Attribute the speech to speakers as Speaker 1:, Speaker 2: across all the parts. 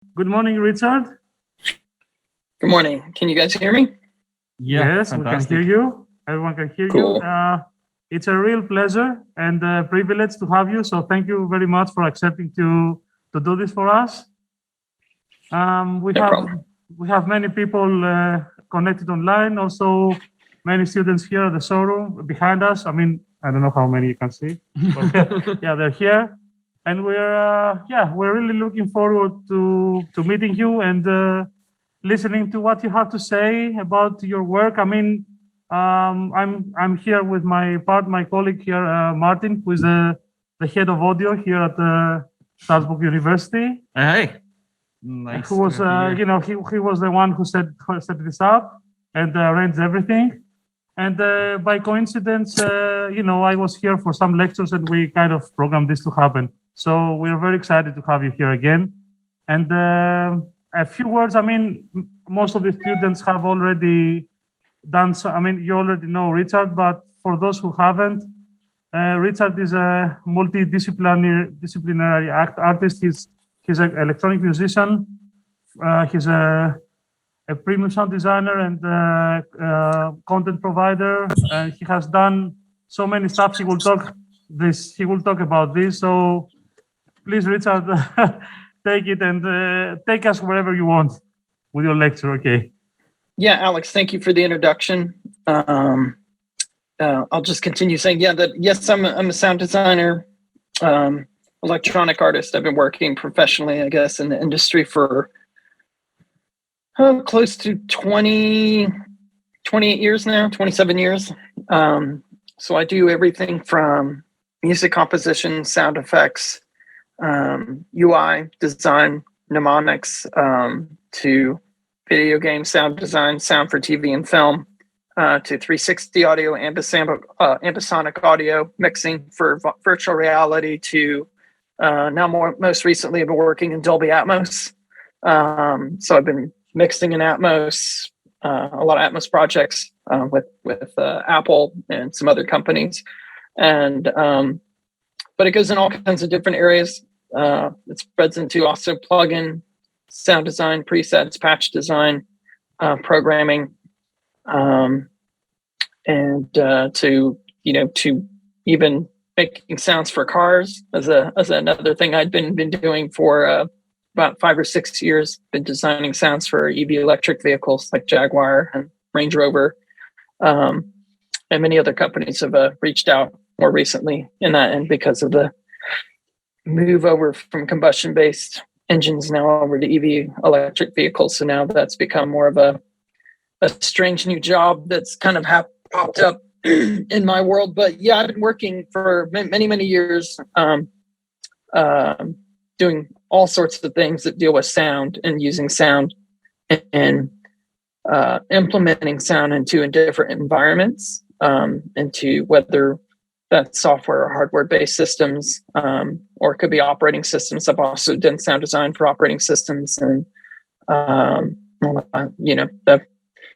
Speaker 1: Good morning, Richard.
Speaker 2: Good morning. Can you guys hear me?
Speaker 1: Yes,
Speaker 3: fantastic.
Speaker 1: we can hear you. Everyone can hear
Speaker 2: Cool.
Speaker 1: you. It's a real pleasure and a privilege to have you. So thank you very much for accepting to do this for us.
Speaker 2: No problem.
Speaker 1: We have many people connected online. Also, many students here at the showroom behind us. I mean, I don't know how many you can see, but yeah, they're here, and we're really looking forward to meeting you and listening to what you have to say about your work. I mean, I'm here with my colleague here, Martin, who is the head of audio here at Salzburg University.
Speaker 3: Hey, nice.
Speaker 1: Who was, he was the one who set this up and arranged everything. And by coincidence, I was here for some lectures and we kind of programmed this to happen. So we're very excited to have you here again. And a few words, I mean, most of the students have already done so. I mean, you already know Richard, but for those who haven't, Richard is a multidisciplinary artist. He's an electronic musician. He's a premium sound designer and content provider. He has done so many stuff. He will talk about this. So please, Richard, take it and take us wherever you want with your lecture. Okay.
Speaker 2: Yeah, Alex, thank you for the introduction. I'll just continue saying, yes, I'm a sound designer, electronic artist. I've been working professionally, I guess, in the industry for close to 28 years now, 27 years. So I do everything from music composition, sound effects, UI design, mnemonics, to video game sound design, sound for TV and film, to 360 audio, ambisonic audio mixing for virtual reality, to now most recently I've been working in Dolby Atmos. So I've been mixing in Atmos, a lot of Atmos projects with Apple and some other companies, and but it goes in all kinds of different areas. It spreads into also plugin sound design, presets, patch design, programming, and to even making sounds for cars as another thing I'd been doing for about 5 or 6 years. Been designing sounds for EV electric vehicles like Jaguar and Range Rover, and many other companies have reached out more recently in that end because of the move over from combustion-based engines now over to EV electric vehicles. So now that's become more of a strange new job that's kind of popped up in my world. But yeah, I've been working for many years, doing all sorts of things that deal with sound and using sound and implementing sound into different environments, into whether that's software or hardware-based systems, or it could be operating systems. I've also done sound design for operating systems, and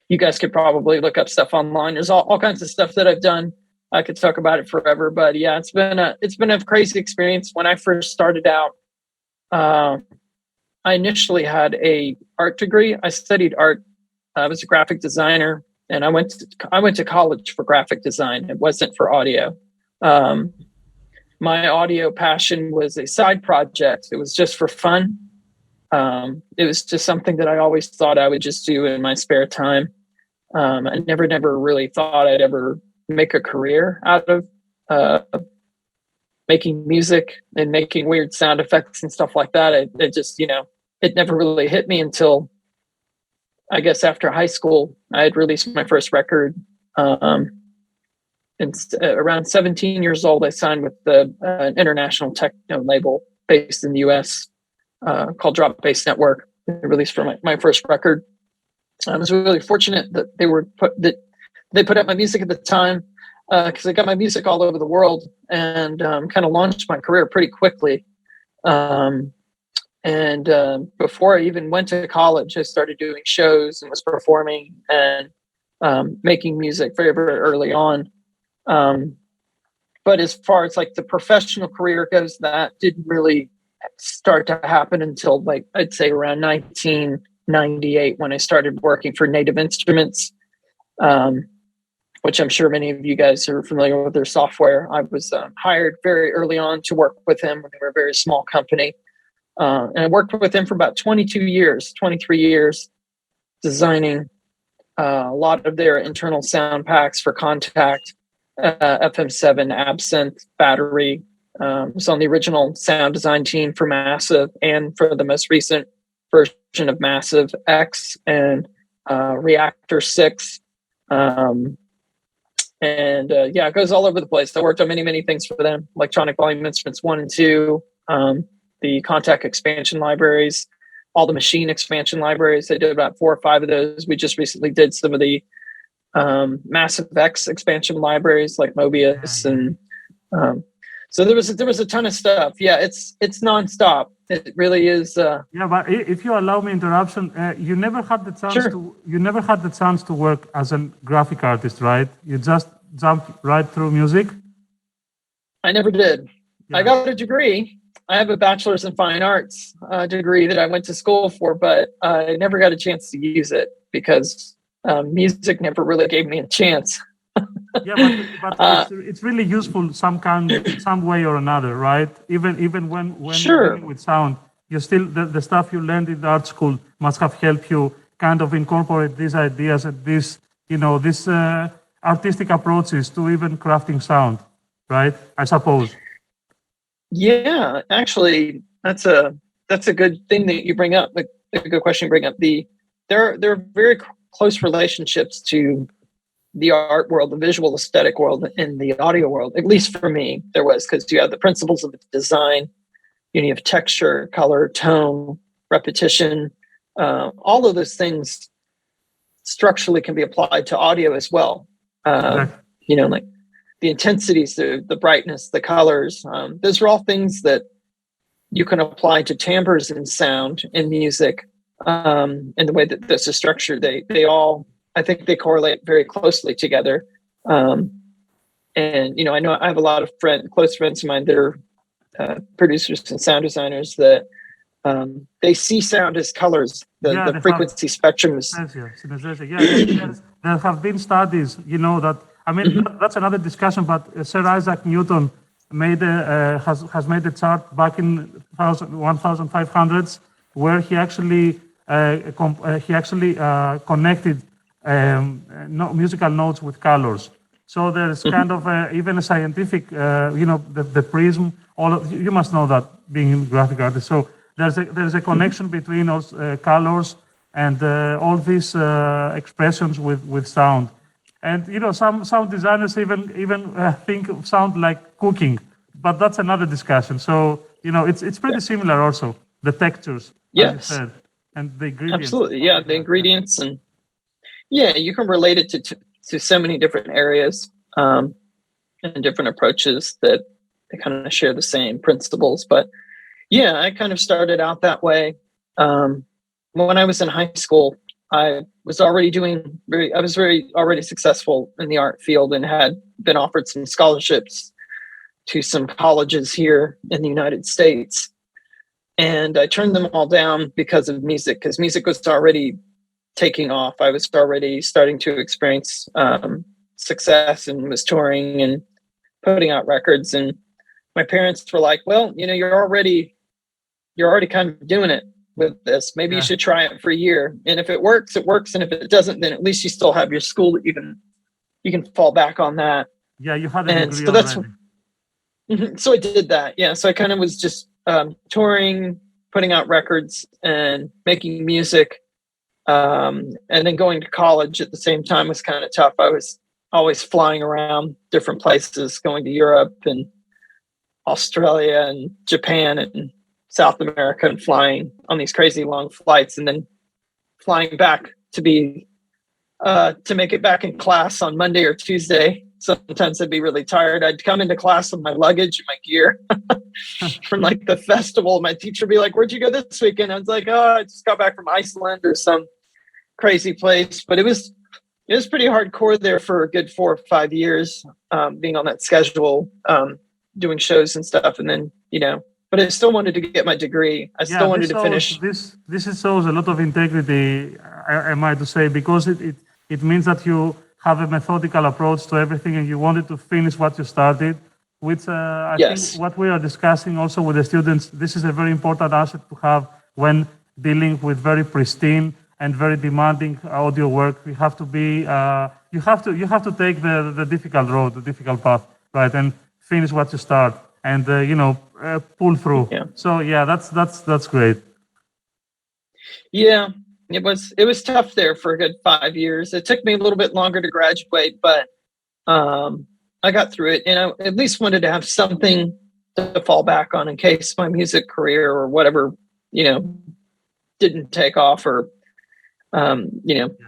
Speaker 2: you guys could probably look up stuff online. There's all kinds of stuff that I've done. I could talk about it forever, but yeah, it's been a crazy experience. When I first started out, I initially had a art degree. I studied art. I was a graphic designer, and I went to college for graphic design. It wasn't for audio. My audio passion was a side project. It was just for fun. It was just something that I always thought I would just do in my spare time. I never really thought I'd ever make a career out of making music and making weird sound effects and stuff like that. It just, it never really hit me until, I guess, after high school. I had released my first record. And around 17 years old, I signed with an international techno label based in the US, called Drop Bass Network. They released for my first record. I was really fortunate that they put out my music at the time, because I got my music all over the world, and kind of launched my career pretty quickly. And before I even went to college, I started doing shows and was performing and making music very, very early on. But as far as like the professional career goes, that didn't really start to happen until like I'd say around 1998 when I started working for Native Instruments, which I'm sure many of you guys are familiar with their software. I was hired very early on to work with them when they were a very small company. And I worked with them for about 23 years, designing a lot of their internal sound packs for Contact, FM7, Absinthe, Battery. Was on the original sound design team for Massive and for the most recent version of Massive X and Reactor 6. And yeah, it goes all over the place. I worked on many things for them: electronic volume instruments 1 and 2, the Contact expansion libraries, all the machine expansion libraries. They did about 4 or 5 of those. We just recently did some of the Massive X expansion libraries like Mobius, and so there was a ton of stuff. Yeah, it's nonstop. It really is.
Speaker 1: Yeah, but if you allow me interruption, you never had the chance
Speaker 2: Sure.
Speaker 1: to work as a graphic artist, right? You just jumped right through music.
Speaker 2: I never did.
Speaker 1: Yeah.
Speaker 2: I got a degree. I have a bachelor's in fine arts degree that I went to school for, but I never got a chance to use it because music never really gave me a chance.
Speaker 1: Yeah, but it's really useful some way or another, right? Even when
Speaker 2: Sure.
Speaker 1: you're dealing with sound, you still the stuff you learned in the art school must have helped you kind of incorporate these ideas and these artistic approaches to even crafting sound, right? I suppose.
Speaker 2: Yeah, actually, that's a good thing that you bring up. A good question you bring up. There are very close relationships to the art world, the visual aesthetic world, and the audio world. At least for me, there was, because you have the principles of design, you have texture, color, tone, repetition. All of those things structurally can be applied to audio as well. Like the intensities, the brightness, the colors. Those are all things that you can apply to timbres in sound in music, and the way that this is structured. They all, I think, they correlate very closely together. And I know I have a lot of close friends of mine that are producers and sound designers that they see sound as colors. The frequency spectrum is.
Speaker 1: Yeah, there have been studies, that. I mean, that's another discussion. But Sir Isaac Newton has made a chart back in 1500s where he actually connected musical notes with colors. So there's kind of even a scientific, the prism. You must know that being a graphic artist. So there's a connection between those colors and all these expressions with sound. And some sound designers even think of sound like cooking, but that's another discussion. So it's pretty similar also, the textures, as you said, and the ingredients.
Speaker 2: Absolutely, yeah, the ingredients, and you can relate it to so many different areas and different approaches that they kind of share the same principles. But yeah, I kind of started out that way. When I was in high school, I was already already successful in the art field and had been offered some scholarships to some colleges here in the United States. And I turned them all down because of music, because music was already taking off. I was already starting to experience success and was touring and putting out records. And my parents were like, well, you're already kind of doing it with this. Maybe you should try it for a year. And if it works, it works. And if it doesn't, then at least you still have your school that you can fall back on that.
Speaker 1: Yeah, you had a degree
Speaker 2: so that's
Speaker 1: already.
Speaker 2: So I did that. Yeah. So I kind of was just touring, putting out records and making music. And then going to college at the same time was kind of tough. I was always flying around different places, going to Europe and Australia and Japan and South America, and flying on these crazy long flights, and then flying back to make it back in class on Monday or Tuesday. Sometimes I'd be really tired. I'd come into class with my luggage and my gear from like the festival. My teacher would be like, "Where'd you go this weekend?" I was like, "Oh, I just got back from Iceland or some crazy place." But it was pretty hardcore there for a good 4 or 5 years, being on that schedule, doing shows and stuff. And then, but I still wanted to get my degree. I still wanted to finish.
Speaker 1: This shows a lot of integrity, I might to say, because it means that you have a methodical approach to everything and you wanted to finish what you started, which I think what we are discussing also with the students, this is a very important asset to have when dealing with very pristine and very demanding audio work. You have to be, you have to take the difficult road, the difficult path, right, and finish what you start, and pull through.
Speaker 2: Yeah.
Speaker 1: So yeah, that's great.
Speaker 2: Yeah, it was tough there for a good 5 years. It took me a little bit longer to graduate, but I got through it, and I at least wanted to have something to fall back on in case my music career or whatever, didn't take off, or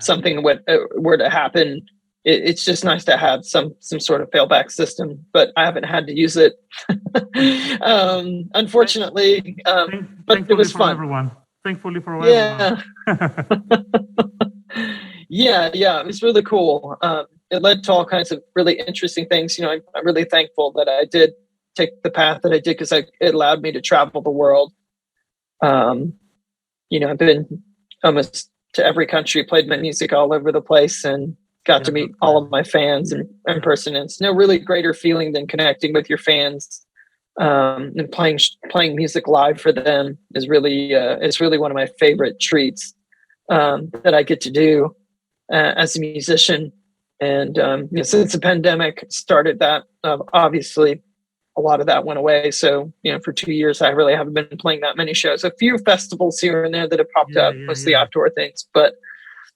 Speaker 2: something were to happen. It's just nice to have some sort of failback system, but I haven't had to use it, unfortunately. But it was fun.
Speaker 1: Everyone. Thankfully for everyone.
Speaker 2: Yeah, it was really cool. It led to all kinds of really interesting things. I'm really thankful that I did take the path that I did, because it allowed me to travel the world. I've been almost to every country, played my music all over the place, and got to meet all of my fans in person. And it's no really greater feeling than connecting with your fans, and playing music live for them is really one of my favorite treats that I get to do as a musician. And since the pandemic started, that obviously a lot of that went away. So for 2 years I really haven't been playing that many shows. A few festivals here and there that have popped up, mostly outdoor things, but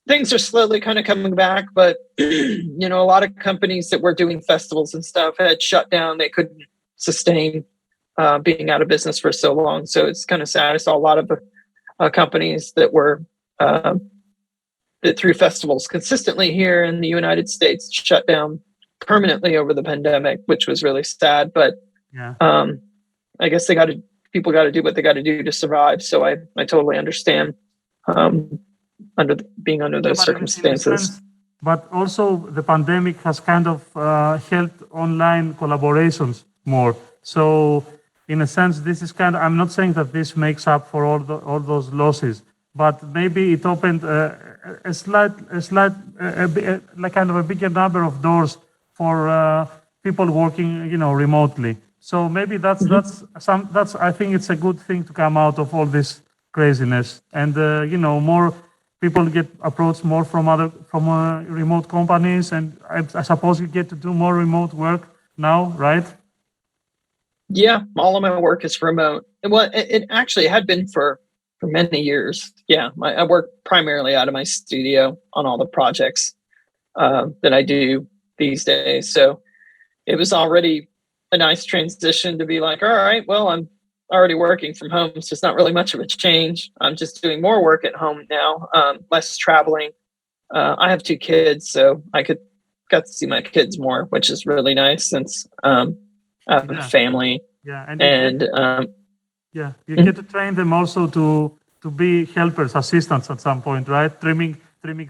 Speaker 2: things are slowly kind of coming back. But a lot of companies that were doing festivals and stuff had shut down. They couldn't sustain being out of business for so long. So it's kind of sad. I saw a lot of companies that were that through festivals consistently here in the United States shut down permanently over the pandemic, which was really sad. But I guess people got to do what they got to do to survive. So I totally understand being under those circumstances.
Speaker 1: But also the pandemic has kind of helped online collaborations more. So in a sense, this is I'm not saying that this makes up for all those losses, but maybe it opened like kind of a bigger number of doors for people working, remotely. So maybe that's I think it's a good thing to come out of all this craziness, and more people get approached more from remote companies, and I suppose you get to do more remote work now, right?
Speaker 2: Yeah, all of my work is remote. Well, it actually had been for many years. Yeah, I work primarily out of my studio on all the projects that I do these days. So it was already a nice transition to be like, all right, well, I'm already working from home, so it's not really much of a change. I'm just doing more work at home now, less traveling. I have 2 kids, so I got to see my kids more, which is really nice since I have a family.
Speaker 1: Yeah, you get to train them also to be helpers, assistants at some point, right? Trimming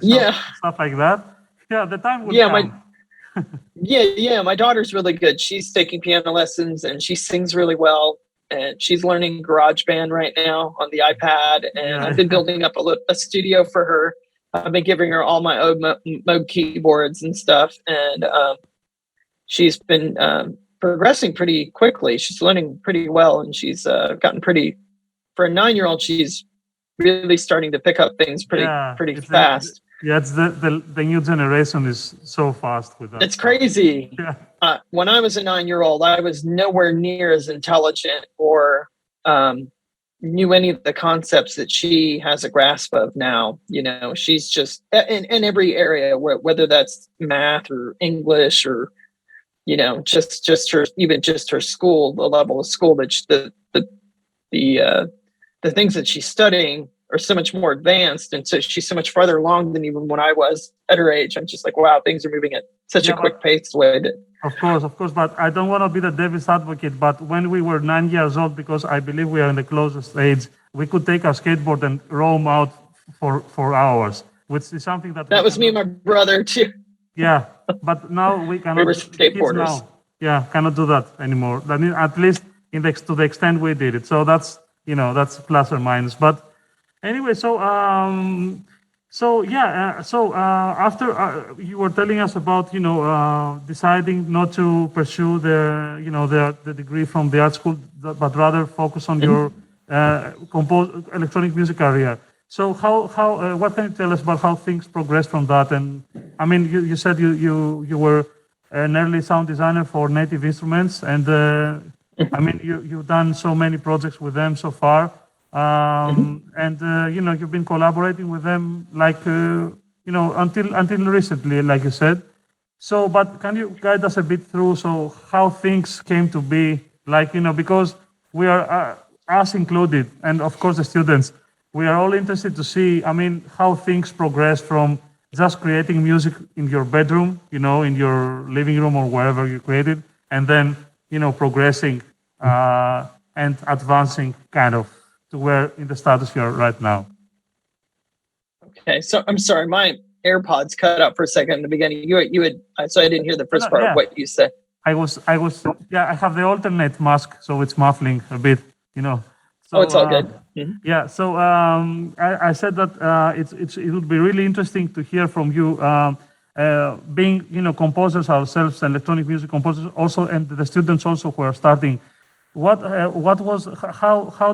Speaker 1: stuff like that. Yeah, the time will come.
Speaker 2: My daughter's really good. She's taking piano lessons and she sings really well. And she's learning GarageBand right now on the iPad. And I've been building up a studio for her. I've been giving her all my old Moog keyboards and stuff. And she's been progressing pretty quickly. She's learning pretty well. And she's gotten for a 9-year-old, she's really starting to pick up things pretty fast.
Speaker 1: It's the new generation is so fast with that.
Speaker 2: It's crazy. Yeah. When I was a 9-year-old, I was nowhere near as intelligent or knew any of the concepts that she has a grasp of now. She's just in every area, whether that's math or English or just her school, the level of school that the things that she's studying are so much more advanced, and so she's so much farther along than even when I was at her age. I'm just like, wow, things are moving at such a quick pace.
Speaker 1: Of course, but I don't want to be the devil's advocate. But when we were 9 years old, because I believe we are in the closest age, we could take our skateboard and roam out for hours, which is something that
Speaker 2: was me and my brother too.
Speaker 1: Yeah, but now we cannot.
Speaker 2: We were skateboarders.
Speaker 1: Cannot do that anymore. I mean, at least to the extent we did it. So that's plus or minus. But anyway, after you were telling us about deciding not to pursue the degree from the art school, but rather focus on your electronic music career. So how what can you tell us about how things progressed from that? And I mean, you said you were an early sound designer for Native Instruments, and I mean you've done so many projects with them so far. And you've been collaborating with them until recently, like you said. So, but can you guide us a bit through how things came to be? Because we are us included, and of course the students, we are all interested to see. I mean, how things progress from just creating music in your bedroom, in your living room or wherever you created, and then progressing and advancing kind of to where in the status you are right now.
Speaker 2: Okay, so I'm sorry, my AirPods cut out for a second in the beginning. You had so I didn't hear the first part of what you said.
Speaker 1: I have the alternate mask, so it's muffling a bit, So,
Speaker 2: it's all good.
Speaker 1: Yeah, so I said that it would be really interesting to hear from you, being composers ourselves, electronic music composers also, and the students also who are starting. How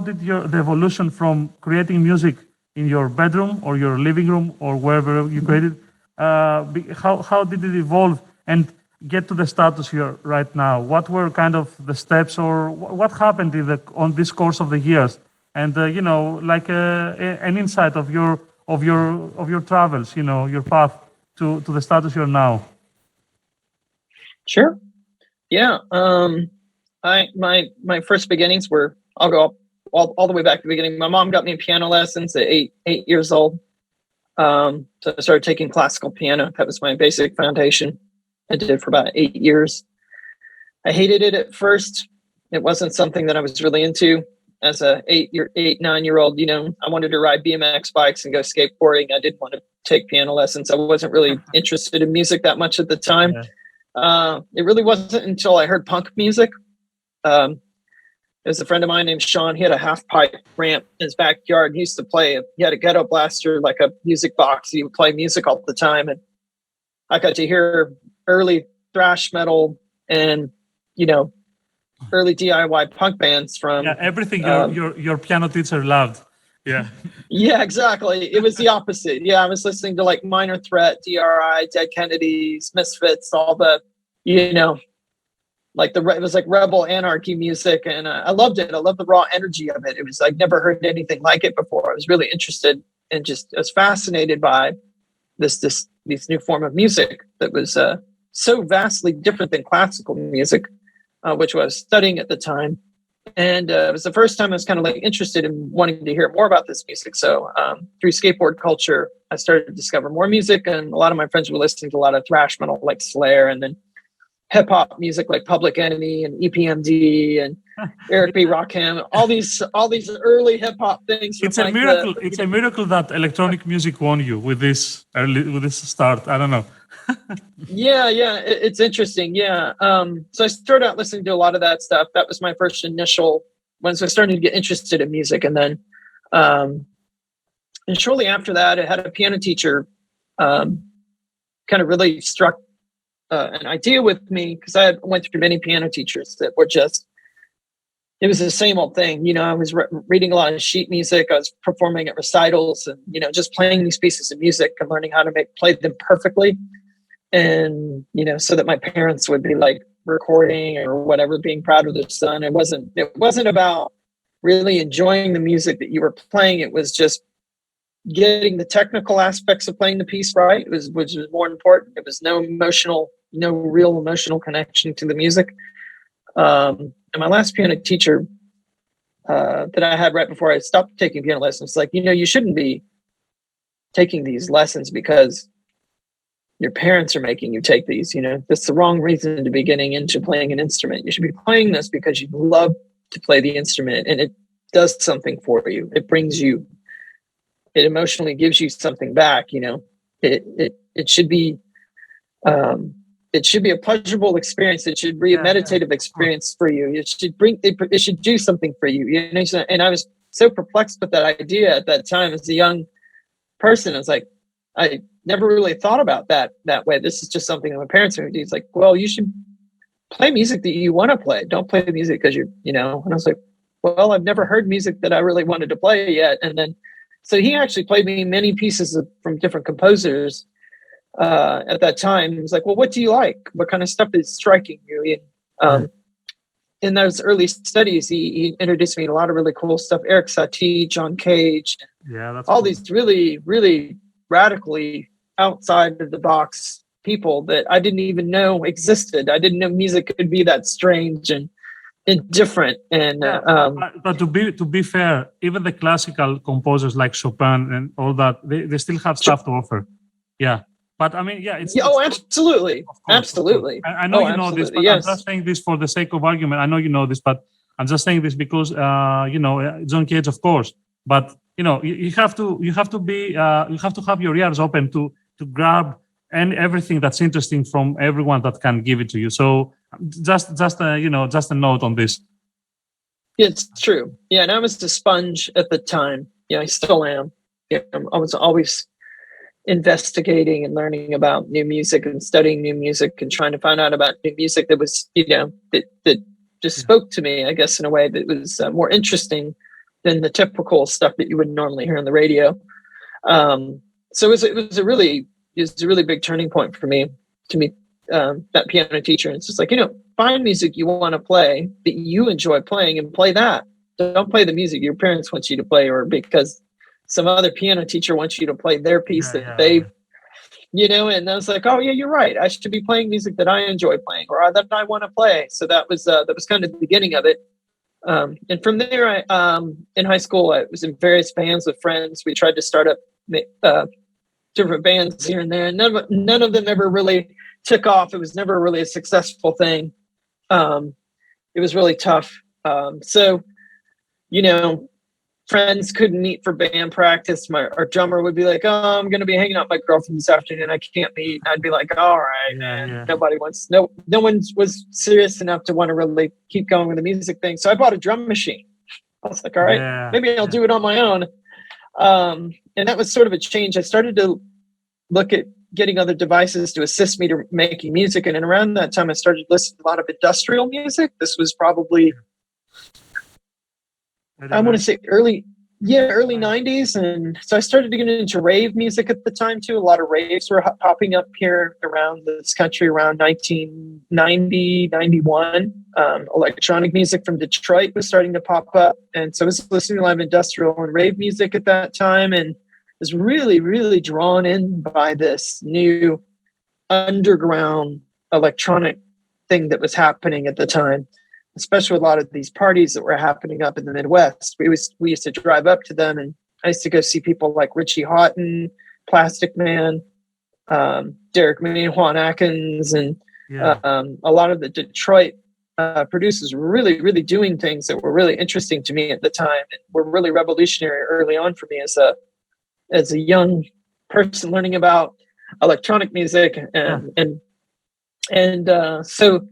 Speaker 1: did the evolution from creating music in your bedroom or your living room or wherever you created, how did it evolve and get to the status you're right now? What were kind of the steps, or what happened on this course of the years? And an insight of your travels, your path to the status you're now.
Speaker 2: Sure. Yeah. My first beginnings were, I'll go all the way back to the beginning. My mom got me piano lessons at eight years old. So I started taking classical piano. That was my basic foundation. I did it for about 8 years. I hated it at first. It wasn't something that I was really into. As a 9-year-old, I wanted to ride BMX bikes and go skateboarding. I didn't want to take piano lessons. I wasn't really interested in music that much at the time. Yeah. It really wasn't until I heard punk music. There's a friend of mine named Sean. He had a half pipe ramp in his backyard. He used to play. He had a ghetto blaster, like a music box. He would play music all the time, and I got to hear early thrash metal and early DIY punk bands from
Speaker 1: everything your piano teacher loved. Yeah.
Speaker 2: Yeah, exactly. It was the opposite. Yeah, I was listening to like Minor Threat, DRI, Dead Kennedys, Misfits, all the it was like rebel anarchy music, and I loved it. I loved the raw energy of it. It was like never heard anything like it before. I was really interested and I was fascinated by this new form of music that was so vastly different than classical music, which I was studying at the time. And it was the first time I was kind of like interested in wanting to hear more about this music. So through skateboard culture, I started to discover more music, and a lot of my friends were listening to a lot of thrash metal like Slayer, and then hip hop music like Public Enemy and EPMD and Eric B. Rakim, all these early hip hop things.
Speaker 1: It's a miracle. It's a miracle that electronic music won you with this start. I don't know.
Speaker 2: Yeah, it's interesting. Yeah. So I started out listening to a lot of that stuff. That was my first initial once I started to get interested in music, and then and shortly after that, I had a piano teacher kind of really struck an idea with me, because I went through many piano teachers that were just, it was the same old thing. I was reading a lot of sheet music. I was performing at recitals and, just playing these pieces of music and learning how to play them perfectly. And, so that my parents would be like recording or whatever, being proud of their son. It wasn't about really enjoying the music that you were playing. It was just getting the technical aspects of playing the piece right, which was more important. It was no real emotional connection to the music. And my last piano teacher that I had right before I stopped taking piano lessons, like, you shouldn't be taking these lessons because your parents are making you take these. That's the wrong reason to be getting into playing an instrument. You should be playing this because you love to play the instrument, and it does something for you. It emotionally gives you something back. It should be it should be a pleasurable experience. It should be a meditative experience for you. It should do something for you. You know, and I was so perplexed with that idea at that time as a young person. I was like, I never really thought about that way. This is just something that my parents would do. It's like, well, you should play music that you want to play. Don't play the music because you know. And I was like, well, I've never heard music that I really wanted to play yet. And then, so he actually played me many pieces from different composers. At that time, he was like, well, what do you like? What kind of stuff is striking you? And, in those early studies, he introduced me to a lot of really cool stuff. Eric Satie, John Cage,
Speaker 1: that's
Speaker 2: all
Speaker 1: cool.
Speaker 2: these really, really radically outside of the box people that I didn't even know existed. I didn't know music could be that strange and different. And
Speaker 1: but to be fair, even the classical composers like Chopin and all that, they still have stuff to offer. Yeah. But I mean, it's
Speaker 2: absolutely.
Speaker 1: Of course.
Speaker 2: Absolutely.
Speaker 1: I know you know this, but
Speaker 2: yes.
Speaker 1: I'm just saying this for the sake of argument. I know you know this, but I'm just saying this because John Cage, of course. But you have to have your ears open to grab everything that's interesting from everyone that can give it to you. So just a note on this.
Speaker 2: It's true. Yeah, and I was a sponge at the time. Yeah, I still am. Yeah, I was always investigating and learning about new music and studying new music and trying to find out about new music that was, that just spoke to me, I guess, in a way that was more interesting than the typical stuff that you would normally hear on the radio. So it was a really big turning point for me to meet that piano teacher. And it's just like, find music you want to play that you enjoy playing and play that. Don't play the music your parents want you to play, or because some other piano teacher wants you to play their piece and I was like, oh yeah, you're right. I should be playing music that I enjoy playing or that I want to play. So that was kind of the beginning of it. And from there, I in high school, I was in various bands with friends. We tried to start up different bands here and there. And none of them ever really took off. It was never really a successful thing. It was really tough. So, friends couldn't meet for band practice. Our drummer would be like, oh, I'm going to be hanging out with my girlfriend this afternoon. I can't meet. I'd be like, all right, man. Nobody wants, no one was serious enough to want to really keep going with the music thing. So I bought a drum machine. I was like, all right, maybe I'll do it on my own. And that was sort of a change. I started to look at getting other devices to assist me to making music. And around that time, I started listening to a lot of industrial music. This was probably, I want to say early 90s. And so I started to get into rave music at the time too. A lot of raves were popping up here around this country around 1990, 91. Electronic music from Detroit was starting to pop up. And so I was listening to a lot of industrial and rave music at that time, and was really, really drawn in by this new underground electronic thing that was happening at the time, especially with a lot of these parties that were happening up in the Midwest. We used to drive up to them, and I used to go see people like Richie Houghton, Plastic Man, Derek May, Juan Atkins, and a lot of the Detroit producers were really, really doing things that were really interesting to me at the time, and were really revolutionary early on for me as a young person learning about electronic music. So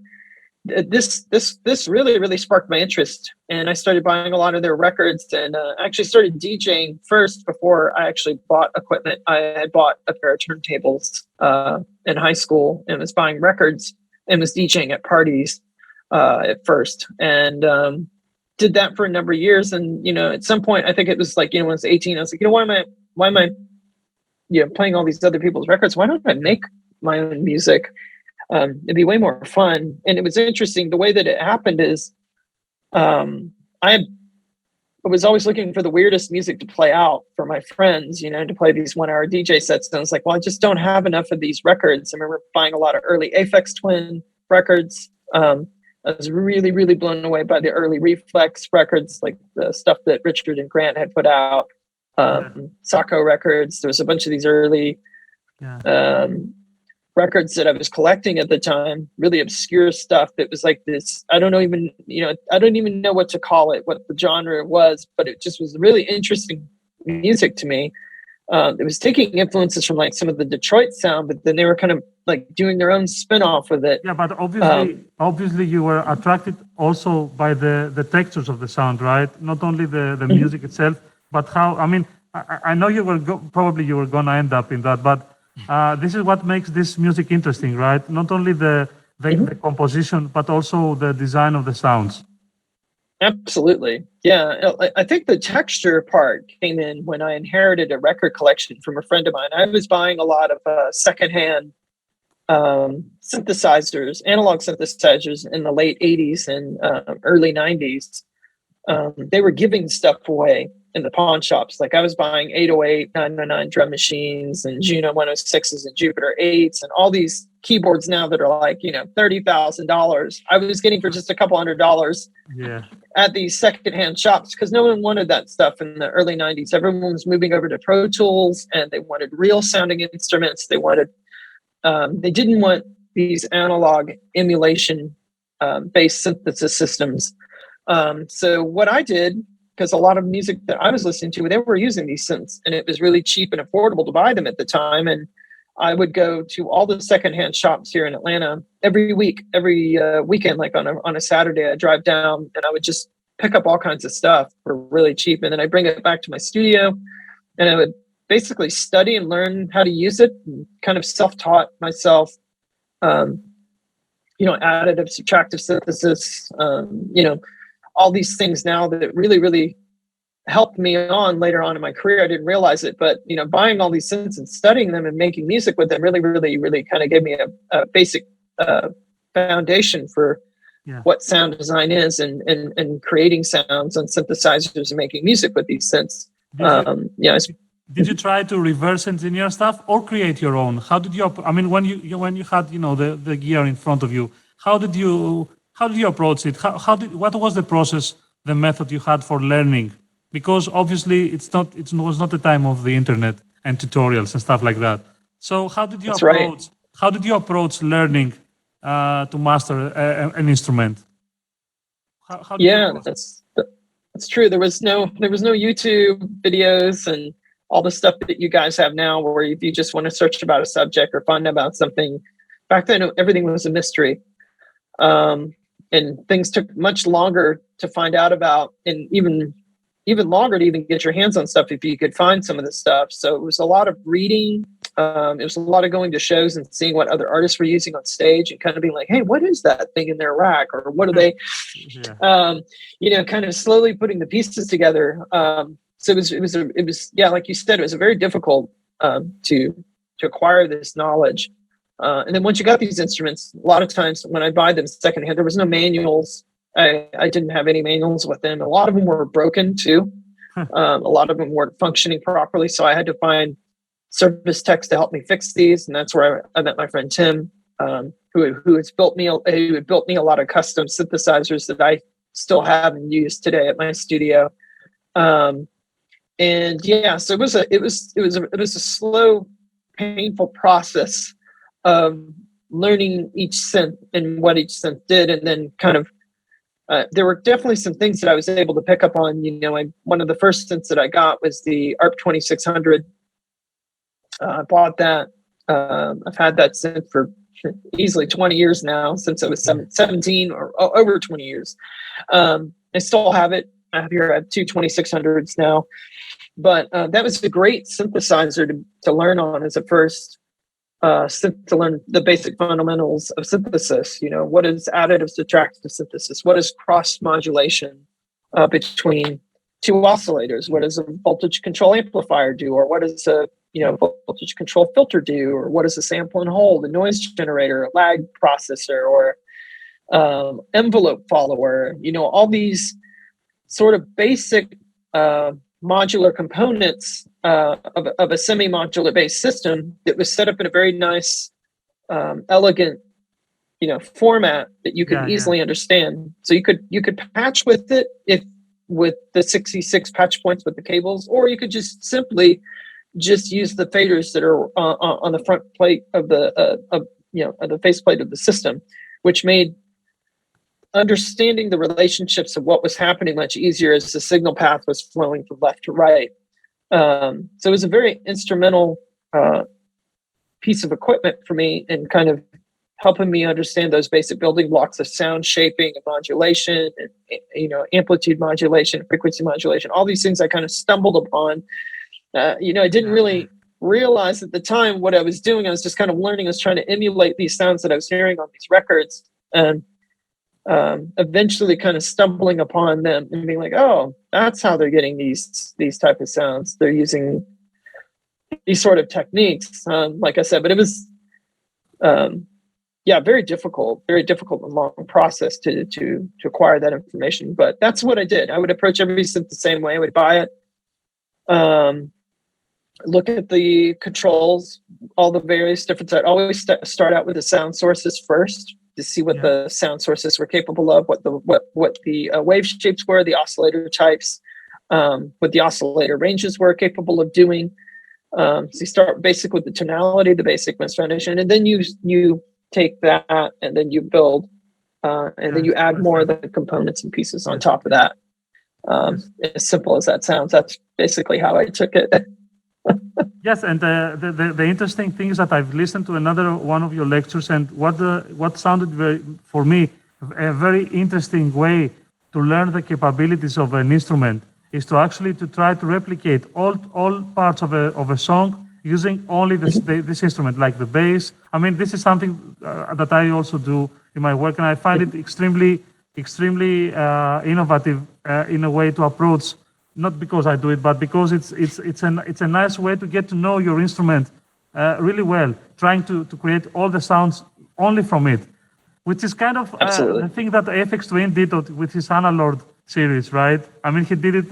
Speaker 2: this really, really sparked my interest, and I started buying a lot of their records, and actually started DJing first before I actually bought equipment. I had bought a pair of turntables in high school and was buying records and was DJing at parties at first, and did that for a number of years. And at some point, I think it was like when I was 18, I was like, why am I playing all these other people's records? Why don't I make my own music? It'd be way more fun. And it was interesting. The way that it happened is I was always looking for the weirdest music to play out for my friends, to play these 1-hour DJ sets. And I was like, well, I just don't have enough of these records. I remember buying a lot of early Aphex Twin records. I was really, really blown away by the early Reflex records, like the stuff that Richard and Grant had put out. Sacco records. There was a bunch of these early records that I was collecting at the time, really obscure stuff that was like this. I don't even know what to call it, what the genre was, but it just was really interesting music to me. It was taking influences from like some of the Detroit sound, but then they were kind of like doing their own spin-off with it.
Speaker 1: Yeah, but obviously you were attracted also by the textures of the sound, right? Not only the music itself, but how, I mean, I know you were probably you were gonna end up in that, but this is what makes this music interesting, right? Not only the composition, but also the design of the sounds.
Speaker 2: Absolutely. Yeah. I think the texture part came in when I inherited a record collection from a friend of mine. I was buying a lot of secondhand synthesizers, analog synthesizers in the late 80s and early 90s. They were giving stuff away in the pawn shops. Like I was buying 808, 909 drum machines and Juno 106s and Jupiter 8s and all these keyboards now that are like, $30,000. I was getting for just a couple $100 at these secondhand shops because no one wanted that stuff in the early 90s. Everyone was moving over to Pro Tools and they wanted real sounding instruments. They didn't want these analog emulation based synthesis systems. So what I did, because a lot of music that I was listening to, they were using these synths and it was really cheap and affordable to buy them at the time. And I would go to all the secondhand shops here in Atlanta every weekend, like on a Saturday, I'd drive down and I would just pick up all kinds of stuff for really cheap. And then I bring it back to my studio and I would basically study and learn how to use it and kind of self-taught myself, additive, subtractive synthesis, all these things now that really, really helped me on later on in my career. I didn't realize it, but, buying all these synths and studying them and making music with them really, really, really kind of gave me a basic foundation for what sound design is and creating sounds on synthesizers and making music with these synths.
Speaker 1: Did you try to reverse engineer stuff or create your own? How did you? When you had the gear in front of you, how did you approach it? What was the process, the method you had for learning? Because obviously it was not the time of the internet and tutorials and stuff like that. So how did you approach learning to master an instrument?
Speaker 2: That's true. There was no YouTube videos and all the stuff that you guys have now, where if you just want to search about a subject or find about something, back then everything was a mystery, and things took much longer to find out about, and even longer to even get your hands on stuff if you could find some of the stuff. So it was a lot of reading. It was a lot of going to shows and seeing what other artists were using on stage and kind of being like, hey, what is that thing in their rack? Or what are they, kind of slowly putting the pieces together. So it was like you said, it was very difficult to acquire this knowledge. And then once you got these instruments, a lot of times when I buy them secondhand, there was no manuals. I didn't have any manuals with them. A lot of them were broken too. A lot of them weren't functioning properly. So I had to find service techs to help me fix these. And that's where I met my friend Tim, who had built me a lot of custom synthesizers that I still have and use today at my studio. So it was a slow, painful process of learning each synth and what each synth did, and then kind of there were definitely some things that I was able to pick up on. One of the first synths that I got was the ARP 2600. I bought that. I've had that synth for easily 20 years now, since I was 17 or over 20 years. I still have it. I have two 2600s now. But that was a great synthesizer to learn on as a first synth, to learn the basic fundamentals of synthesis. What is additive subtractive synthesis? What is cross modulation between two oscillators? What does a voltage control amplifier do? Or what does a voltage control filter do? Or what is a sample and hold, a noise generator, a lag processor, or envelope follower? All these sort of basic modular components of a semi-modular based system that was set up in a very nice, elegant, format that you could easily understand. So you could patch with it with the 66 patch points with the cables, or you could just simply use the faders that are on the front plate of the faceplate of the system, which made understanding the relationships of what was happening much easier as the signal path was flowing from left to right. So it was a very instrumental piece of equipment for me and kind of helping me understand those basic building blocks of sound shaping and modulation and, amplitude modulation, frequency modulation, all these things I kind of stumbled upon. I didn't really realize at the time what I was doing. I was just kind of learning. I was trying to emulate these sounds that I was hearing on these records, and eventually kind of stumbling upon them and being like, oh, that's how they're getting these type of sounds. They're using these sort of techniques, like I said, but it was very difficult and long process to acquire that information. But that's what I did. I would approach every synth the same way. I would buy it, look at the controls, all the various different. I'd always start out with the sound sources first to see what the sound sources were capable of, what the wave shapes were, the oscillator types, what the oscillator ranges were capable of doing. So you start basic with the tonality, the basic foundation, and then you take that and then you build, and then you add more of the components and pieces on top of that. As simple as that sounds, that's basically how I took it.
Speaker 1: Yes, and the interesting thing is that I've listened to another one of your lectures, and what sounded for me a very interesting way to learn the capabilities of an instrument is to actually to try to replicate all parts of a song using only this instrument, like the bass. I mean, this is something that I also do in my work, and I find it extremely innovative in a way to approach. Not because I do it, but because it's a nice way to get to know your instrument really well, trying to create all the sounds only from it, which is kind of the thing that FX Twin did with his Analord series, right? I mean, he did it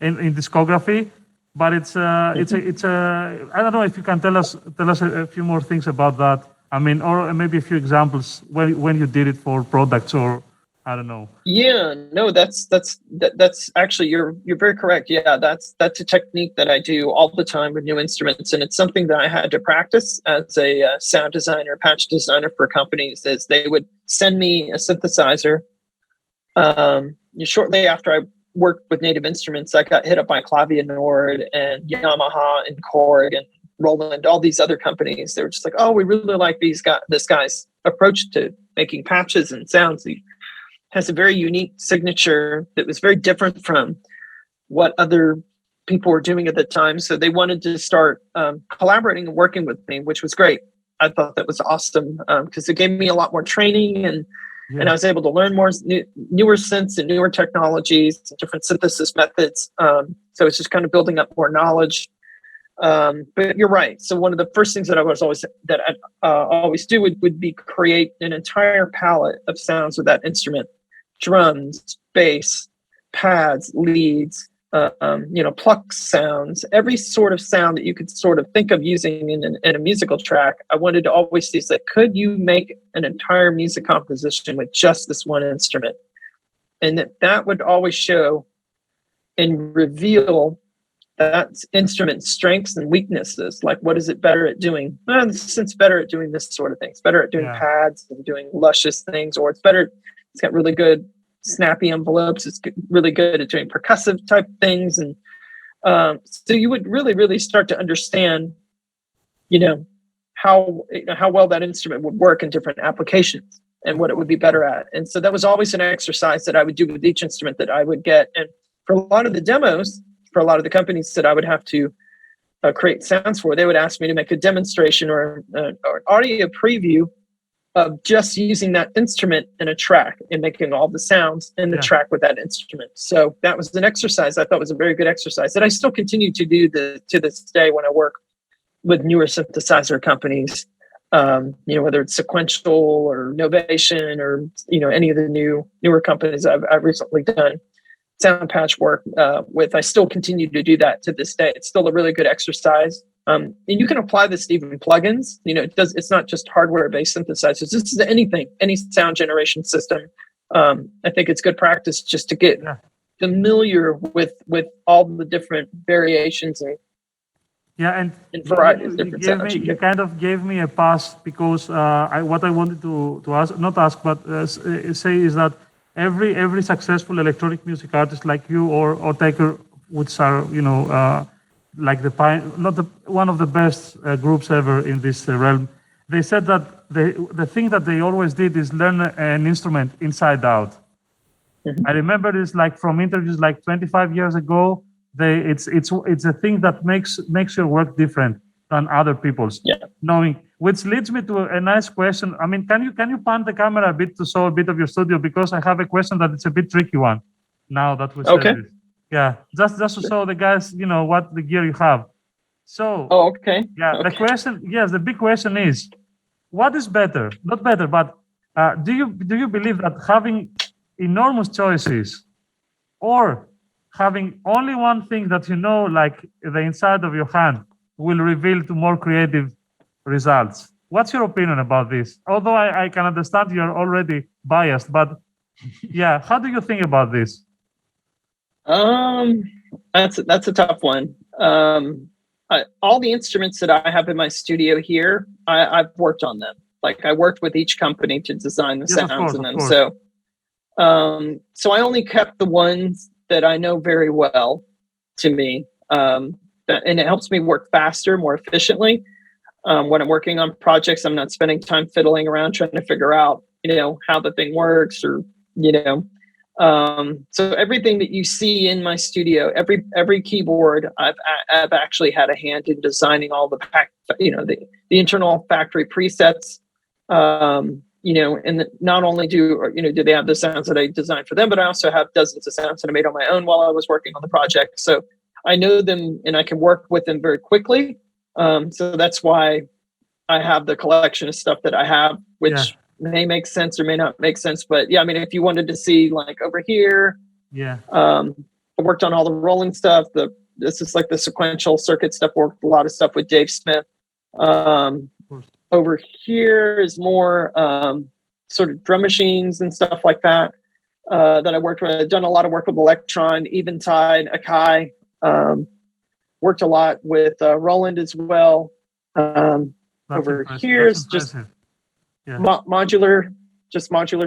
Speaker 1: in discography, but it's I don't know if you can tell us a few more things about that. I mean, or maybe a few examples when you did it for products, or I don't know.
Speaker 2: Yeah, no, that's actually you're very correct. Yeah, that's a technique that I do all the time with new instruments, and it's something that I had to practice as a sound designer, patch designer for companies. Is they would send me a synthesizer. Shortly after I worked with Native Instruments, I got hit up by Clavier Nord and Yamaha and Korg and Roland, all these other companies. They were just like, oh, we really like this guy's approach to making patches and sounds. He has a very unique signature that was very different from what other people were doing at the time. So they wanted to start collaborating and working with me, which was great. I thought that was awesome because it gave me a lot more training and I was able to learn more newer synths and newer technologies, and different synthesis methods. So it's just kind of building up more knowledge. But you're right. So one of the first things that I always do would be create an entire palette of sounds with that instrument: drums, bass, pads, leads, pluck sounds, every sort of sound that you could sort of think of using in a musical track. I wanted to always see, like, could you make an entire music composition with just this one instrument? And that would always show and reveal that instrument's strengths and weaknesses. Like, what is it better at doing? It's better at doing this sort of thing. It's better at doing pads and doing luscious things, or it's got really good snappy envelopes. It's really good at doing percussive type things. And so you would really, really start to understand, how well that instrument would work in different applications and what it would be better at. And so that was always an exercise that I would do with each instrument that I would get. And for a lot of the demos, for a lot of the companies that I would have to create sounds for, they would ask me to make a demonstration or an audio preview of just using that instrument in a track and making all the sounds in the track with that instrument. So that was an exercise I thought was a very good exercise that I still continue to do to this day when I work with newer synthesizer companies, whether it's Sequential or Novation or, any of the newer companies I've recently done sound patch work with. I still continue to do that to this day. It's still a really good exercise. And you can apply this to even plugins. It's not just hardware-based synthesizers. This is any sound generation system. I think it's good practice just to get familiar with all the different variations and varieties of different sounds.
Speaker 1: You kind of gave me a pass because what I wanted to ask, not ask, but say is that every successful electronic music artist like you or Taker, which are like not one of the best groups ever in this realm. They said that the thing that they always did is learn an instrument inside out.
Speaker 2: Mhm.
Speaker 1: I remember this like from interviews like 25 years ago. It's a thing that makes your work different than other people's.
Speaker 2: Yeah.
Speaker 1: Knowing, which leads me to a nice question. I mean, can you pan the camera a bit to show a bit of your studio, because I have a question that it's a bit tricky one. Now that we said
Speaker 2: Okay.
Speaker 1: this, yeah, just to show the guys, what the gear you have. So
Speaker 2: Oh, okay.
Speaker 1: yeah,
Speaker 2: Okay.
Speaker 1: the question, yes, the big question is, what is better? Not better, but do you believe that having enormous choices or having only one thing that like the inside of your hand, will reveal to more creative results? What's your opinion about this? Although I can understand you're already biased, but yeah, how do you think about this?
Speaker 2: That's a tough one. All the instruments that I have in my studio here, I've worked on them. Like I worked with each company to design the
Speaker 1: Yes, of
Speaker 2: sounds
Speaker 1: course,
Speaker 2: in
Speaker 1: of
Speaker 2: them.
Speaker 1: course.
Speaker 2: So I only kept the ones that I know very well to me. And it helps me work faster, more efficiently. When I'm working on projects, I'm not spending time fiddling around trying to figure out, how the thing works, or, so everything that you see in my studio, every keyboard, I've actually had a hand in designing all the the internal factory presets. And not only do they have the sounds that I designed for them, but I also have dozens of sounds that I made on my own while I was working on the project. So I know them and I can work with them very quickly. So that's why I have the collection of stuff that I have, which may make sense or may not make sense. But yeah, I mean, if you wanted to see like over here, I worked on all the rolling stuff. This is like the sequential circuit stuff. Worked a lot of stuff with Dave Smith. Over here is more sort of drum machines and stuff like that that I worked with. I've done a lot of work with Electron, Eventide, Akai. Worked a lot with Roland as well. Over
Speaker 1: impressive.
Speaker 2: here is just modular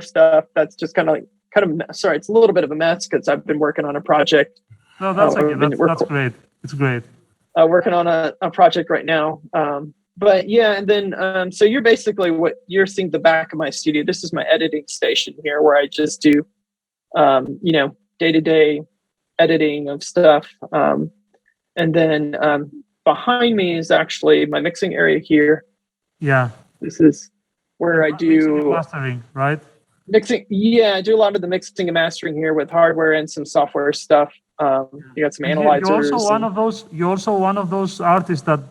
Speaker 2: stuff. That's just kind of sorry, it's a little bit of a mess because I've been working on a project.
Speaker 1: No, that's okay. That's great. It's great.
Speaker 2: Working on a project right now. But yeah, and then so you're basically what you're seeing the back of my studio. This is my editing station here where I just do day-to-day editing of stuff. And then behind me is actually my mixing area here.
Speaker 1: Yeah.
Speaker 2: This is where I do
Speaker 1: mastering, right?
Speaker 2: Mixing. Yeah, I do a lot of the mixing and mastering here with hardware and some software stuff. You got some analyzers.
Speaker 1: You're also one of those artists that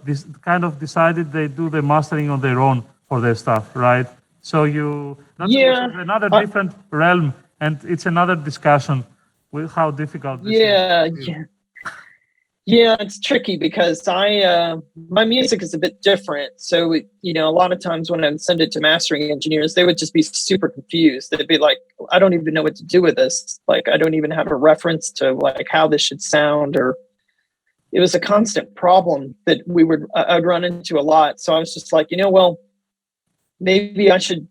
Speaker 1: kind of decided they do the mastering on their own for their stuff, right? So that's another different realm, and it's another discussion with how difficult this is.
Speaker 2: Yeah, it's tricky because my music is a bit different. So, a lot of times when I send it to mastering engineers, they would just be super confused. They'd be like, I don't even know what to do with this. Like, I don't even have a reference to like how this should sound, or it was a constant problem that I'd run into a lot. So I was just like, well, maybe I should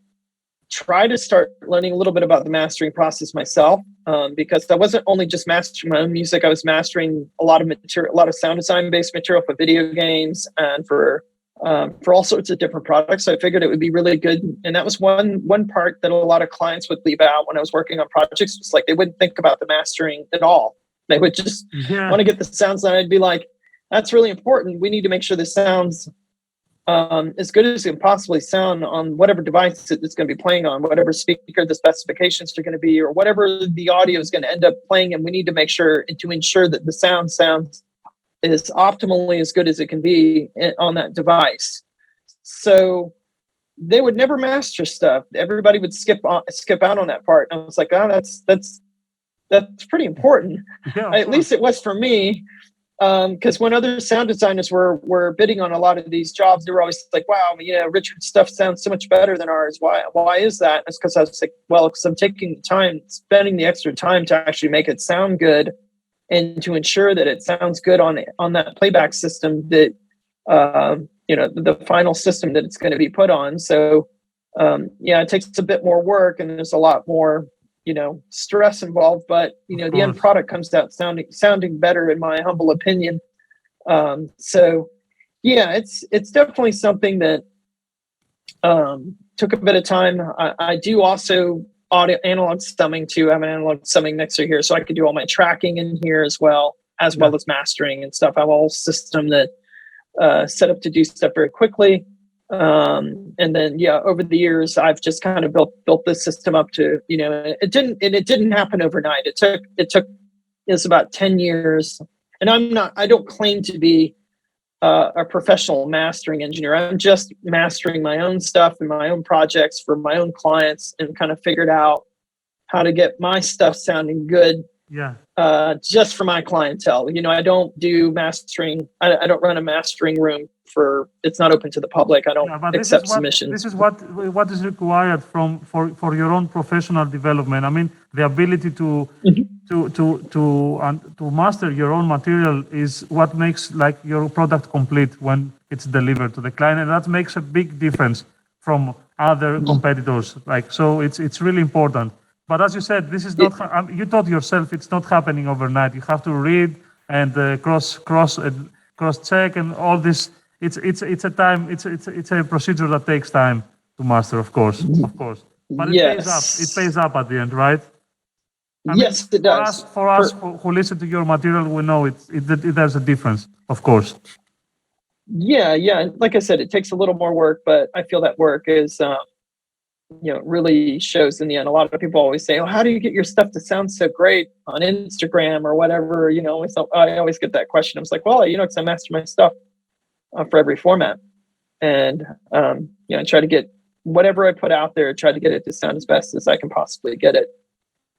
Speaker 2: try to start learning a little bit about the mastering process myself, because I wasn't only just mastering my own music. I was mastering a lot of material, a lot of sound design based material for video games and for all sorts of different products. So I figured it would be really good. And that was one part that a lot of clients would leave out when I was working on projects. It's like they wouldn't think about the mastering at all. They would just want to get the sounds, and I'd be like, that's really important. We need to make sure this sounds as good as it can possibly sound on whatever device it's going to be playing on, whatever speaker the specifications are going to be, or whatever the audio is going to end up playing. And we need to make sure to ensure that the sound sounds as optimally as good as it can be on that device. So they would never master stuff. Everybody would skip out on that part. And I was like, oh, that's pretty important. At least it was for me. Because when other sound designers were bidding on a lot of these jobs, they were always like, wow, Richard's stuff sounds so much better than ours. Why is that? It's because I was like, well, because I'm taking the time, spending the extra time to actually make it sound good and to ensure that it sounds good on that playback system that, the final system that it's going to be put on. So, it takes a bit more work and there's a lot more stress involved, but the end product comes out sounding better, in my humble opinion. So yeah, it's definitely something that took a bit of time. I do also audio analog summing too. I have an analog summing mixer here, so I can do all my tracking in here as well as mastering and stuff. I have a whole system that set up to do stuff very quickly. And then over the years, I've just kind of built this system up to, it didn't happen overnight. It's about 10 years, and I don't claim to be a professional mastering engineer. I'm just mastering my own stuff and my own projects for my own clients, and kind of figured out how to get my stuff sounding good.
Speaker 1: Yeah.
Speaker 2: Just for my clientele. I don't do mastering. I don't run a mastering room it's not open to the public. I don't accept submissions.
Speaker 1: This is what is required for your own professional development. I mean, the ability to master your own material is what makes like your product complete when it's delivered to the client, and that makes a big difference from other competitors. So it's really important. But as you said, this is not. You taught yourself it's not happening overnight. You have to read and cross check and all this. It's a procedure that takes time to master, of course. But it pays up at the end, right?
Speaker 2: Yes, it does.
Speaker 1: For us who listen to your material, we know it has a difference, of course.
Speaker 2: Yeah. Like I said, it takes a little more work, but I feel that work is. Really shows in the end. A lot of people always say, "Oh, how do you get your stuff to sound so great on Instagram or whatever?" So I always get that question. I was like, "Well, because I master my stuff for every format, and I try to get whatever I put out there, try to get it to sound as best as I can possibly get it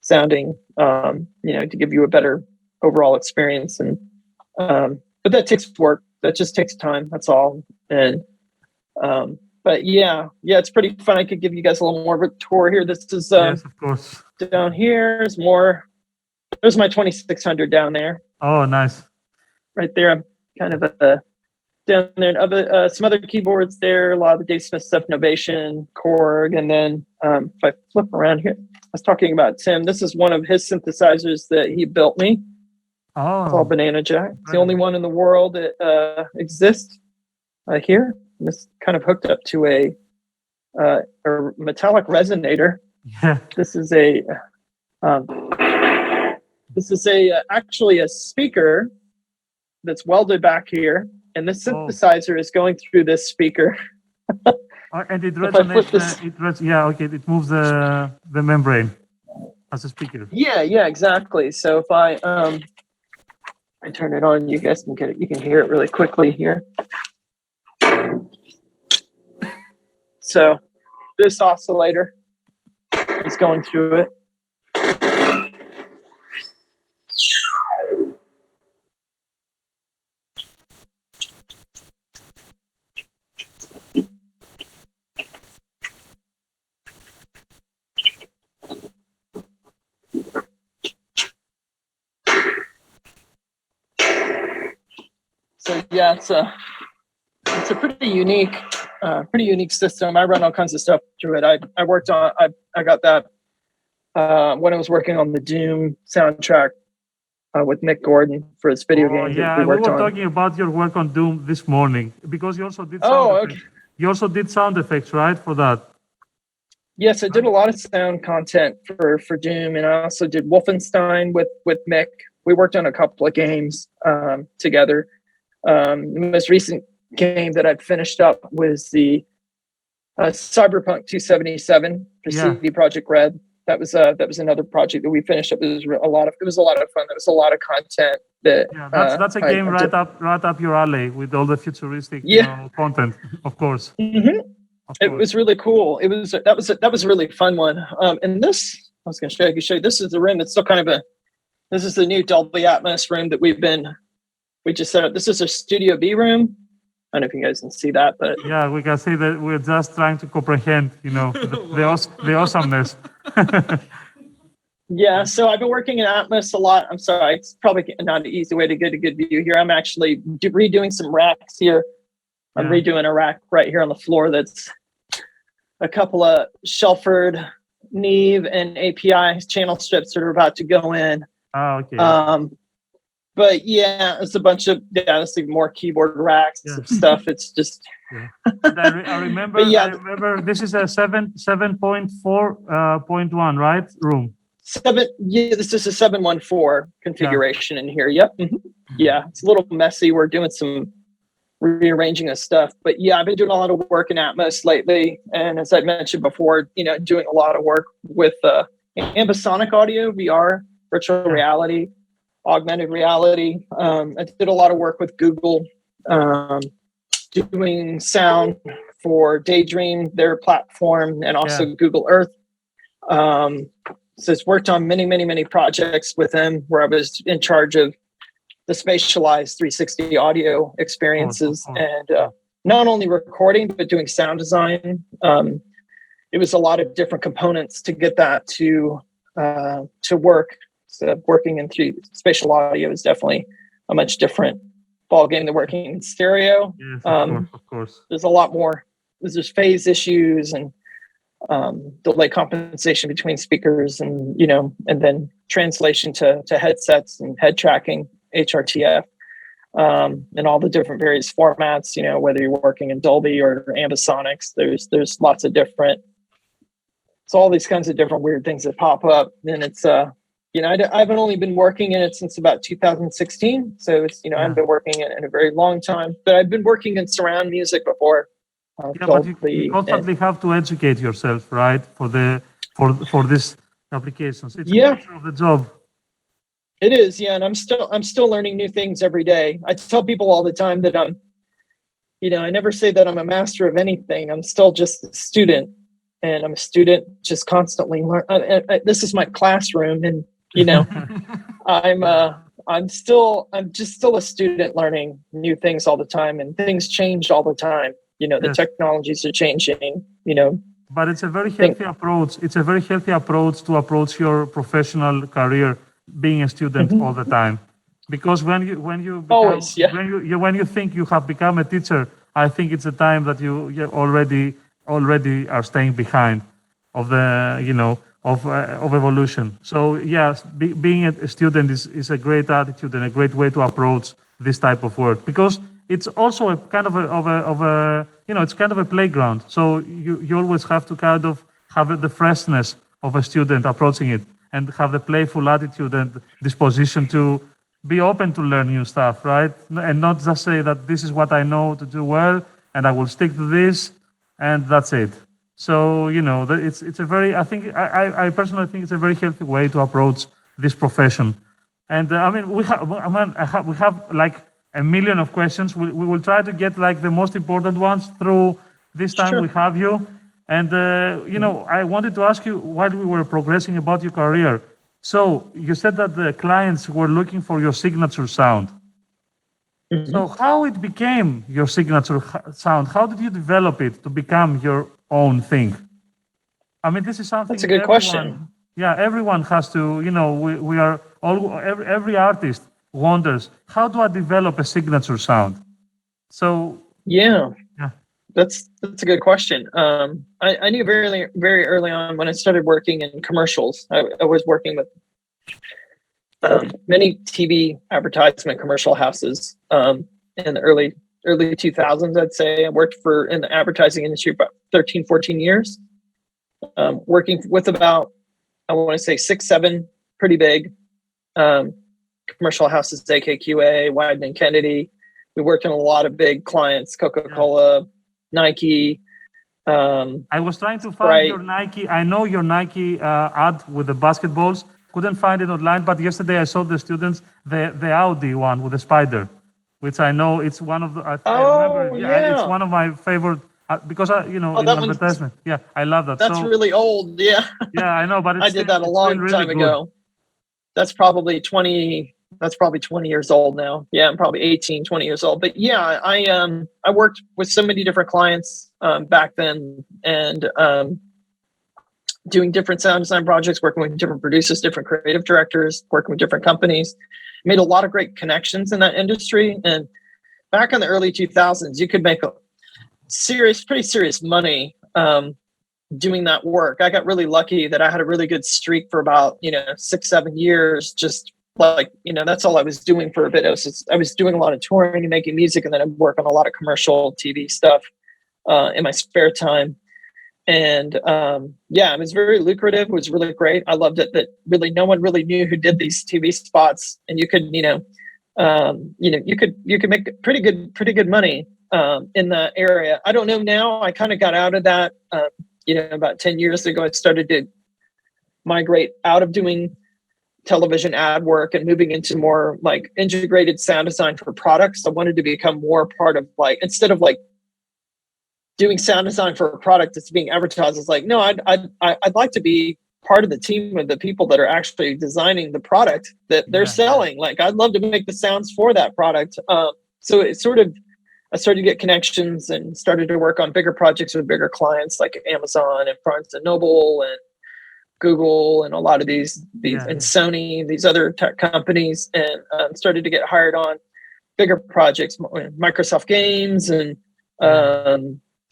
Speaker 2: sounding. To give you a better overall experience. And but that takes work. That just takes time. That's all. And but yeah, it's pretty fun. I could give you guys a little more of a tour here. This is
Speaker 1: yes, of course.
Speaker 2: Down here is more. There's my 2600 down there.
Speaker 1: Oh, nice.
Speaker 2: Right there, I'm kind of down there. And some other keyboards there. A lot of the Dave Smith stuff, Novation, Korg, and then if I flip around here, I was talking about Tim. This is one of his synthesizers that he built me.
Speaker 1: Oh,
Speaker 2: it's all Banana Jack. It's the only one in the world that exists here. This kind of hooked up to a metallic resonator.
Speaker 1: Yeah.
Speaker 2: This is actually a speaker that's welded back here, and this synthesizer is going through this speaker.
Speaker 1: And it resonates. Yeah, okay. It moves the membrane as a speaker.
Speaker 2: Yeah, exactly. So if I turn it on, you guys can get it. You can hear it really quickly here. So this oscillator is going through it. So yeah, it's a pretty unique system. I run all kinds of stuff through it. I worked on. I got that when I was working on the Doom soundtrack with Nick Gordon for his video game.
Speaker 1: Yeah, we were talking about your work on Doom this morning because you also did sound effects. You also did sound effects, right, for that?
Speaker 2: Yes, I did a lot of sound content for Doom, and I also did Wolfenstein with Mick. We worked on a couple of games together. The most recent game that I'd finished up was the Cyberpunk 2077 for CD Projekt Red. That was another project that we finished up. It was a lot of fun. There was a lot of content that
Speaker 1: that's a game right up your alley with all the futuristic content, of course.
Speaker 2: Mm-hmm. It was really cool. That was a really fun one. And this I was going to show you. This is the room. It's still kind of this is the new Dolby Atmos room that we just set up. This is a Studio B room. I don't know if you guys can see that, but
Speaker 1: yeah, we can see that we're just trying to comprehend, the awesomeness.
Speaker 2: Yeah, so I've been working in Atmos a lot. I'm sorry, it's probably not an easy way to get a good view here. I'm actually redoing some racks here. I'm redoing a rack right here on the floor that's a couple of Shelford, Neve, and API channel strips that are about to go in.
Speaker 1: Oh, okay.
Speaker 2: But yeah, it's a bunch of honestly more keyboard racks of stuff. It's just.
Speaker 1: Yeah. And I remember.
Speaker 2: But yeah,
Speaker 1: I remember. This is a 7.4.1, right? Room.
Speaker 2: Yeah, this is a 714 configuration in here. Yep. Yeah, it's a little messy. We're doing some rearranging of stuff, but yeah, I've been doing a lot of work in Atmos lately, and as I mentioned before, doing a lot of work with ambisonic audio, VR, virtual reality, augmented reality. I did a lot of work with Google, doing sound for Daydream, their platform, and also Google Earth. So it's worked on many projects with them where I was in charge of the spatialized 360 audio experiences, and not only recording, but doing sound design. It was a lot of different components to get that to work. So working in spatial audio is definitely a much different ball game than working in stereo.
Speaker 1: Yes, of course.
Speaker 2: There's a lot more. There's phase issues and delay compensation between speakers, and and then translation to headsets and head tracking, HRTF, and all the different various formats. Whether you're working in Dolby or ambisonics, there's lots of different. So all these kinds of different weird things that pop up, and it's I haven't only been working in it since about 2016, so it's I've been working in it in a very long time, but I've been working in surround music before.
Speaker 1: But you constantly have to educate yourself, right, for these applications. It's part of the job.
Speaker 2: It is, yeah, and I'm still learning new things every day. I tell people all the time that I never say that I'm a master of anything. I'm still just a student, and I'm a student just constantly learn. This is my classroom, and I'm just still a student learning new things all the time, and things change all the time. The technologies are changing,
Speaker 1: But it's a very healthy approach. It's a very healthy approach to approach your professional career, being a student all the time. Because when you think you have become a teacher, I think it's a time that you already are staying behind of the of evolution. So yes, being a student is a great attitude and a great way to approach this type of work, because it's also a kind of a it's kind of a playground. So you always have to kind of have the freshness of a student approaching it, and have the playful attitude and disposition to be open to learn new stuff, right? And not just say that this is what I know to do well, and I will stick to this, and that's it. So it's a very, I personally think it's a very healthy way to approach this profession. And we have like a million of questions. We will try to get like the most important ones through this time. Sure. We have you. And, I wanted to ask you, while we were progressing about your career, so you said that the clients were looking for your signature sound. Mm-hmm. So how it became your signature sound? How did you develop it to become your own thing? This is something.
Speaker 2: That's a good question.
Speaker 1: Yeah, everyone has to, we are all, every artist wonders, how do I develop a signature sound? So
Speaker 2: yeah. That's a good question. I knew very early on when I started working in commercials. I was working with many TV advertisement commercial houses in the early 2000s. I'd say I worked in the advertising industry about 13, 14 years. Working with about, I want to say 6, 7 pretty big commercial houses, AKQA, Wieden & Kennedy. We worked on a lot of big clients, Coca-Cola, Nike.
Speaker 1: I was trying to find your Nike. I know your Nike ad with the basketballs. Couldn't find it online, but yesterday I saw the students, the Audi one with the spider, which I know it's one of the. I remember, it's one of my favorite because in advertisement. Yeah, I love that.
Speaker 2: That's really old. Yeah.
Speaker 1: Yeah, I know, but
Speaker 2: I did that a long time ago. That's probably 20. That's probably 20 years old now. Yeah, I'm probably 18, 20 years old. But yeah, I worked with so many different clients back then, and doing different sound design projects, working with different producers, different creative directors, working with different companies. Made a lot of great connections in that industry. And back in the early 2000s, you could make pretty serious money doing that work. I got really lucky that I had a really good streak for about 6-7 years, just like, that's all I was doing for a bit. I was doing a lot of touring and making music, and then I'd work on a lot of commercial TV stuff in my spare time. And it was very lucrative. It was really great. I loved it that really no one really knew who did these TV spots, and you could, you could make pretty good money in that area. I don't know now. I kind of got out of that. About 10 years ago, I started to migrate out of doing television ad work and moving into more like integrated sound design for products. I wanted to become more part of, like, instead of like doing sound design for a product that's being advertised, it's like, no, I'd like to be part of the team of the people that are actually designing the product that they're selling. Like, I'd love to make the sounds for that product. So it sort of, I started to get connections and started to work on bigger projects with bigger clients like Amazon and Barnes and Noble and Google and a lot of these and Sony, these other tech companies, and started to get hired on bigger projects, Microsoft games and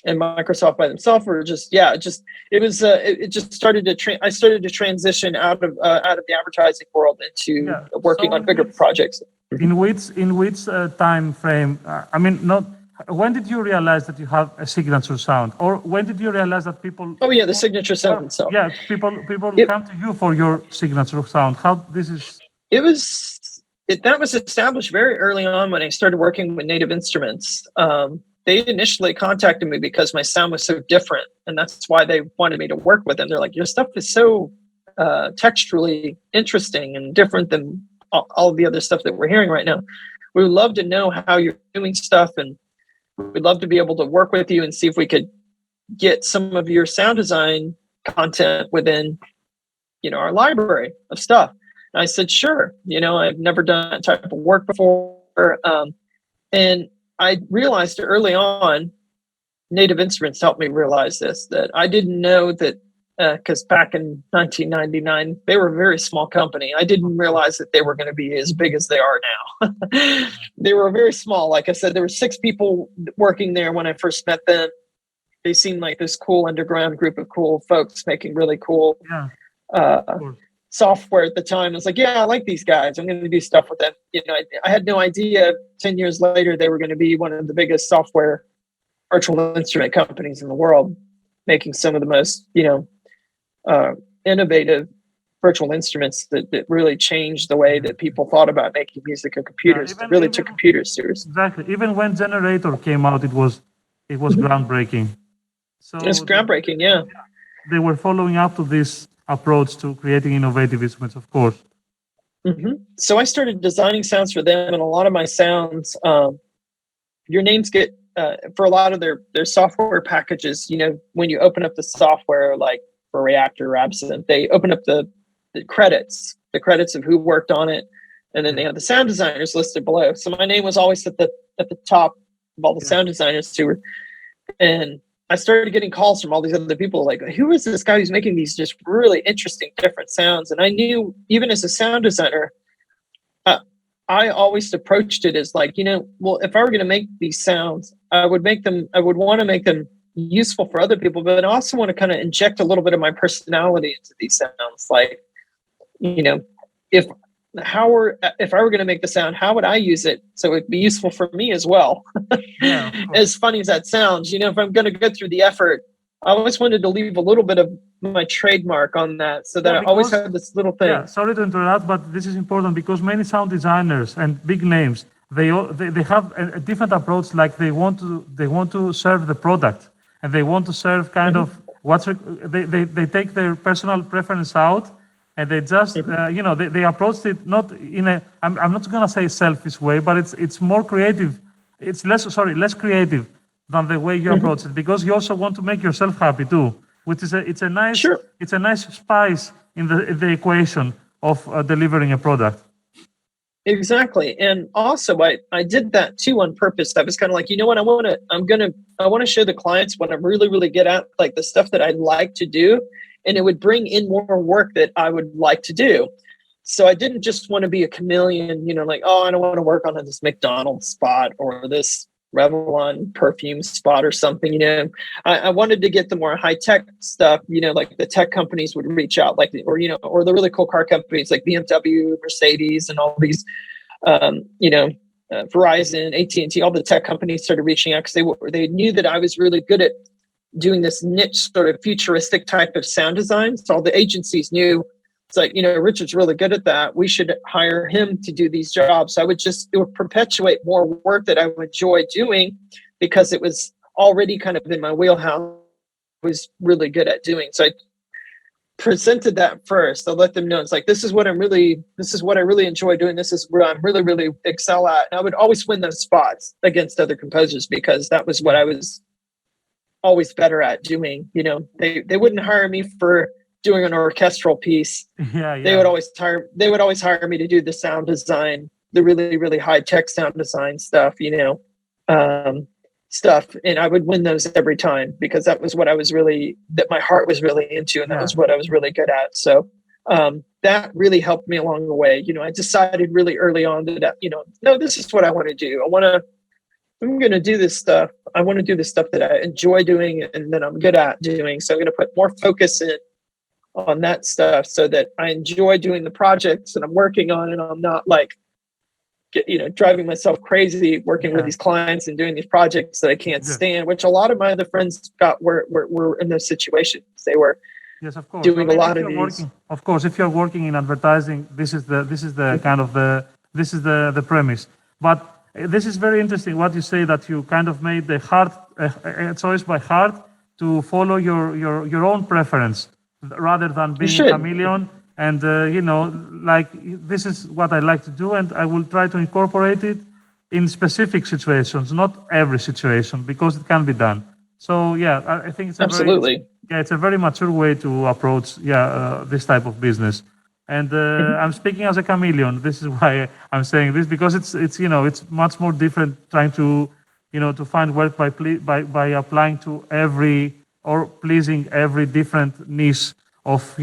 Speaker 2: Microsoft by themselves were just, it just started to, I started to transition out of the advertising world into working on bigger projects.
Speaker 1: In which time frame? When did you realize that you have a signature sound, or when did you realize that people?
Speaker 2: Oh yeah, the signature sound itself.
Speaker 1: Yeah, people come to you for your signature sound. How this is?
Speaker 2: That was established very early on when I started working with Native Instruments. They initially contacted me because my sound was so different, and that's why they wanted me to work with them. They're like, your stuff is so texturally interesting and different than all of the other stuff that we're hearing right now. We would love to know how you're doing stuff, and we'd love to be able to work with you and see if we could get some of your sound design content within, our library of stuff. And I said, sure. I've never done that type of work before. And I realized early on, Native Instruments helped me realize this, that I didn't know that, because back in 1999, they were a very small company. I didn't realize that they were going to be as big as they are now. They were very small. Like I said, there were 6 people working there when I first met them. They seemed like this cool underground group of cool folks making really cool software at the time. I was like, yeah, I like these guys. I'm going to do stuff with them. I had no idea 10 years later they were going to be one of the biggest software virtual instrument companies in the world, making some of the most, innovative virtual instruments that really changed the way that people thought about making music and computers. It really took computers seriously.
Speaker 1: Exactly. Even when Generator came out, it was groundbreaking. So
Speaker 2: it's groundbreaking, yeah.
Speaker 1: They were following up to this approach to creating innovative instruments, of course.
Speaker 2: Mm-hmm. So I started designing sounds for them, and a lot of my sounds, your names get, for a lot of their software packages, when you open up the software, like for Reactor or Absinthe, they open up the credits of who worked on it, and then they have the sound designers listed below. So my name was always at the top of all the sound designers who were, and I started getting calls from all these other people like, who is this guy who's making these just really interesting different sounds? And I knew, even as a sound designer, I always approached it as like, well, if I were going to make these sounds, I would want to make them useful for other people, but I also want to kind of inject a little bit of my personality into these sounds. Like, if I were going to make the sound, how would I use it so it'd be useful for me as well?
Speaker 1: Yeah,
Speaker 2: as funny as that sounds, if I'm going to go through the effort, I always wanted to leave a little bit of my trademark on that, so that I always had this little thing.
Speaker 1: Yeah, sorry to interrupt, but this is important because many sound designers and big names, they have a different approach. Like they want to serve the product, and they want to serve kind of they take their personal preference out, and they just they approached it not in a, I'm not gonna say selfish way, but it's more creative. It's less creative than the way you approach it, because you also want to make yourself happy too, which is it's a nice spice in the equation of delivering a product.
Speaker 2: Exactly. And also I did that too on purpose. I was kind of like, what, I want to show the clients what I really, really get at, like the stuff that I like to do, and it would bring in more work that I would like to do. So I didn't just want to be a chameleon, like, oh, I don't want to work on this McDonald's spot or this Revlon perfume spot or something, I wanted to get the more high tech stuff, like the tech companies would reach out, like, or the really cool car companies like BMW, Mercedes, and all these, Verizon, AT&T, all the tech companies started reaching out because they knew that I was really good at doing this niche sort of futuristic type of sound design. So all the agencies knew, it's like, Richard's really good at that. We should hire him to do these jobs. So it would perpetuate more work that I would enjoy doing because it was already kind of in my wheelhouse. I was really good at doing. So I presented that first. I let them know, it's like, this is what I really enjoy doing. This is where I'm really, really excel at. And I would always win those spots against other composers because that was what I was always better at doing. They wouldn't hire me for doing an orchestral piece. They would always hire me to do the sound design, the really, really high tech sound design stuff, stuff. And I would win those every time because that was what that my heart was really into. And that was what I was really good at. So, that really helped me along the way. I decided really early on that, no, this is what I want to do. I'm going to do this stuff. I want to do the stuff that I enjoy doing and that I'm good at doing. So I'm going to put more focus on that stuff so that I enjoy doing the projects that I'm working on, and I'm not like, driving myself crazy working with these clients and doing these projects that I can't stand, which a lot of my other friends were in those situations. They were
Speaker 1: of course.
Speaker 2: doing a lot of these.
Speaker 1: Of course, if you're working in advertising, this is the kind of the premise. But this is very interesting what you say, that you kind of made the heart a choice by heart to follow your own preference rather than being a chameleon. And like, this is what I like to do, and I will try to incorporate it in specific situations, not every situation, because it can be done. So I think it's it's a very mature way to approach this type of business. And I'm speaking as a chameleon. This is why I'm saying this, because it's much more different trying to to find work by applying to every or pleasing every different niche of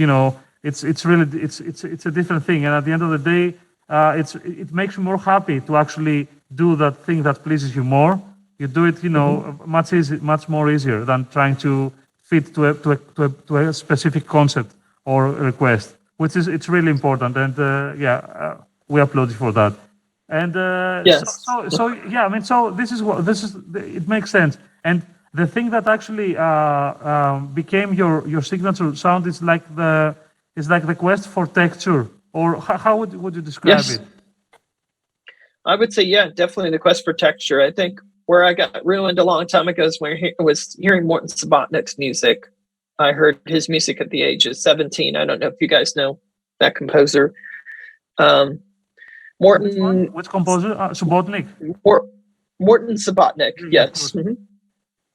Speaker 1: it's a different thing. And at the end of the day, it makes you more happy to actually do that thing that pleases you more. You do it much more easier than trying to fit to a specific concept or request, which is it's really important. And we applaud you for that. And
Speaker 2: yes.
Speaker 1: so this is it makes sense. And the thing that actually became your signature sound is like the quest for texture, or how would you describe it?
Speaker 2: I would say, definitely the quest for texture. I think where I got ruined a long time ago is when I was hearing Morton Subotnick's music. I heard his music at the age of 17. I don't know if you guys know that composer. Morton.
Speaker 1: Which composer? Subotnick?
Speaker 2: Morton Subotnick, yes. Mm-hmm.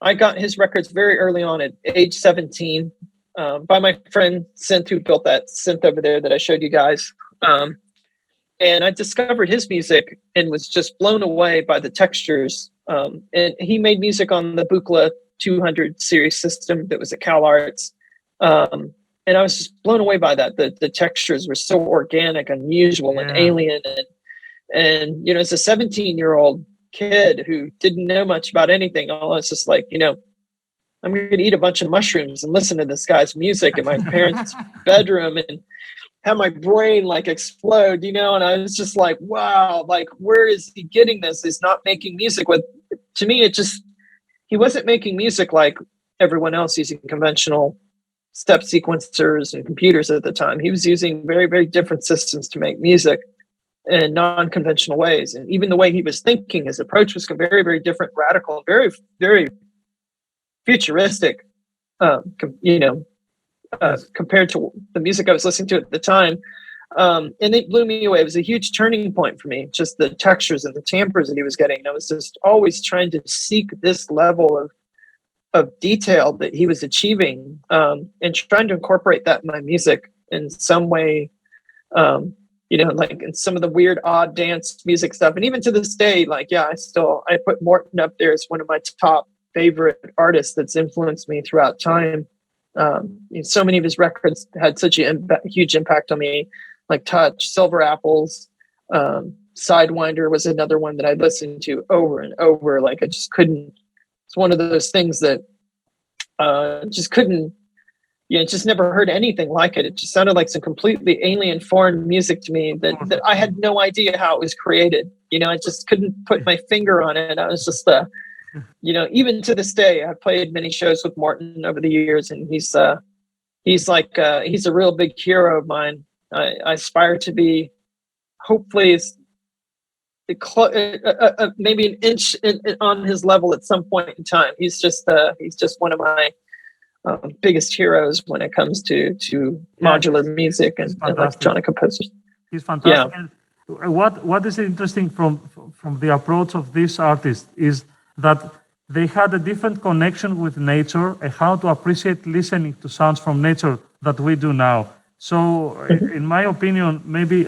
Speaker 2: I got his records very early on at age 17 by my friend Synth, who built that synth over there that I showed you guys. And I discovered his music and was just blown away by the textures. And he made music on the Buchla 200 series system that was at CalArts. And I was just blown away by that. The textures were so organic, unusual, and alien. And as a 17-year-old kid who didn't know much about anything, I was just like, I'm going to eat a bunch of mushrooms and listen to this guy's music in my parents' bedroom and have my brain like explode, and I was just like, wow, like, where is he getting this? He's not making music to me, he wasn't making music like everyone else using conventional step sequencers and computers at the time. He was using very, very different systems to make music in non-conventional ways. And even the way he was thinking, his approach was very, very different, radical, very, very futuristic, compared to the music I was listening to at the time. And it blew me away. It was a huge turning point for me, just the textures and the timbres that he was getting. And I was just always trying to seek this level of detail that he was achieving, and trying to incorporate that in my music in some way, like in some of the weird, odd dance music stuff. And even to this day, I put Morton up there as one of my top favorite artists that's influenced me throughout time. So many of his records had such a huge impact on me, like Touch, Silver Apples, Sidewinder was another one that I listened to over and over. Like I just couldn't. It's one of those things that just couldn't. Just never heard anything like it. It just sounded like some completely alien, foreign music to me that I had no idea how it was created. I just couldn't put my finger on it. I was just, even to this day, I've played many shows with Martin over the years, and he's a real big hero of mine. I aspire to be, hopefully, maybe an inch on his level at some point in time. He's just one of my biggest heroes when it comes to modular music and electronic composers.
Speaker 1: He's fantastic.
Speaker 2: Yeah.
Speaker 1: And what is interesting from the approach of this artist is that they had a different connection with nature and how to appreciate listening to sounds from nature that we do now. So, in my opinion, maybe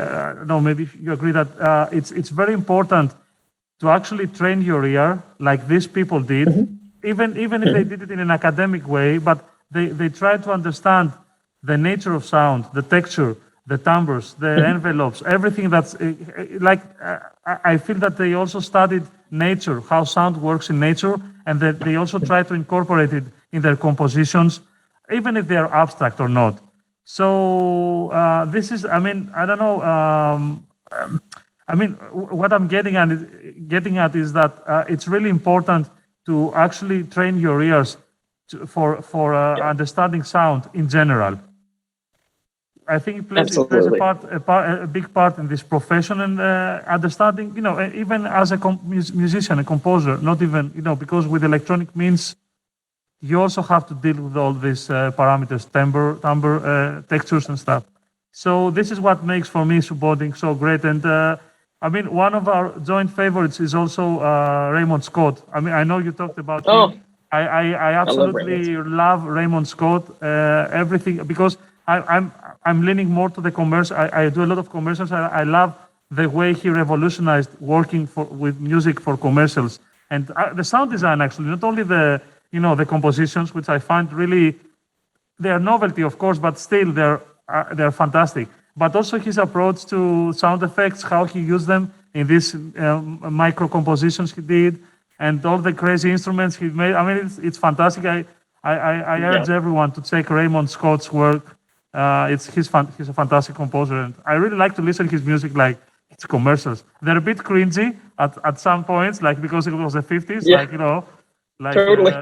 Speaker 1: maybe you agree that it's very important to actually train your ear like these people did. Even if they did it in an academic way, but they try to understand the nature of sound, the texture, the timbres, the envelopes, everything that's I feel that they also studied nature, how sound works in nature, and that they also try to incorporate it in their compositions, even if they are abstract or not. So this is, I don't know. What I'm getting at is that it's really important to actually train your ears for understanding sound in general. I think it plays a big part in this profession and understanding, even as a musician, a composer, not even, because with electronic means, you also have to deal with all these parameters, timbre, textures and stuff. So this is what makes for me subboarding so great. And one of our joint favorites is also Raymond Scott. I know you talked about him. I absolutely love Raymond Scott. Everything, because I'm leaning more to the commercial. I do a lot of commercials. I love the way he revolutionized working with music for commercials and the sound design. Actually, not only the compositions, which I find really, they are novelty, of course, but still they're fantastic. But also his approach to sound effects, how he used them in these micro compositions he did, and all the crazy instruments he made. It's fantastic. I urge everyone to check Raymond Scott's work. He's a fantastic composer, and I really like to listen to his music like it's commercials. They're a bit cringy at some points, like because it was the 50s,
Speaker 2: totally.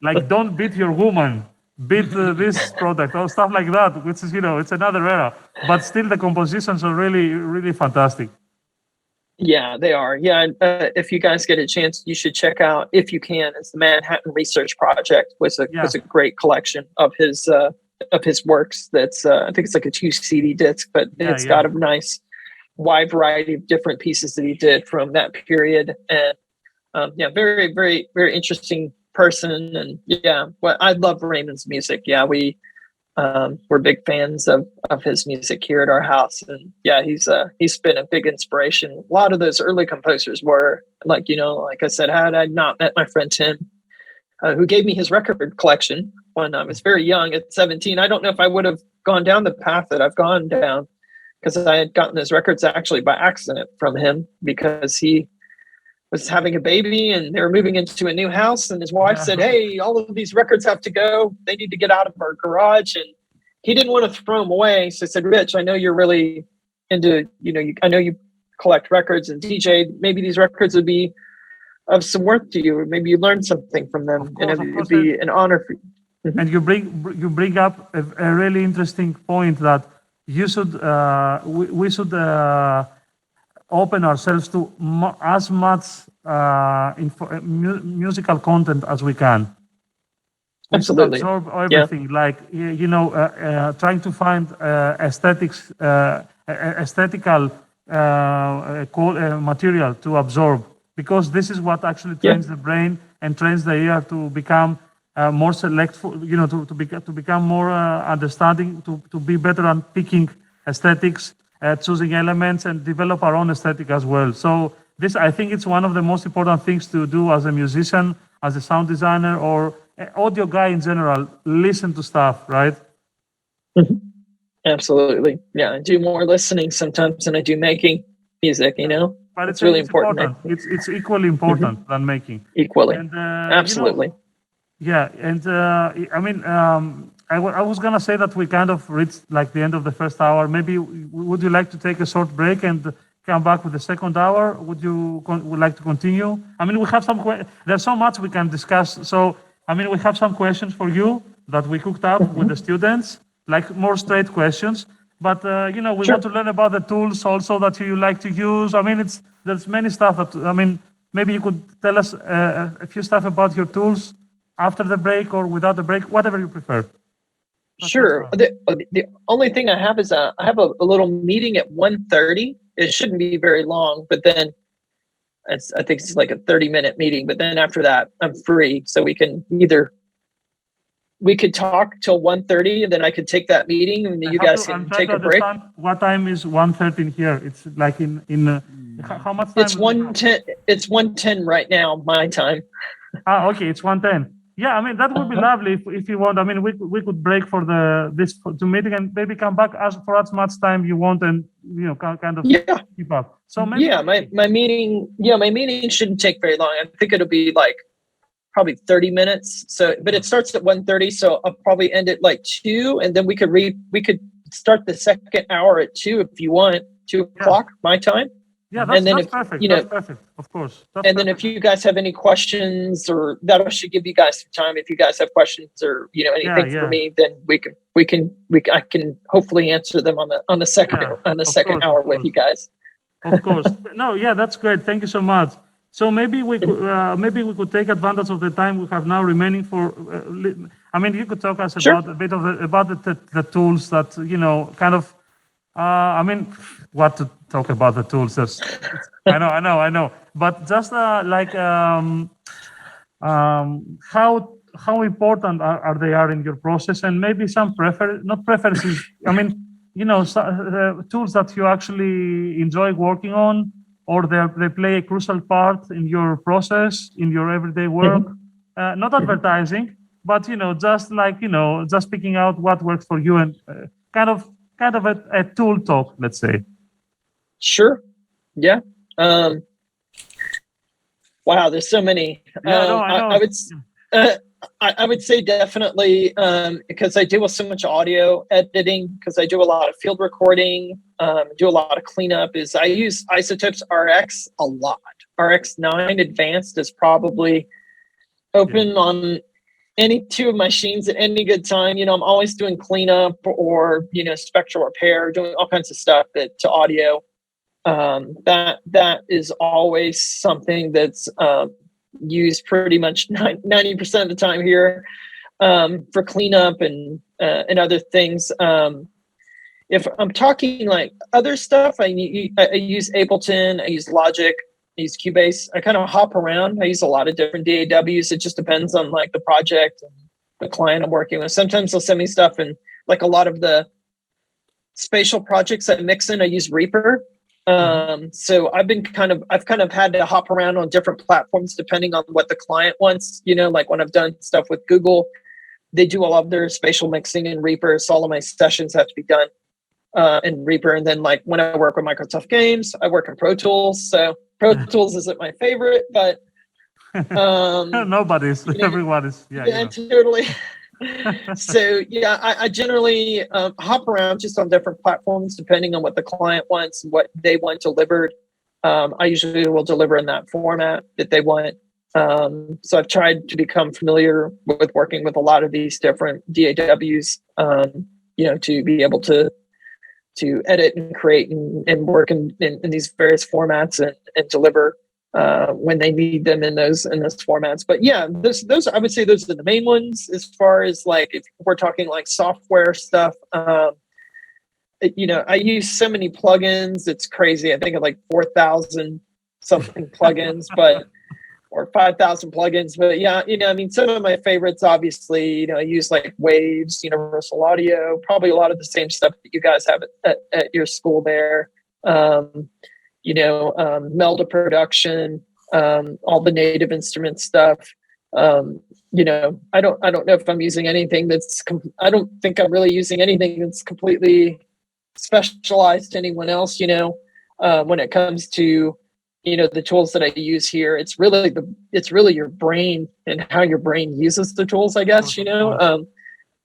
Speaker 1: Like don't beat your woman, beat this product or stuff like that, which is it's another era. But still, the compositions are really, really fantastic.
Speaker 2: Yeah, they are. Yeah, if you guys get a chance, you should check out, if you can. It's the Manhattan Research Project. Was a great collection of his works. That's I think it's like a 2 CD disc, but it's got a nice wide variety of different pieces that he did from that period. And very, very, very interesting person. And I love Raymond's music. Yeah, we're big fans of his music here at our house. And he's been a big inspiration. A lot of those early composers were like I said, had I not met my friend Tim, who gave me his record collection when I was very young at 17, I don't know if I would have gone down the path that I've gone down, because I had gotten those records actually by accident from him, because he was having a baby and they were moving into a new house, and his wife said, "Hey, all of these records have to go. They need to get out of our garage." And he didn't want to throw them away. So I said, "Rich, I know you're really into, I know you collect records and DJ. Maybe these records would be of some worth to you, or maybe you learned something from them, and it'd be an honor for you."
Speaker 1: And you bring up a really interesting point that you should we should open ourselves to as much musical content as we can. We
Speaker 2: Absolutely.
Speaker 1: should absorb everything, like trying to find aesthetical material to absorb, because this is what actually trains the brain and trains the ear to become more selectful, to become more understanding, to be better at picking aesthetics, choosing elements, and develop our own aesthetic as well. So this, I think, it's one of the most important things to do as a musician, as a sound designer, or audio guy in general. Listen to stuff, right?
Speaker 2: Absolutely. Yeah, I do more listening sometimes than I do making music,
Speaker 1: but
Speaker 2: It's really
Speaker 1: it's
Speaker 2: important.
Speaker 1: important. It's equally important than making.
Speaker 2: Equally.
Speaker 1: And
Speaker 2: Absolutely.
Speaker 1: yeah, and I mean, I was gonna say that we kind of reached like the end of the first hour. Maybe would you like to take a short break and come back with the second hour? Would like to continue? I mean, we have there's so much we can discuss. So I mean, we have some questions for you that we cooked up with the students, like more straight questions. But we
Speaker 2: Sure.
Speaker 1: want to learn about the tools also that you like to use. I mean, there's many stuff that maybe you could tell us a few stuff about your tools after the break or without the break, whatever you prefer.
Speaker 2: Sure. The only thing I have is I have a little meeting at 1:30. It shouldn't be very long, but then I think it's like a 30-minute meeting. But then after that, I'm free, so we could talk till 1:30, and then I could take that meeting, and you guys can take a break.
Speaker 1: What time is 1:13 here? It's like how much time?
Speaker 2: It's 1:10. It's 1:10 right now, my time.
Speaker 1: Okay, it's 1:10. Yeah, I mean that would be lovely if you want. I mean, we could break for to meeting and maybe come back for as much time you want, and kind of keep up. So maybe
Speaker 2: my meeting shouldn't take very long. I think it'll be like probably 30 minutes. So, but it starts at 1:30, so I'll probably end at like 2, and then we could start the second hour at 2 if you want, 2:00 my time.
Speaker 1: Yeah, that's perfect. That's perfect, of course.
Speaker 2: Then if you guys have any questions, or that should give you guys some time. If you guys have questions or anything for me, then I can hopefully answer them on the second hour with you guys.
Speaker 1: Of course. No, yeah, that's great. Thank you so much. So maybe we could take advantage of the time we have now remaining for. I mean, you could talk us about a bit about the tools that kind of. I mean, what to talk about the tools? I know. But just how important are they in your process, and maybe some not preferences. I mean, tools that you actually enjoy working on, or they play a crucial part in your process, in your everyday work. Not advertising, but just picking out what works for you, and kind of a tool talk, let's say.
Speaker 2: Sure. Yeah. Wow, there's so many. I would say definitely because I deal with so much audio editing, because I do a lot of field recording, do a lot of cleanup. I use Isotopes RX a lot. RX 9 Advanced is probably open on any two of my machines at any good time. I'm always doing cleanup or spectral repair, doing all kinds of stuff to audio. That is always something that's used pretty much 90% of the time here for cleanup and other things. If I'm talking like other stuff, I use Ableton, I use Logic, I use Cubase. I kind of hop around. I use a lot of different DAWs. It just depends on like the project and the client I'm working with. Sometimes they'll send me stuff, and like a lot of the spatial projects I mix in, I use Reaper. So I've kind of had to hop around on different platforms depending on what the client wants. Like when I've done stuff with Google, they do all of their spatial mixing in Reaper. So all of my sessions have to be done in Reaper. And then like when I work with Microsoft Games, I work in Pro Tools. So Pro Tools isn't my favorite, but
Speaker 1: nobody's. Everyone is.
Speaker 2: Yeah, totally. So yeah, I generally hop around just on different platforms depending on what the client wants and what they want delivered. I usually will deliver in that format that they want. So I've tried to become familiar with working with a lot of these different DAWs, to be able to edit and create and work in these various formats and deliver when they need them in those formats. But yeah, those I would say those are the main ones. As far as like if we're talking like software stuff, I use so many plugins. It's crazy. I think of like 4,000 something plugins, or 5,000 plugins. But yeah, some of my favorites, obviously, I use like Waves, Universal Audio, probably a lot of the same stuff that you guys have at your school there. Melda Production, all the Native Instrument stuff. I don't know if I'm using anything I don't think I'm really using anything that's completely specialized to anyone else, when it comes to the tools that I use here, it's really your brain and how your brain uses the tools, I guess,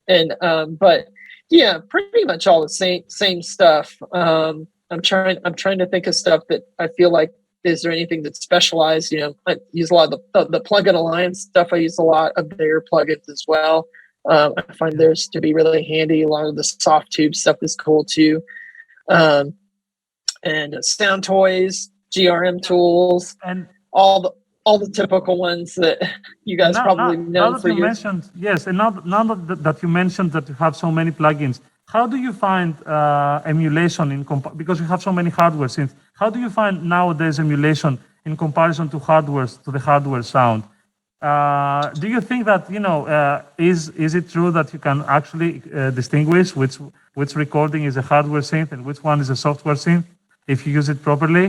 Speaker 2: but yeah, pretty much all the same stuff. I'm trying to think of stuff that I feel like, is there anything that's specialized? I use a lot of the plugin alliance stuff. I use a lot of their plugins as well. I find theirs to be really handy. A lot of the soft tube stuff is cool too. And sound toys, GRM tools,
Speaker 1: And
Speaker 2: all the typical ones that you guys probably know for years.
Speaker 1: Yes, and now that you mentioned that you have so many plugins, how do you find emulation because you have so many hardware synths? How do you find nowadays emulation in comparison to the hardware sound? Do you think that is it true that you can actually distinguish which recording is a hardware synth and which one is a software synth if you use it properly?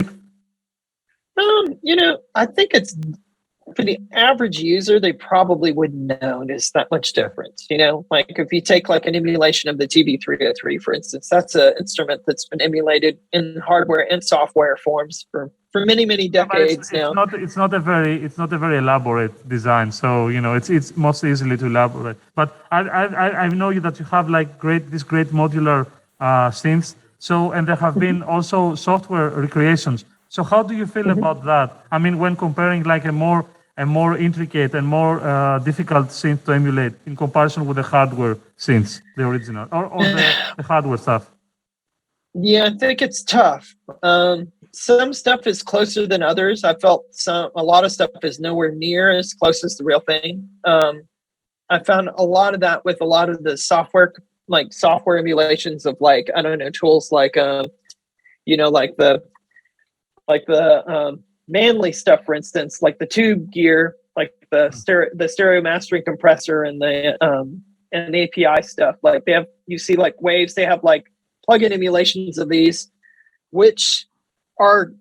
Speaker 2: I think it's for the average user, they probably wouldn't notice that much difference. Like if you take like an emulation of the TB303, for instance, that's an instrument that's been emulated in hardware and software forms for many decades now.
Speaker 1: It's not a very elaborate design, so it's most easily to elaborate. But I know that you have like these great modular synths. So, and there have been also software recreations. So how do you feel about that? I mean, when comparing like a more intricate and more difficult synth to emulate in comparison with the hardware synths, the original, or the hardware stuff?
Speaker 2: Yeah, I think it's tough. Some stuff is closer than others. I felt a lot of stuff is nowhere near as close as the real thing. I found a lot of that with a lot of the software emulations of like, I don't know, tools like like the Manly stuff, for instance, like the tube gear, like the stereo mastering compressor and the API stuff. Like you see like Waves, they have like plugin emulations of these, which are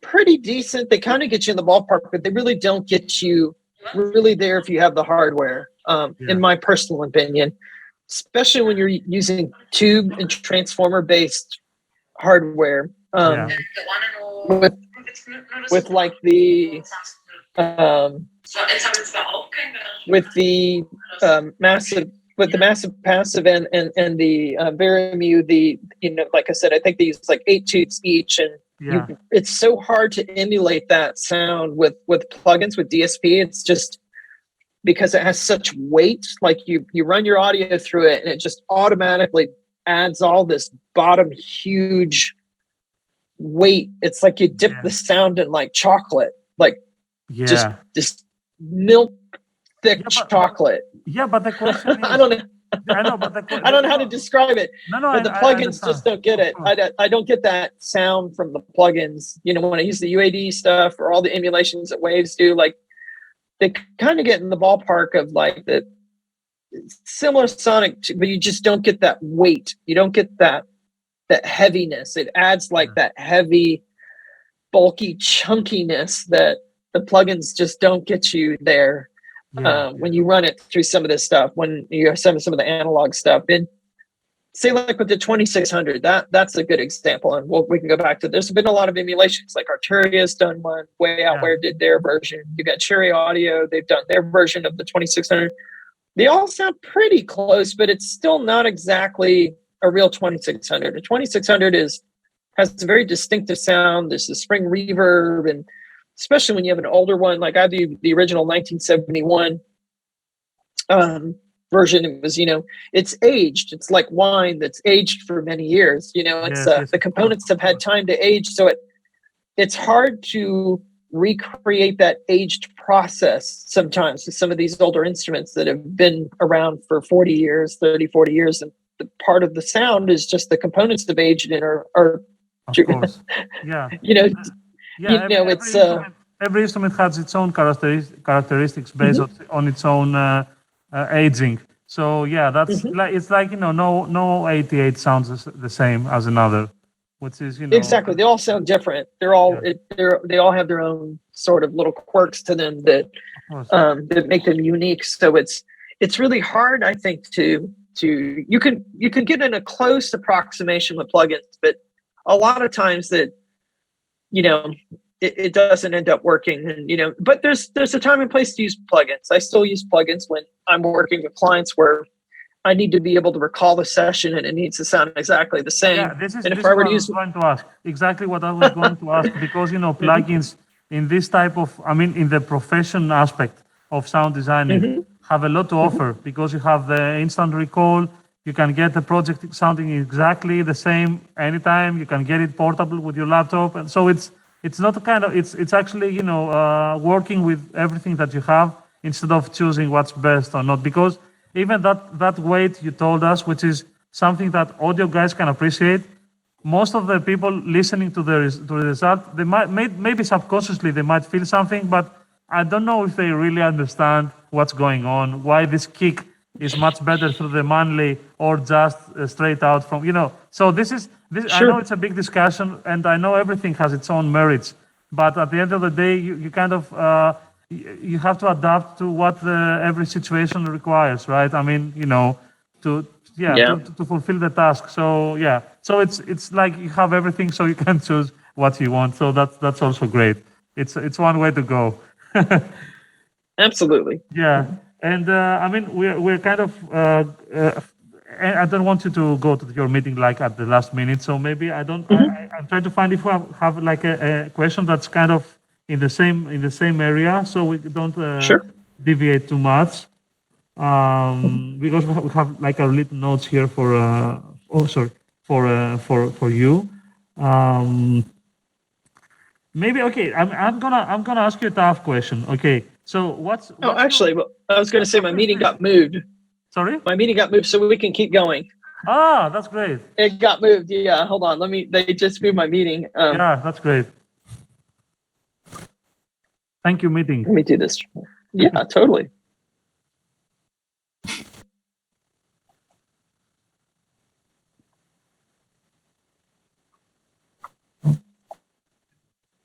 Speaker 2: pretty decent. They kind of get you in the ballpark, but they really don't get you really there if you have the hardware, in my personal opinion, especially when you're using tube and transformer based hardware. With like the massive passive and the Veramu, like I said, I think they use like 8 tubes each, and it's so hard to emulate that sound with plugins with DSP. It's just because it has such weight. Like you run your audio through it, and it just automatically adds all this bottom huge weight. It's like you dip the sound in like chocolate, like just milk thick chocolate.
Speaker 1: But the question is,
Speaker 2: I don't know how to describe it. But the plugins just don't get it. I don't get that sound from the plugins. When I use the UAD stuff or all the emulations that Waves do, like they kind of get in the ballpark of like the similar sonic, but you just don't get that weight. You don't get that heaviness. It adds like that heavy, bulky chunkiness that the plugins just don't get you there. When you run it through some of this stuff, when you have some of the analog stuff. And say like with the 2600, that's a good example. And we can go back to, there's been a lot of emulations, like Arturia's done one, Way Out Where did their version. You got Cherry Audio, they've done their version of the 2600. They all sound pretty close, but it's still not exactly a real 2600. A 2600 has a very distinctive sound. There's the spring reverb, and especially when you have an older one, like I do the original 1971 version. It was, it's aged. It's like wine that's aged for many years. It's the components have had time to age, so it's hard to recreate that aged process sometimes with some of these older instruments that have been around for 40 years, 30, 40 years, and the part of the sound is just the components have aged and are
Speaker 1: of course. Every instrument has its own characteristics based on its own aging. So that's like, it's like no 88 sounds the same as another, which is
Speaker 2: exactly. They all sound different. They're all they all have their own sort of little quirks to them that make them unique. So it's really hard, I think, to you can get in a close approximation with plugins, but a lot of times that it doesn't end up working. And, but there's a time and place to use plugins. I still use plugins when I'm working with clients where I need to be able to recall the session and it needs to sound exactly the same.
Speaker 1: Yeah, this is
Speaker 2: and
Speaker 1: this
Speaker 2: if
Speaker 1: is
Speaker 2: I were
Speaker 1: what
Speaker 2: to
Speaker 1: I
Speaker 2: use,
Speaker 1: was going to ask. Exactly what I was going to ask, because plugins in this type of, in the profession aspect of sound designing have a lot to offer, because you have the instant recall. You can get the project sounding exactly the same anytime. You can get it portable with your laptop, and so it's not a kind of it's actually working with everything that you have instead of choosing what's best or not, because even that weight you told us, which is something that audio guys can appreciate. Most of the people listening to the result, they might maybe subconsciously they might feel something, but I don't know if they really understand what's going on, why this kick is much better through the manly or just straight out from, So this.
Speaker 2: Sure.
Speaker 1: I know it's a big discussion, and I know everything has its own merits, but at the end of the day, you kind of you have to adapt to what every situation requires, right? To fulfill the task. So so it's like you have everything, so you can choose what you want. So that's also great. It's one way to go.
Speaker 2: Absolutely.
Speaker 1: Yeah, and we're kind of. I don't want you to go to your meeting like at the last minute, so maybe I don't. I'm trying to find if we have like a question that's kind of in the same area, so we don't
Speaker 2: Sure.
Speaker 1: deviate too much. Because we have like our little notes here for you. Maybe okay. I'm gonna ask you a tough question. Okay, so what's
Speaker 2: actually, I was going to say my meeting got moved.
Speaker 1: Sorry?
Speaker 2: My meeting got moved, so we can keep going.
Speaker 1: Ah, that's great.
Speaker 2: It got moved. Yeah, hold on. They just moved my meeting.
Speaker 1: Yeah, that's great. Thank you, meeting.
Speaker 2: Let me do this. Yeah, totally.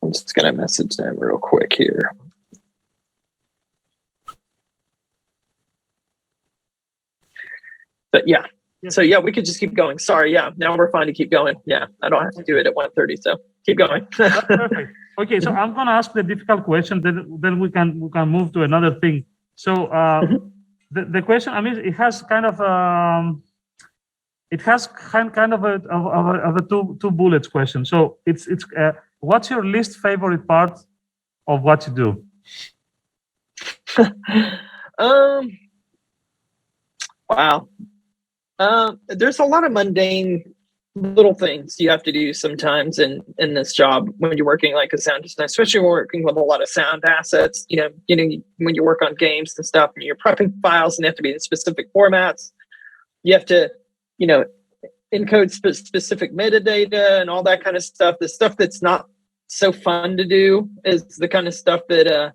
Speaker 2: I'm just going to message them real quick here. But yeah. So yeah, we could just keep going. Sorry, yeah. Now we're fine to keep going. Yeah, I don't have to do it at 1:30, so keep going.
Speaker 1: That's perfect. Okay, so I'm gonna ask the difficult question, then we can move to another thing. So the question, it has kind of a two bullets question. So it's what's your least favorite part of what you do?
Speaker 2: Wow. There's a lot of mundane little things you have to do sometimes in this job when you're working like a sound designer, especially when you're working with a lot of sound assets. When you work on games and stuff, and you're prepping files and they have to be in specific formats. You have to, encode specific metadata and all that kind of stuff. The stuff that's not so fun to do is the kind of stuff that,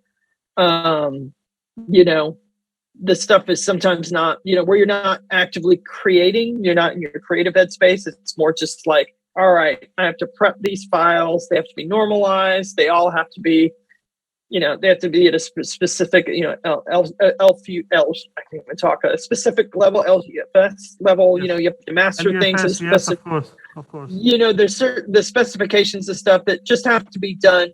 Speaker 2: the stuff is sometimes not, where you're not actively creating, you're not in your creative headspace. It's more just like, all right, I have to prep these files. They have to be normalized. They all have to be, they have to be at a specific, I can't even talk, a specific level, LGFS level,
Speaker 1: Yes.
Speaker 2: you have to master
Speaker 1: LGFS,
Speaker 2: things.
Speaker 1: yes, of course.
Speaker 2: There's the specifications and stuff that just have to be done.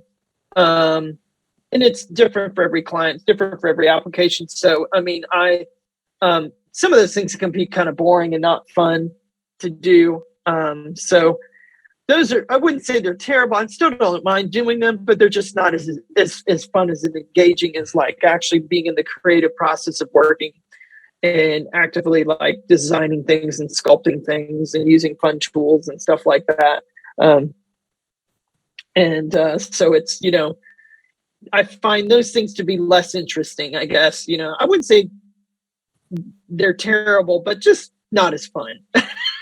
Speaker 2: And it's different for every client, it's different for every application. So, some of those things can be kind of boring and not fun to do. So those are, I wouldn't say they're terrible. I still don't mind doing them, but they're just not as fun as engaging as like actually being in the creative process of working and actively like designing things and sculpting things and using fun tools and stuff like that. So it's, I find those things to be less interesting, I guess. I wouldn't say they're terrible, but just not as fun.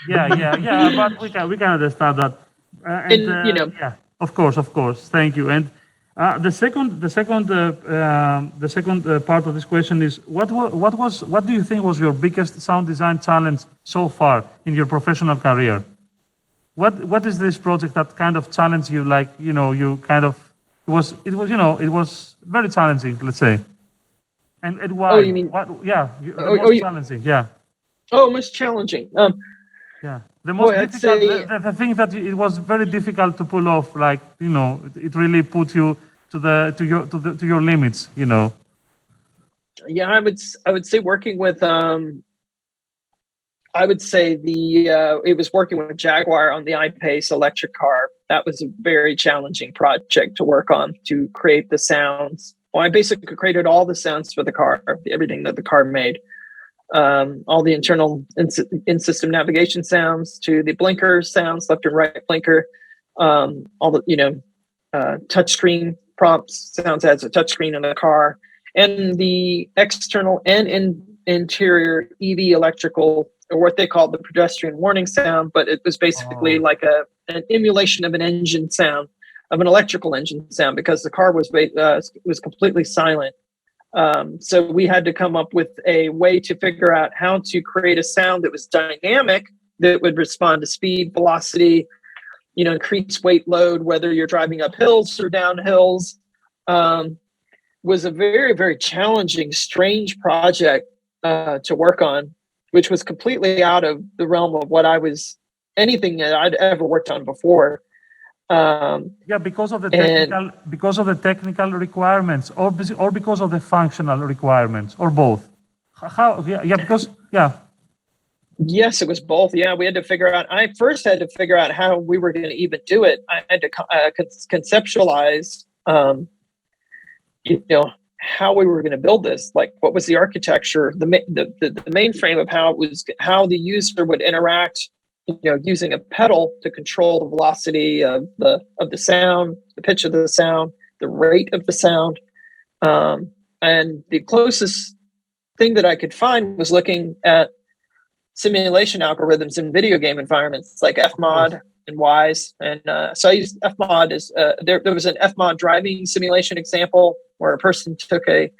Speaker 1: Yeah, but we can understand that. Yeah, of course. Thank you. And the second part of this question is what do you think was your biggest sound design challenge so far in your professional career? What is this project that kind of challenged you? Like you kind of it was very challenging, let's say. And why?
Speaker 2: Oh, you mean?
Speaker 1: Most challenging? Yeah.
Speaker 2: Oh, most challenging.
Speaker 1: Yeah. the most
Speaker 2: Boy, I'd
Speaker 1: difficult,
Speaker 2: say-
Speaker 1: the thing that it was very difficult to pull off, like, it really put you to your limits,
Speaker 2: Yeah, I would say working with I would say it was working with Jaguar on the I-Pace electric car. That was a very challenging project to work on to create the sounds. Well, I basically created all the sounds for the car, everything that the car made. All the internal in-system navigation sounds to the blinker sounds, left and right blinker, all the, touchscreen prompts, sounds as a touchscreen in the car, and the external and interior EV electrical, or what they call the pedestrian warning sound, but it was basically like an emulation of an engine sound, of an electrical engine sound, because the car was completely silent. So we had to come up with a way to figure out how to create a sound that was dynamic, that would respond to speed, velocity, increase weight load, whether you're driving up hills or down hills. Was a very, very challenging, strange project to work on, which was completely out of the realm of anything that I'd ever worked on before.
Speaker 1: Because of the technical requirements, or because of the functional requirements, or both.
Speaker 2: Yes, it was both. Yeah, we had to figure out. I first had to figure out how we were going to even do it. I had to conceptualize, how we were going to build this. Like, what was the architecture, the mainframe of how the user would interact, using a pedal to control the velocity of the sound, the pitch of the sound, the rate of the sound. And the closest thing that I could find was looking at simulation algorithms in video game environments like Fmod and Wise. And so I used Fmod as there was an Fmod driving simulation example where a person took a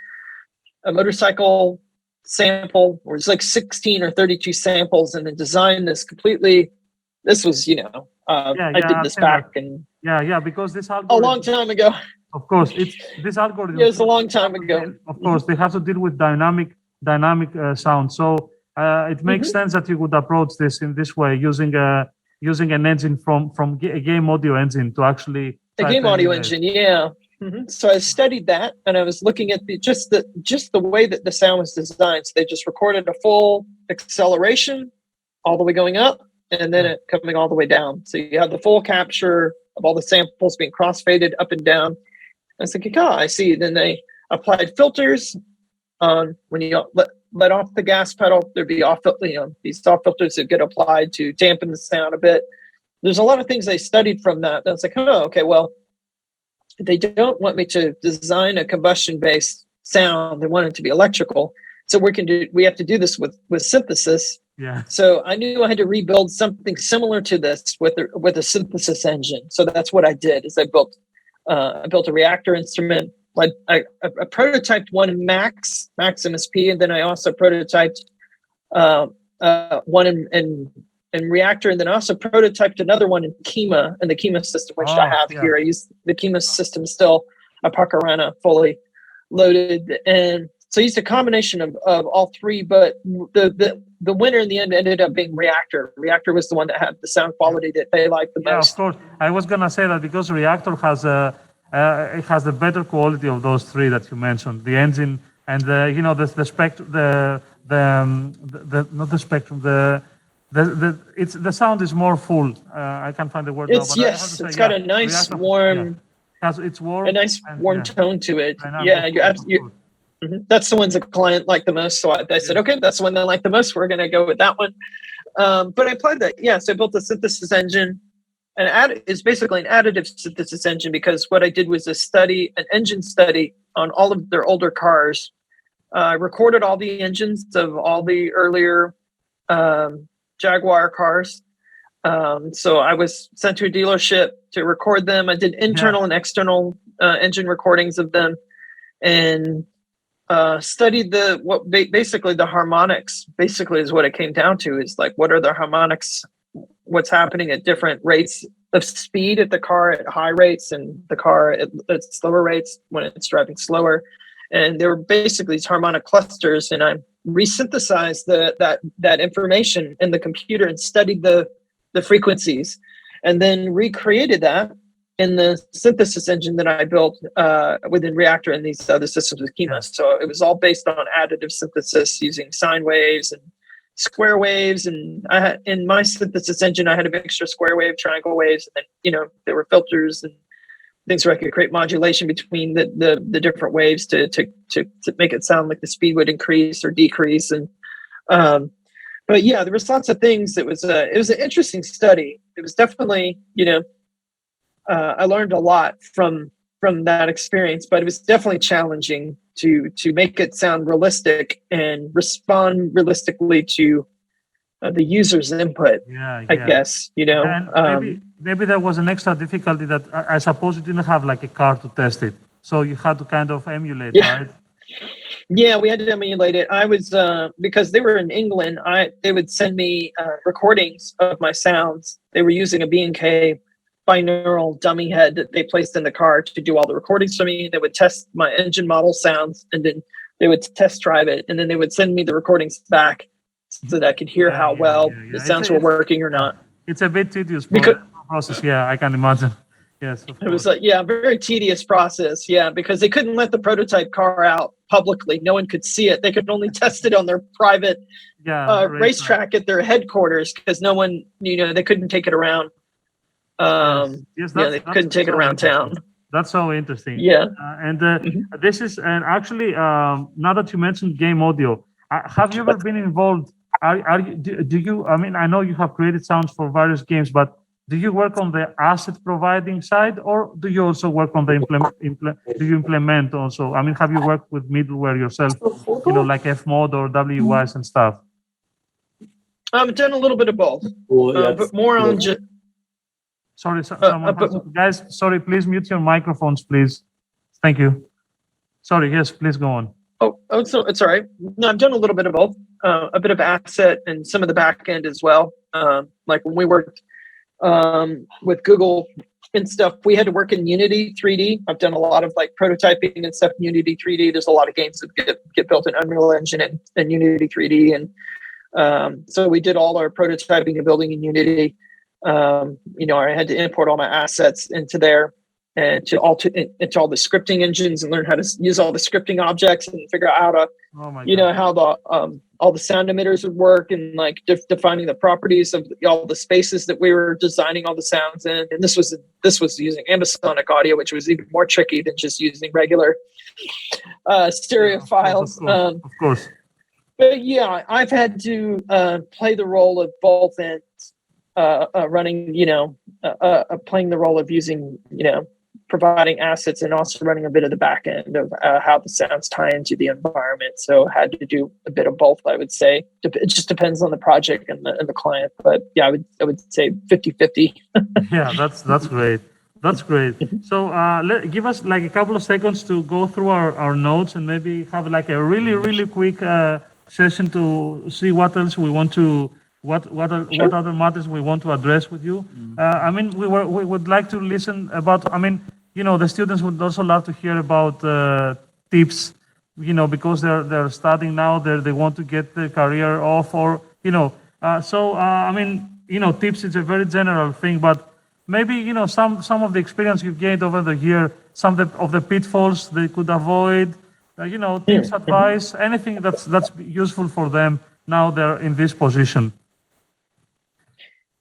Speaker 2: motorcycle sample, where it's like 16 or 32 samples, and then designed this completely. This was, I did this back in
Speaker 1: because this algorithm,
Speaker 2: a long time ago.
Speaker 1: Of course, this algorithm.
Speaker 2: It was a long time ago.
Speaker 1: Of course, they have to deal with dynamic sound. So it makes sense that you would approach this in this way, using an engine from a game audio engine to actually
Speaker 2: a game audio engine. Yeah. Mm-hmm. So I studied that, and I was looking at just the way that the sound was designed. So they just recorded a full acceleration all the way going up, and then it coming all the way down. So you have the full capture of all the samples being crossfaded up and down. I was thinking, I see. Then they applied filters on when you let off the gas pedal. There'd be these off filters that get applied to dampen the sound a bit. There's a lot of things they studied from that. I was like, okay, well, they don't want me to design a combustion-based sound. They want it to be electrical. So we have to do this with synthesis.
Speaker 1: Yeah. So
Speaker 2: I knew I had to rebuild something similar to this with a synthesis engine. So that's what I did. Is I built a reactor instrument. I prototyped one in Max MSP, and then I also prototyped one in Reactor, and then I also prototyped another one in Kima, in the Kima system, which I have here. I use the Kima system still, a Pacarana fully loaded, and so I used a combination of all three. But the winner in the end ended up being Reactor. Reactor was the one that had the sound quality that they liked the most.
Speaker 1: Of course. I was gonna say that because Reactor has it has the better quality of those three that you mentioned, the engine and the spectrum, not the spectrum, the sound is more full. I can't find the word now. But
Speaker 2: it's got a nice warm.
Speaker 1: It's warm.
Speaker 2: A nice warm tone to it. That's the ones the client liked the most. So I said, okay, that's the one they like the most. We're gonna go with that one. But I applied that. Yeah, so I built a synthesis engine. And it's basically an additive synthesis engine, because what I did was an engine study on all of their older cars. I recorded all the engines of all the earlier Jaguar cars. So I was sent to a dealership to record them. I did internal and external engine recordings of them, and studied basically the harmonics. Basically, is what it came down to. Is like, what are the harmonics? What's happening at different rates of speed at the car at high rates, and the car at slower rates when it's driving slower. And there were basically these harmonic clusters, and I resynthesized that information in the computer and studied the the frequencies, and then recreated that in the synthesis engine that I built within Reactor and these other systems with Kima. So it was all based on additive synthesis using sine waves and square waves. And in my synthesis engine, I had a mixture of square wave, triangle waves, and there were filters and things where I could create modulation between the different waves to make it sound like the speed would increase or decrease. And but yeah, there was lots of things. It was an interesting study. It was definitely, I learned a lot from that experience, but it was definitely challenging to make it sound realistic and respond realistically to the user's input. I guess,
Speaker 1: And maybe there was an extra difficulty that I suppose you didn't have like a car to test it, so you had to kind of emulate, right?
Speaker 2: Yeah, we had to emulate it. I was because they were in England. They would send me recordings of my sounds. They were using a B&K binaural dummy head that they placed in the car to do all the recordings for me. They would test my engine model sounds, and then they would test drive it, and then they would send me the recordings back so that I could hear how well the sounds were working or not.
Speaker 1: It's a bit tedious process. Yeah, I can imagine. Yes,
Speaker 2: it was a very tedious process. Yeah, because they couldn't let the prototype car out publicly. No one could see it. They could only test it on their private racetrack at their headquarters, because no one, they couldn't take it around. They couldn't take it around town.
Speaker 1: That's so interesting.
Speaker 2: Yeah.
Speaker 1: This is, and actually, now that you mentioned game audio, have you ever been involved? Do you? I mean, I know you have created sounds for various games, but do you work on the asset providing side, or do you also work on the do you implement also? I mean, have you worked with middleware yourself? Like Fmod or WYs and stuff.
Speaker 2: I've done a little bit of both, but more on just.
Speaker 1: Sorry, guys. Sorry, please mute your microphones, please. Thank you. Sorry. Yes, please go on.
Speaker 2: Oh, so it's all right. No, I've done a little bit of both. A bit of asset and some of the back end as well. Like when we worked with Google and stuff, we had to work in Unity 3D. I've done a lot of like prototyping and stuff in Unity 3D. There's a lot of games that get built in Unreal Engine and Unity 3D, and so we did all our prototyping and building in Unity. I had to import all my assets into there and into all the scripting engines and learn how to use all the scripting objects and figure out how to, how the all the sound emitters would work, and like defining the properties of all the spaces that we were designing all the sounds in. And this was using ambisonic audio, which was even more tricky than just using regular stereo files.
Speaker 1: Of course.
Speaker 2: But yeah, I've had to play the role of both ends. Running, playing the role of using, providing assets, and also running a bit of the back end of how the sounds tie into the environment. So had to do a bit of both, I would say. It just depends on the project and the client. But yeah, I would say 50-50.
Speaker 1: Yeah, that's great. That's great. So give us like a couple of seconds to go through our notes and maybe have like a really, really quick session to see what else we want to. What other matters we want to address with you? I mean, we would like to listen about. I mean, the students would also love to hear about tips. Because they're studying now, they want to get the career off, or So I mean, tips is a very general thing, but maybe some of the experience you've gained over the year, some of the pitfalls they could avoid. Tips, advice, anything that's useful for them now they're in this position.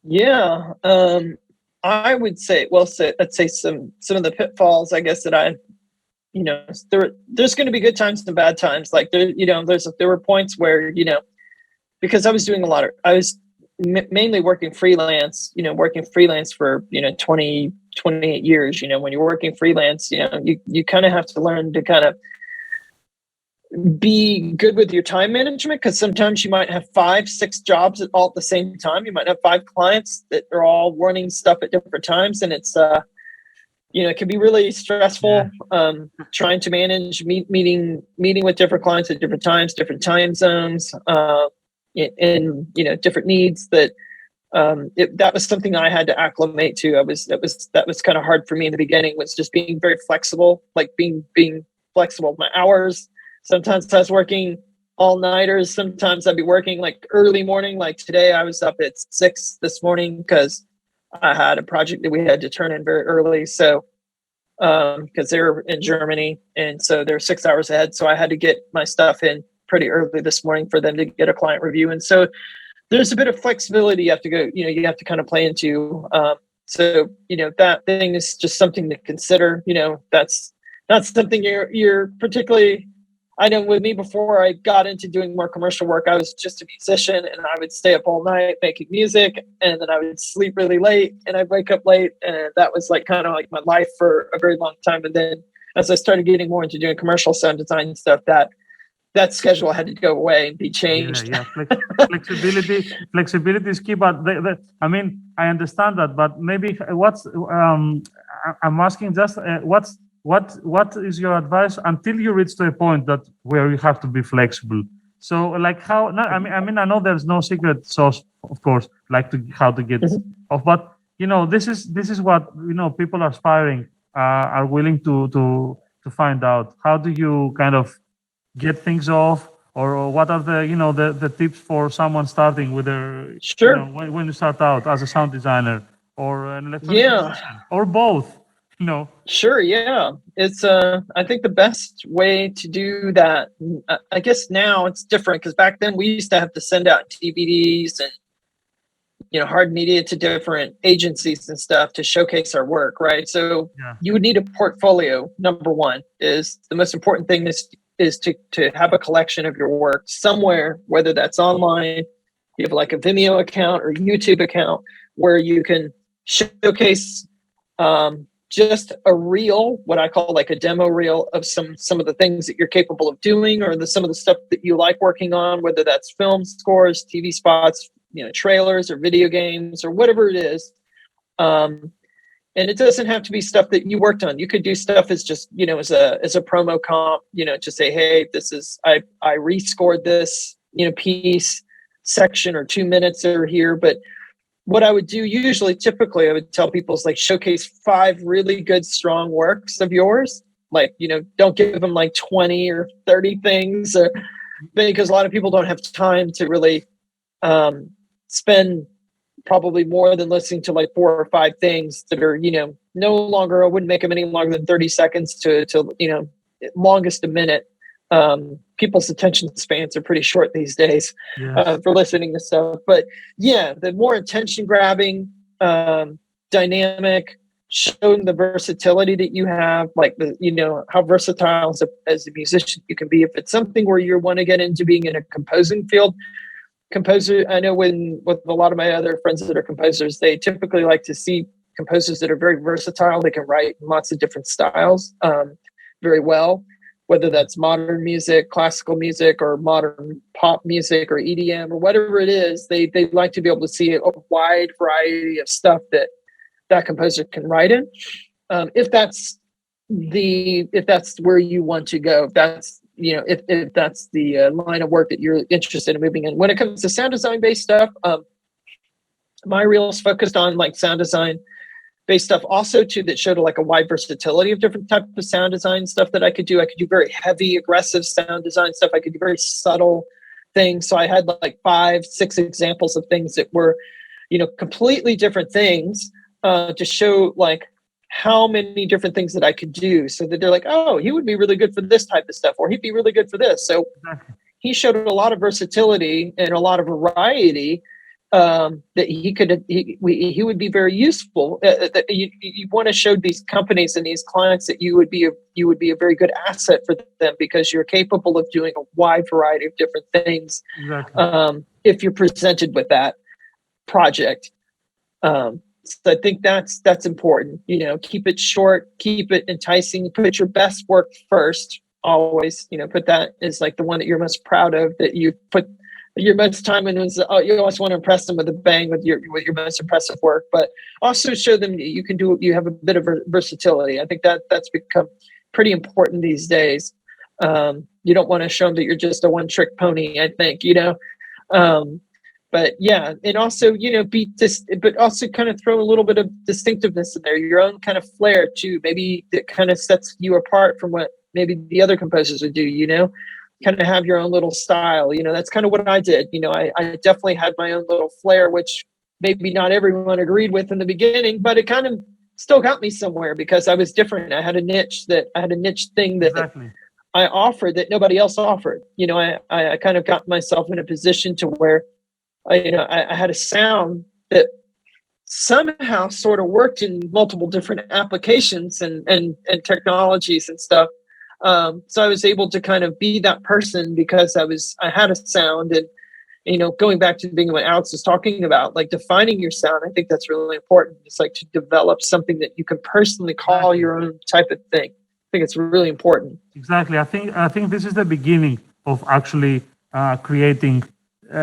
Speaker 2: Yeah, I would say, let's say some of the pitfalls, I guess, that there's going to be good times and bad times. Like there were points where, because I was doing I was mainly working freelance, for, 20, 28 years, when you're working freelance, you kind of have to learn to kind of be good with your time management, because sometimes you might have 5-6 jobs all at the same time. You might have 5 clients that are all running stuff at different times, and it's it can be really stressful. Trying to manage meeting with different clients at different times, different time zones, and different needs. That was something I had to acclimate to. That was kind of hard for me in the beginning, was just being very flexible, like being flexible with my hours. Sometimes I was working all-nighters. Sometimes I'd be working like early morning. Like today I was up at 6 this morning because I had a project that we had to turn in very early. So because they're in Germany, and so they're 6 hours ahead. So I had to get my stuff in pretty early this morning for them to get a client review. And so there's a bit of flexibility you have to go, you have to kind of play into. So, that thing is just something to consider. That's not something you're particularly, I know with me before I got into doing more commercial work, I was just a musician and I would stay up all night making music, and then I would sleep really late and I'd wake up late. And that was like kind of like my life for a very long time. And then as I started getting more into doing commercial sound design stuff, that schedule had to go away and be changed.
Speaker 1: Yeah. Flexibility is key. But I mean, I understand that. But maybe I'm asking just what is your advice until you reach to a point that where you have to be flexible? So like how? No, I mean, I know there's no secret sauce, of course, like how to get off. But this is what people are aspiring, are willing to find out. How do you kind of get things off, or what are the tips for someone starting with their when you start out as a sound designer or an electronic musician or both?
Speaker 2: Sure, yeah. It's I think the best way to do that, I guess now it's different, because back then we used to have to send out DVDs and hard media to different agencies and stuff to showcase our work, right? So you would need a portfolio. Number one is the most important thing is to have a collection of your work somewhere, whether that's online, you have like a Vimeo account or YouTube account where you can showcase just a reel, what I call like a demo reel of some of the things that you're capable of doing, or some of the stuff that you like working on, whether that's film scores, TV spots, trailers or video games or whatever it is. And it doesn't have to be stuff that you worked on. You could do stuff as just, as a promo comp, to say, hey, this is, I rescored this, piece, section or 2 minutes are here. But what I would do typically I would tell people is like showcase 5 really good, strong works of yours. Like, don't give them like 20 or 30 things, because a lot of people don't have time to really spend probably more than listening to like 4 or 5 things that are, no longer, I wouldn't make them any longer than 30 seconds to longest a minute. People's attention spans are pretty short these days for listening to stuff. But yeah, the more attention grabbing, dynamic, showing the versatility that you have, like how versatile as a musician you can be. If it's something where you want to get into being in a composing field, I know with a lot of my other friends that are composers, they typically like to see composers that are very versatile. They can write in lots of different styles very well, whether that's modern music, classical music, or modern pop music, or EDM, or whatever it is. They like to be able to see a wide variety of stuff that composer can write in. If that's where you want to go, if that's if that's the line of work that you're interested in moving in. When it comes to sound design based stuff, my reels focused on like sound design based stuff also too, that showed like a wide versatility of different types of sound design stuff that I could do. I could do very heavy, aggressive sound design stuff. I could do very subtle things. So I had like 5, 6 examples of things that were, completely different things to show like how many different things that I could do, so that they're like, oh, he would be really good for this type of stuff, or he'd be really good for this. So he showed a lot of versatility and a lot of variety that he would be very useful. That you want to show these companies and these clients that you would be a very good asset for them, because you're capable of doing a wide variety of different things. If you're presented with that project. So I think that's important. Keep it short, keep it enticing, put your best work first. Always, put that as like the one that you're most proud of, that you put your most time in. You always want to impress them with a bang with your most impressive work, but also show them you can do. You have a bit of versatility. I think that's become pretty important these days. You don't want to show them that you're just a one-trick pony. I think But yeah, and also, but also kind of throw a little bit of distinctiveness in there, your own kind of flair too. Maybe that kind of sets you apart from what maybe the other composers would do, kind of have your own little style. That's kind of what I did. I definitely had my own little flair, which maybe not everyone agreed with in the beginning, but it kind of still got me somewhere because I was different. I had a niche thing that
Speaker 1: Exactly.
Speaker 2: I offered that nobody else offered. I kind of got myself in a position to where I had a sound that somehow sort of worked in multiple different applications and technologies and stuff. So I was able to kind of be that person because I had a sound. And going back to being what Alex was talking about, like defining your sound, I think that's really important. It's like to develop something that you can personally call your own type of thing. I think it's really important.
Speaker 1: Exactly. I think this is the beginning of actually creating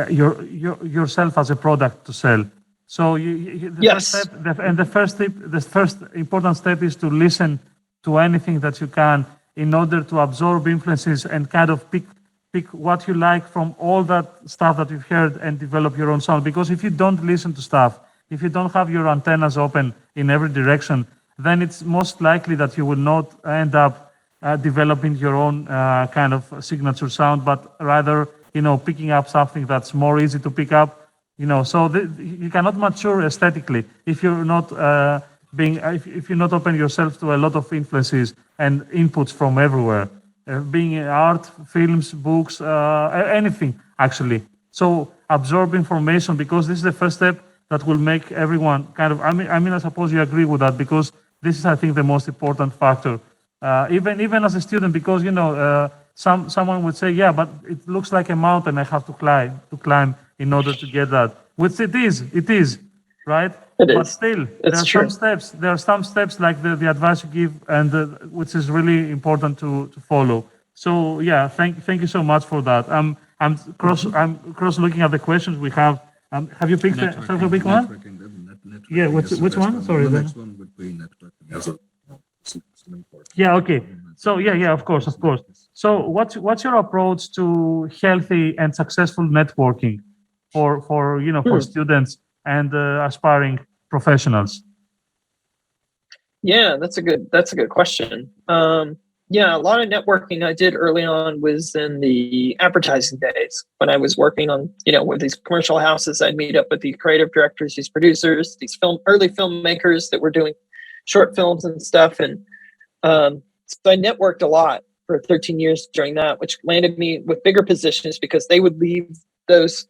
Speaker 1: yourself as a product to sell. So the first important step is to listen to anything that you can in order to absorb influences and kind of pick what you like from all that stuff that you've heard and develop your own sound. Because if you don't listen to stuff, if you don't have your antennas open in every direction, then it's most likely that you will not end up developing your own kind of signature sound, but rather, picking up something that's more easy to pick up. So you cannot mature aesthetically if you're not if you're not open yourself to a lot of influences and inputs from everywhere, being art, films, books, anything actually. So absorb information, because this is the first step that will make everyone kind of. I suppose you agree with that, because this is, I think, the most important factor. Even as a student, because someone would say, yeah, but it looks like a mountain I have to climb in order to get that, which it is, right? But still, there are some steps like the advice you give, and which is really important to follow. So yeah, thank you so much for that. I'm cross looking at the questions we have. Have you picked a big one? Yeah, which one? Sorry.
Speaker 4: The next one would be networking.
Speaker 1: Yeah. Okay. So yeah. Of course. So what's your approach to healthy and successful networking for students and aspiring professionals?
Speaker 2: Yeah, that's a good question. Yeah, a lot of networking I did early on was in the advertising days when I was working on, with these commercial houses. I'd meet up with the creative directors, these producers, these early filmmakers that were doing short films and stuff. And so I networked a lot for 13 years during that, which landed me with bigger positions because they would leave those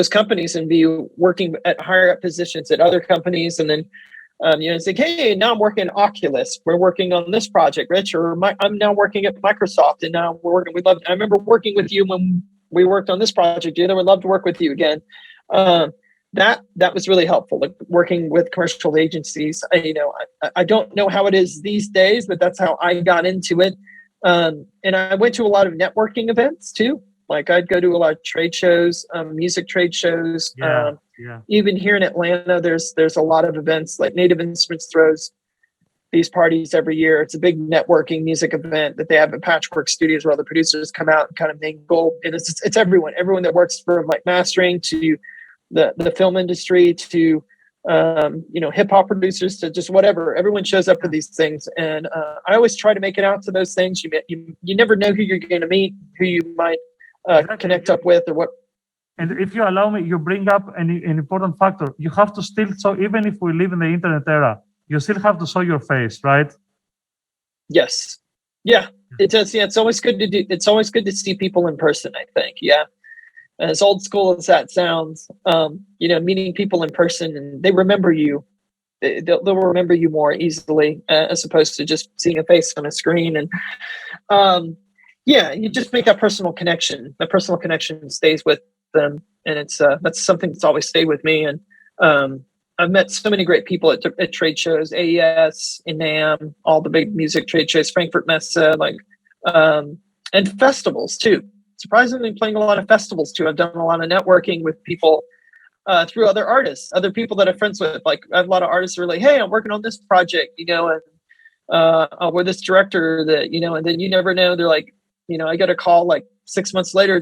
Speaker 2: companies and be working at higher up positions at other companies. And then, it's like, hey, now I'm working at Oculus. We're working on this project, Rich, or I'm now working at Microsoft, and now we're working. I remember working with you when we worked on this project. I would love to work with you again. That was really helpful, like working with commercial agencies. I don't know how it is these days, but that's how I got into it. And I went to a lot of networking events too. Like I'd go to a lot of trade shows, music trade shows. Even here in Atlanta, there's a lot of events. Like Native Instruments throws these parties every year. It's a big networking music event that they have at Patchwork Studios, where all the producers come out and kind of mingle. And it's everyone that works from like mastering to the film industry to hip hop producers to just whatever. Everyone shows up for these things, and I always try to make it out to those things. You never know who you're going to meet, who you might connect up with, or what.
Speaker 1: And if you allow me, you bring up an important factor. You have to still, so even if we live in the internet era, you still have to show your face, right?
Speaker 2: Yes. Yeah, it does. Yeah, it's always good to see people in person, I think. Yeah. As old school as that sounds, meeting people in person, and they remember you. They'll remember you more easily as opposed to just seeing a face on a screen. And you just make that personal connection. That personal connection stays with them, and it's that's something that's always stayed with me. And I've met so many great people at trade shows, AES, NAMM, all the big music trade shows, Frankfurt Messe, and festivals too. Surprisingly, playing a lot of festivals too. I've done a lot of networking with people through other artists, other people that I'm friends with. Like I have a lot of artists who are like, "Hey, I'm working on this project," and with this director that, and then you never know. They're like, I got a call like 6 months later.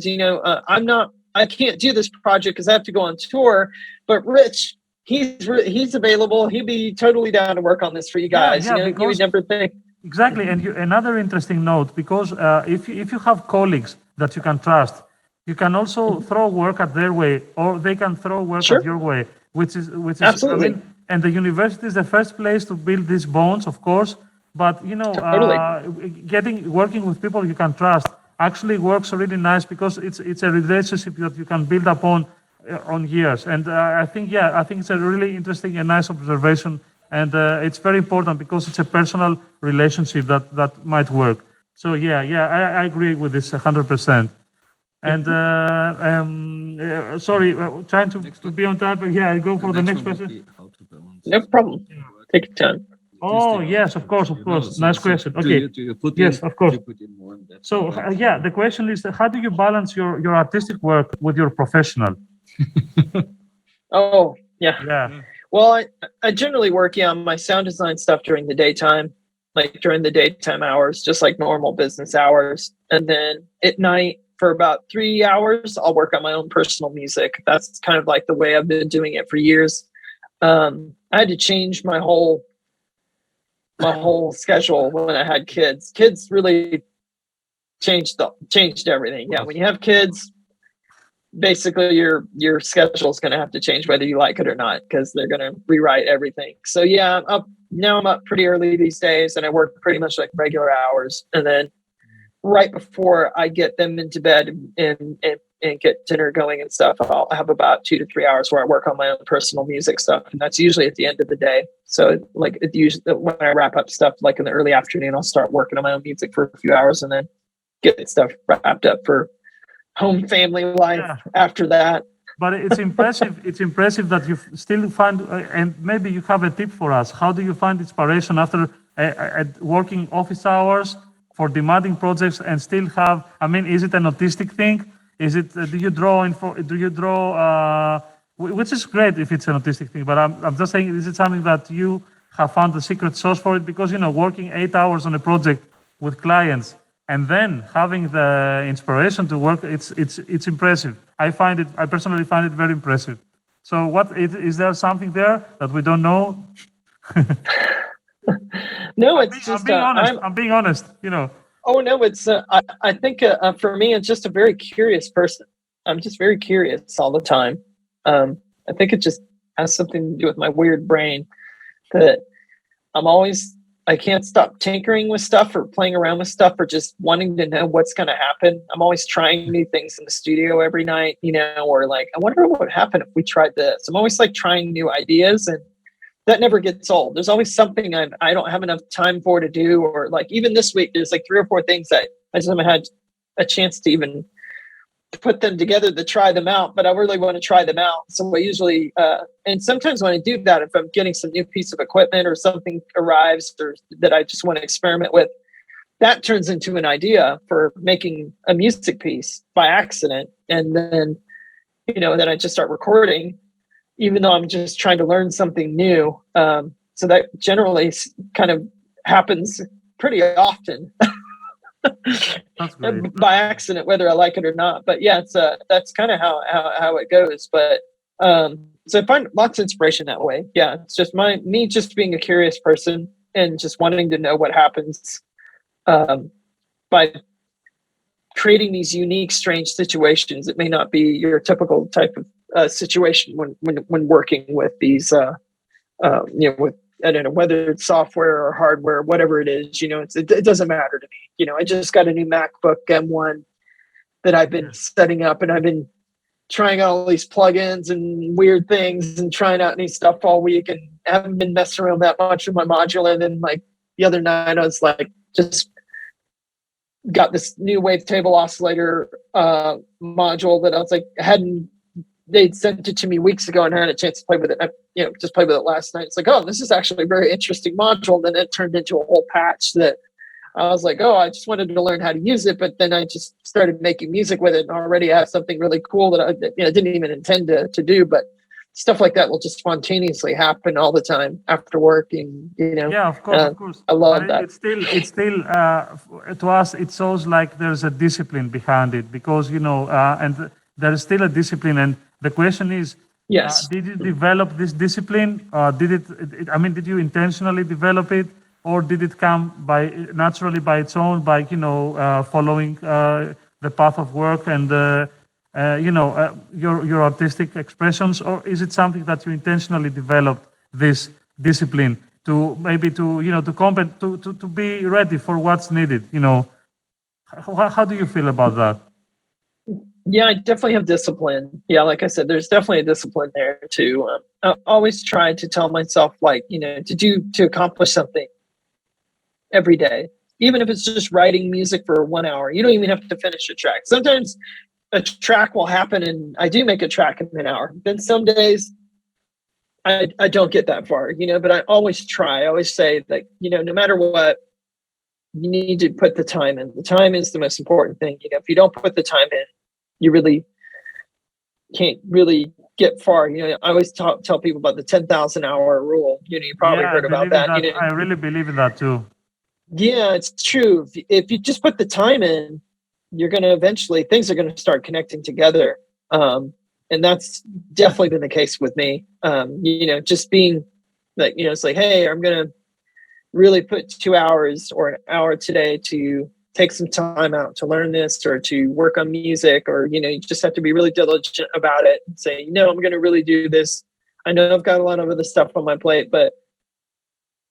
Speaker 2: I can't do this project because I have to go on tour. But Rich, he's available. He'd be totally down to work on this for you guys. You would never think.
Speaker 1: Exactly, and another interesting note, because if you have colleagues that you can trust, you can also throw work at their way, or they can throw work
Speaker 2: Sure.
Speaker 1: at your way, which is
Speaker 2: Absolutely.
Speaker 1: I mean, and the university is the first place to build these bonds, of course. But
Speaker 2: Totally.
Speaker 1: working with people you can trust actually works really nice, because it's a relationship that you can build upon on years. And I think it's a really interesting and nice observation. And it's very important because it's a personal relationship that might work. So I agree with this 100%. And sorry, trying to be on time, but I go for the next
Speaker 4: one would
Speaker 1: question.
Speaker 4: be how to balance
Speaker 2: No problem. Take your time.
Speaker 1: Oh yes, of course. Nice question. Okay.
Speaker 4: Do you put
Speaker 1: Yes,
Speaker 4: in,
Speaker 1: of course.
Speaker 4: do you put in more in that?
Speaker 1: So the question is, how do you balance your artistic work with your professional?
Speaker 2: Oh, yeah.
Speaker 1: Yeah.
Speaker 2: Well, I generally work on my sound design stuff during the daytime, like during the daytime hours, just like normal business hours. And then at night for about 3 hours, I'll work on my own personal music. That's kind of like the way I've been doing it for years. I had to change my whole schedule when I had kids. Kids really changed everything. Yeah, when you have kids, basically your schedule is going to have to change whether you like it or not, because they're going to rewrite everything. So yeah, I'm up pretty early these days, and I work pretty much like regular hours. And then right before I get them into bed and get dinner going and stuff, I'll have about 2 to 3 hours where I work on my own personal music stuff, and that's usually at the end of the day. So like when I wrap up stuff, like in the early afternoon, I'll start working on my own music for a few hours, and then get stuff wrapped up for home family life after that.
Speaker 1: But it's impressive. It's impressive that you still find, and maybe you have a tip for us. How do you find inspiration after working office hours for demanding projects and still have? I mean, is it an autistic thing? Is it? Do you draw? Which is great if it's an autistic thing. But I'm just saying, is it something that you have found the secret sauce for it? Because working 8 hours on a project with clients, and then having the inspiration to work, it's impressive. I personally find it very impressive. So is there something there that we don't know?
Speaker 2: No,
Speaker 1: I'm being honest,
Speaker 2: Oh no, it's I think for me, it's just a very curious person. I'm just very curious all the time. I think it just has something to do with my weird brain, that I can't stop tinkering with stuff or playing around with stuff or just wanting to know what's going to happen. I'm always trying new things in the studio every night, or like, I wonder what would happen if we tried this. I'm always like trying new ideas, and that never gets old. There's always something I don't have enough time for to do, or like even this week, there's like 3 or 4 things that I just haven't had a chance to even put them together to try them out, but I really want to try them out. So I usually, and sometimes when I do that, if I'm getting some new piece of equipment or something arrives or that I just want to experiment with, that turns into an idea for making a music piece by accident. And then, then I just start recording, even though I'm just trying to learn something new. So that generally kind of happens pretty often. By accident, whether I like it or not. But yeah, that's kind of how it goes. But so I find lots of inspiration that way. Yeah, it's just me just being a curious person and just wanting to know what happens by creating these unique, strange situations. It may not be your typical type of situation when working with these with, I don't know, whether it's software or hardware, whatever it is, it doesn't matter to me. I just got a new MacBook M1 that I've been setting up, and I've been trying out all these plugins and weird things and trying out new stuff all week, and haven't been messing around that much with my Modular. And then like the other night, I was like, just got this new wavetable oscillator module that I was like, they'd sent it to me weeks ago, and I had a chance to play with it. I, just played with it last night. It's like, oh, this is actually a very interesting module. And then it turned into a whole patch that I was like, oh, I just wanted to learn how to use it. But then I just started making music with it, and already I have something really cool that I didn't even intend to do. But stuff like that will just spontaneously happen all the time after work. And,
Speaker 1: yeah, of course.
Speaker 2: I love
Speaker 1: but
Speaker 2: that.
Speaker 1: It's still to us, it shows like there's a discipline behind it, because, and there is still a discipline. And the question is,
Speaker 2: yes,
Speaker 1: did you develop this discipline? Did you intentionally develop it? or did it come naturally by its own, by following the path of work and your artistic expressions, or is it something that you intentionally developed this discipline to maybe to be ready for what's needed? How do you feel about that?
Speaker 2: Yeah, I definitely have discipline. Yeah, like I said, there's definitely a discipline there too. I always try to tell myself, to accomplish something every day, even if it's just writing music for 1 hour. You don't even have to finish a track. Sometimes a track will happen and I do make a track in an hour. Then some days I don't get that far, but I always try. I always say that, no matter what, you need to put the time in. The time is the most important thing. If you don't put the time in, you really can't really get far. I always tell people about the 10,000 hour rule. You probably heard about that.
Speaker 1: I really believe in that too.
Speaker 2: Yeah, it's true. If you just put the time in, you're going to eventually, things are going to start connecting together. And that's definitely been the case with me. Just being like, it's like, hey, I'm going to really put 2 hours or an hour today to take some time out to learn this or to work on music, or, you just have to be really diligent about it and say, I'm going to really do this. I know I've got a lot of other stuff on my plate, but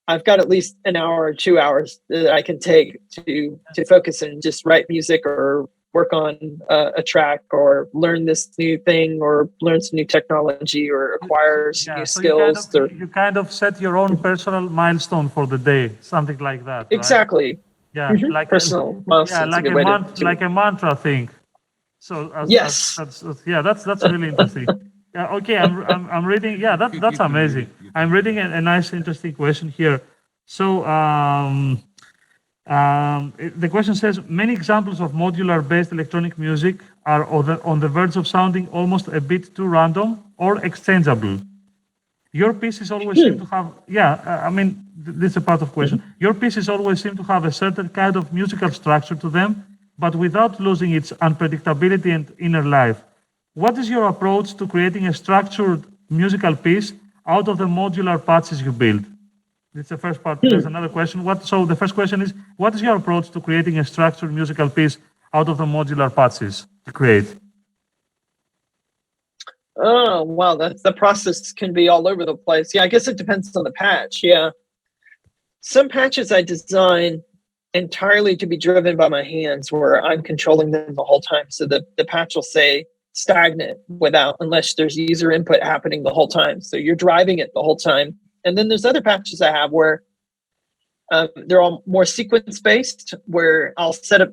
Speaker 2: I've got at least an hour or 2 hours that I can take to focus and just write music or work on a track or learn this new thing or learn some new technology or acquire some new skills.
Speaker 1: You kind of set your own personal milestone for the day, something like that. Right?
Speaker 2: Exactly.
Speaker 1: Yeah, like
Speaker 2: personal milestone.
Speaker 1: Like a mantra thing. So
Speaker 2: yes,
Speaker 1: that's really interesting. Yeah, okay, I'm reading. Yeah, that's amazing. I'm reading a nice, interesting question here. So the question says, many examples of modular-based electronic music are on the verge of sounding almost a bit too random or exchangeable. Your pieces always seem to have, this is a part of question. Your pieces always seem to have a certain kind of musical structure to them, but without losing its unpredictability and inner life. What is your approach to creating a structured musical piece out of the modular patches you build? It's the first part. There's another question. So the first question is, what is your approach to creating a structured musical piece out of the modular patches you create?
Speaker 2: Oh, wow. The process can be all over the place. Yeah, I guess it depends on the patch. Yeah. Some patches I design entirely to be driven by my hands, where I'm controlling them the whole time. So the patch will say stagnant unless there's user input happening the whole time. So you're driving it the whole time. And then there's other patches I have where they're all more sequence based, where I'll set up,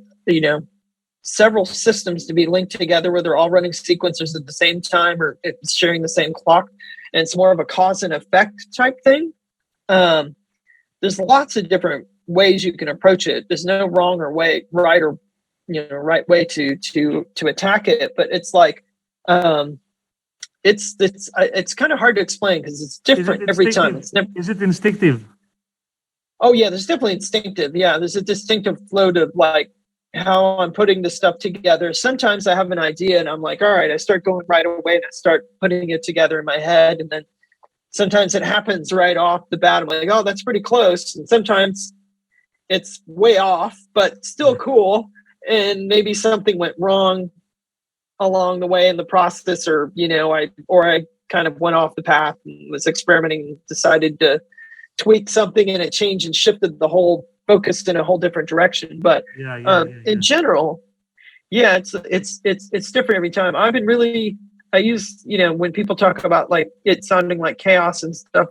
Speaker 2: several systems to be linked together where they're all running sequencers at the same time or it's sharing the same clock. And it's more of a cause and effect type thing. There's lots of different ways you can approach it. There's no wrong or right way to attack it. But it's like, it's kind of hard to explain because it's different every time.
Speaker 1: Is it instinctive?
Speaker 2: Oh yeah, there's definitely instinctive. Yeah, there's a distinctive flow to like how I'm putting the stuff together. Sometimes I have an idea and I'm like, all right, I start going right away and I start putting it together in my head. And then sometimes it happens right off the bat. I'm like, oh, that's pretty close. And sometimes it's way off, but still cool. And maybe something went wrong along the way in the process, or I kind of went off the path and was experimenting, decided to tweak something and it changed and shifted the whole focus in a whole different direction. But in general, it's different every time. I use, when people talk about like it sounding like chaos and stuff,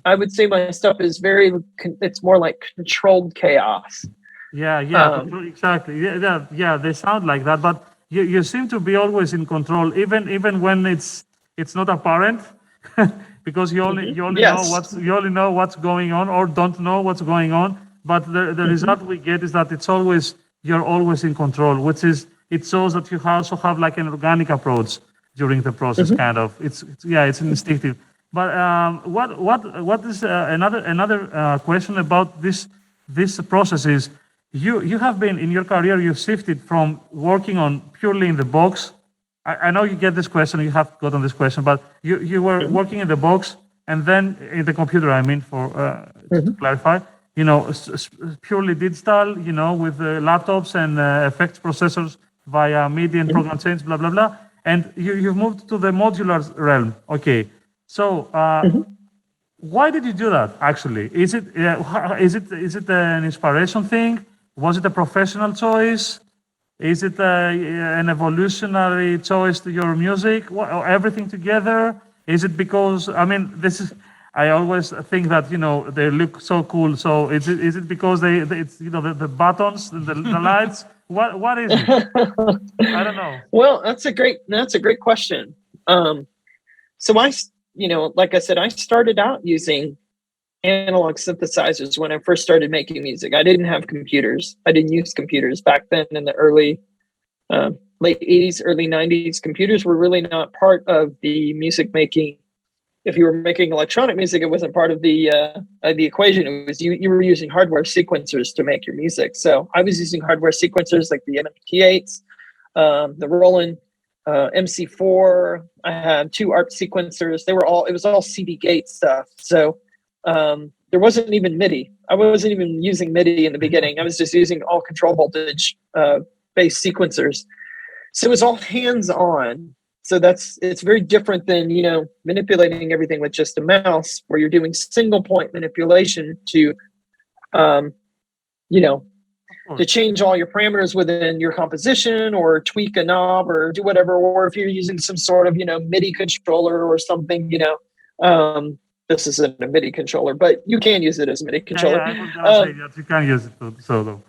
Speaker 2: I would say my stuff is it's more like controlled chaos.
Speaker 1: Exactly. Yeah, they sound like that, but you seem to be always in control, even when it's not apparent, because you only know what's going on or don't know what's going on. But the result we get is that you're always in control, it shows that you also have like an organic approach during the process, kind of. It's instinctive. But what is another question about this process is, you have been in your career, you've shifted from working on purely in the box. I know you get this question, you have gotten this question, but you were working in the box and then in the computer, I mean, for to clarify, you know, purely digital, you know, with laptops and effects processors via MIDI and program change, blah blah blah. And you've moved to the modular realm. Okay, so why did you do that? Actually, is it an inspiration thing? Was it a professional choice? Is it an evolutionary choice to your music? Or everything together? Is it because, I mean, this is, I always think that, you know, they look so cool. So is it because it's, you know, the buttons, the lights? What is it? I don't know.
Speaker 2: Well, that's a great question. So you know, like I said, I started out using analog synthesizers when I first started making music. I didn't have computers. I didn't use computers back then in the late 80s, early 90s. Computers were really not part of the music making. If you were making electronic music, it wasn't part of the equation. It was you were using hardware sequencers to make your music. So I was using hardware sequencers like the MT8s, the Roland MC4. I had 2 ARP sequencers. It was all CD gate stuff. So there wasn't even MIDI. I wasn't even using MIDI in the beginning. I was just using all control voltage based sequencers. So it was all hands-on. So it's very different than, you know, manipulating everything with just a mouse, where you're doing single point manipulation to, you know, to change all your parameters within your composition or tweak a knob or do whatever. Or if you're using some sort of, you know, MIDI controller or something, you know, this isn't a MIDI controller, but you can use it as a MIDI controller.
Speaker 1: Yeah, I was gonna say that you can use it solo.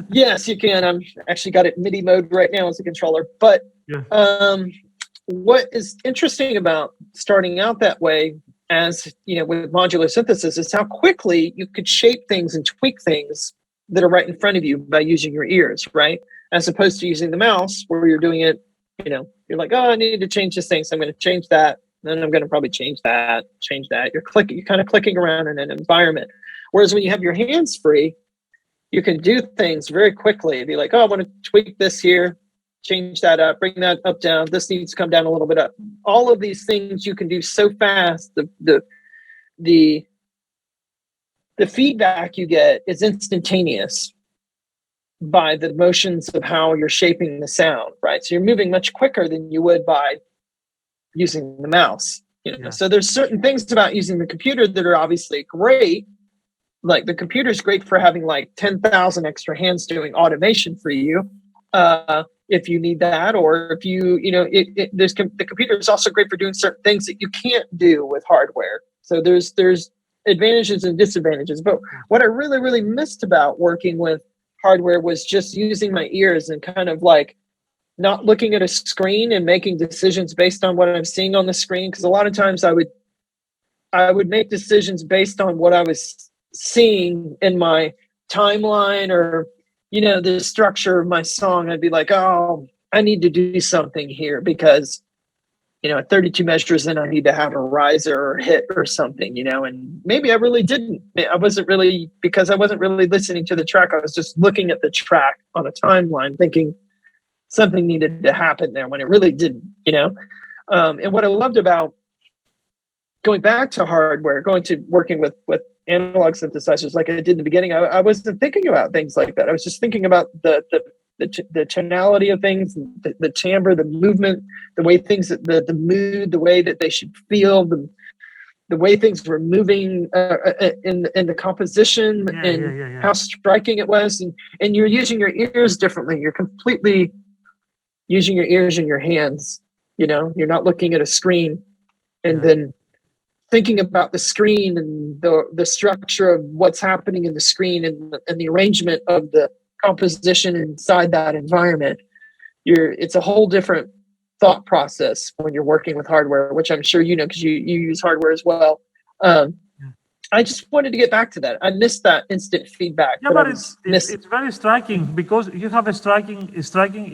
Speaker 2: Yes, you can. I'm actually got it MIDI mode right now as a controller. But what is interesting about starting out that way, as you know, with modular synthesis, is how quickly you could shape things and tweak things that are right in front of you by using your ears, right? As opposed to using the mouse, where you're doing it, you know, you're like, oh, I need to change this thing, so I'm going to change that. Then I'm going to probably change that. You're kind of clicking around in an environment. Whereas when you have your hands free, you can do things very quickly. Be like, oh, I want to tweak this here, change that up, bring that up, down. This needs to come down a little bit up. All of these things you can do so fast. The feedback you get is instantaneous by the motions of how you're shaping the sound, right? So you're moving much quicker than you would by using the mouse. You know?
Speaker 1: Yeah.
Speaker 2: So there's certain things about using the computer that are obviously great. Like the computer's great for having like 10,000 extra hands doing automation for you, if you need that, or if you know, the computer is also great for doing certain things that you can't do with hardware. So there's advantages and disadvantages. But what I really, really missed about working with hardware was just using my ears and kind of like not looking at a screen and making decisions based on what I'm seeing on the screen. Because a lot of times I would make decisions based on what I was seeing in my timeline, or, you know, the structure of my song. I'd be like, oh, I need to do something here because, you know, at 32 measures in, I need to have a riser or hit or something, you know, and maybe I really didn't. Because I wasn't really listening to the track. I was just looking at the track on a timeline thinking something needed to happen there when it really didn't, you know. And what I loved about going back to hardware, going to working with analog synthesizers like I did in the beginning, I wasn't thinking about things like that. I was just thinking about the tonality of things, the timbre, the movement, the way things, the mood, the way that they should feel, the way things were moving in the composition, how striking it was, and you're using your ears differently. You're completely using your ears and your hands. You know, you're not looking at a screen and then thinking about the screen and the structure of what's happening in the screen and the arrangement of the composition inside that environment. It's a whole different thought process when you're working with hardware, which I'm sure you know because you use hardware as well. I just wanted to get back to that. I missed that instant feedback.
Speaker 1: Yeah, but it's very striking because you have a striking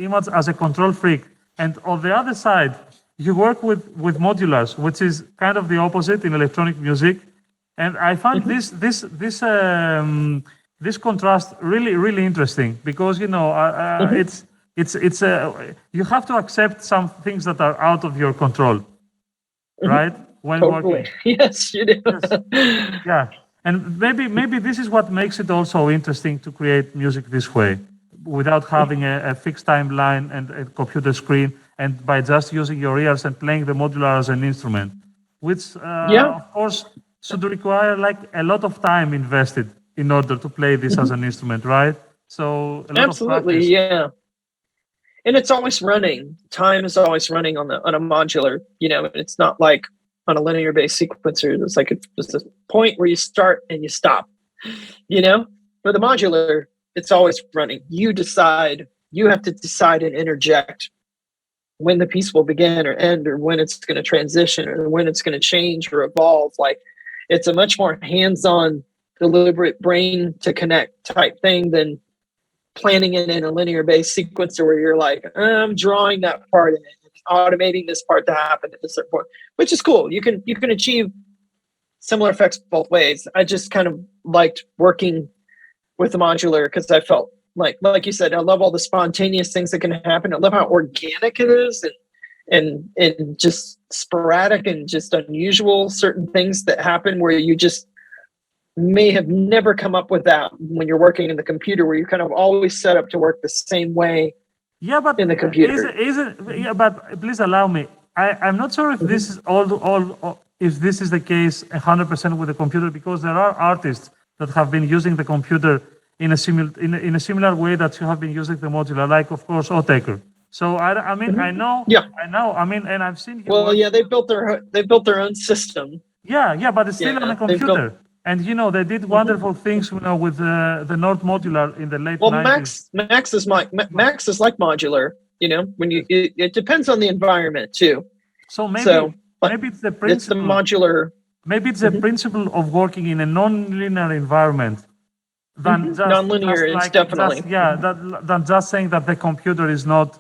Speaker 1: image as a control freak, and on the other side, you work with modulars, which is kind of the opposite in electronic music. And I find this contrast really interesting because, you know, you have to accept some things that are out of your control, right? when
Speaker 2: Totally.
Speaker 1: working.
Speaker 2: Yes, you do.
Speaker 1: Yes. Yeah, and maybe this is what makes it also interesting to create music this way, without having a fixed timeline and a computer screen, and by just using your ears and playing the modular as an instrument, which
Speaker 2: Yeah.
Speaker 1: of course should require like a lot of time invested in order to play this as an instrument, right? So a lot of
Speaker 2: Absolutely,
Speaker 1: practice.
Speaker 2: yeah. And it's always running. Time is always running on a modular. It's not like on a linear based sequencer. It's like it's a point where you start and you stop. For the modular, it's always running. You decide. You have to decide and interject when the piece will begin or end, or when it's going to transition, or when it's going to change or evolve. Like, it's a much more hands-on, deliberate brain to connect type thing than planning it in a linear based sequencer where you're like, I'm drawing that part in it, automating this part to happen at a certain point, which is cool. You can achieve similar effects both ways. I just kind of liked working with the modular because I felt like you said, I love all the spontaneous things that can happen. I love how organic it is and just sporadic and just unusual certain things that happen where you just may have never come up with that when you're working in the computer, where you kind of always set up to work the same way.
Speaker 1: Yeah, but
Speaker 2: in the computer.
Speaker 1: Yeah, but please allow me. I'm not sure if this is if this is the case 100% with the computer, because there are artists that have been using the computer in a similar way that you have been using the modular, like of course Otaker. So I mean I know.
Speaker 2: Yeah.
Speaker 1: I know. I mean, and I've seen you
Speaker 2: Well,
Speaker 1: work.
Speaker 2: yeah, they built their own system.
Speaker 1: Yeah, but it's still on a
Speaker 2: they've built-
Speaker 1: computer. And they did wonderful things, with the Nord modular in the late
Speaker 2: Well,
Speaker 1: 90s.
Speaker 2: Max is like modular. When it depends on the environment too.
Speaker 1: So maybe it's the principle.
Speaker 2: It's the modular.
Speaker 1: Maybe it's the principle of working in a non-linear environment than just
Speaker 2: Non-linear is definitely.
Speaker 1: than just saying that the computer is not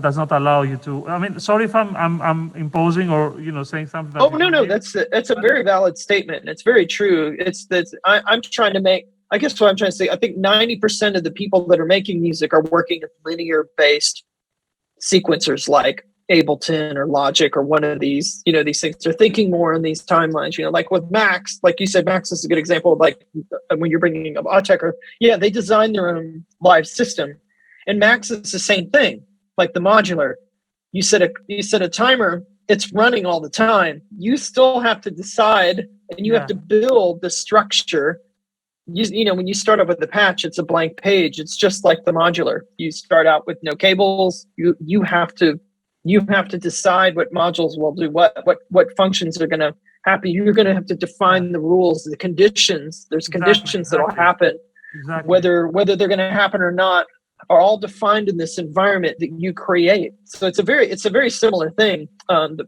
Speaker 1: does not allow you to. I mean, sorry if I'm imposing or saying something. That
Speaker 2: Oh no, that's a very valid statement. It's very true. It's that I'm trying to make. I guess what I'm trying to say. I think 90% of the people that are making music are working in linear-based sequencers like Ableton or Logic or one of these. These things. They're thinking more on these timelines. Like with Max, like you said, Max is a good example of like when you're bringing up Autechre. Yeah, they designed their own live system, and Max is the same thing. Like the modular, you set a timer, it's running all the time. You still have to decide, and you have to build the structure. When you start up with the patch, it's a blank page. It's just like the modular. You start out with no cables. You have to decide what modules will do what functions are going to happen. You're going to have to define the rules, the conditions. There's conditions that'll happen.
Speaker 1: Exactly.
Speaker 2: Whether they're going to happen or not are all defined in this environment that you create. So it's a very similar thing.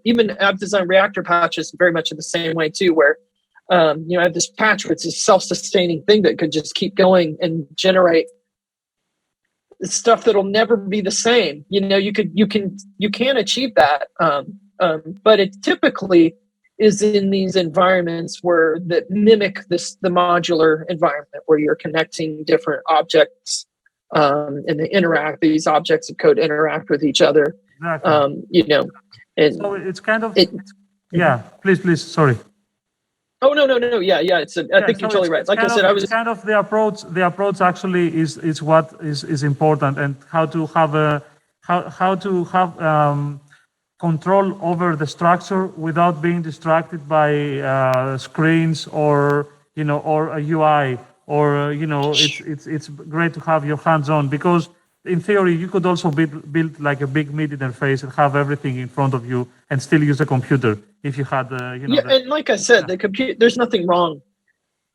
Speaker 2: Even I've designed reactor patches very much in the same way too, where I have this patch where it's a self-sustaining thing that could just keep going and generate stuff that'll never be the same. You can achieve that, but it typically is in these environments that mimic the modular environment, where you're connecting different objects. And these objects of code interact with each other.
Speaker 1: Exactly.
Speaker 2: And
Speaker 1: so it's kind of please, sorry.
Speaker 2: Oh no. Yeah. I think you're totally right. Like I said,
Speaker 1: it's kind of the approach actually is what is important, and how to have control over the structure without being distracted by screens or a UI. Or it's great to have your hands on, because in theory you could also build like a big MIDI interface and have everything in front of you and still use a computer if you had
Speaker 2: and like I said, the computer, there's nothing wrong.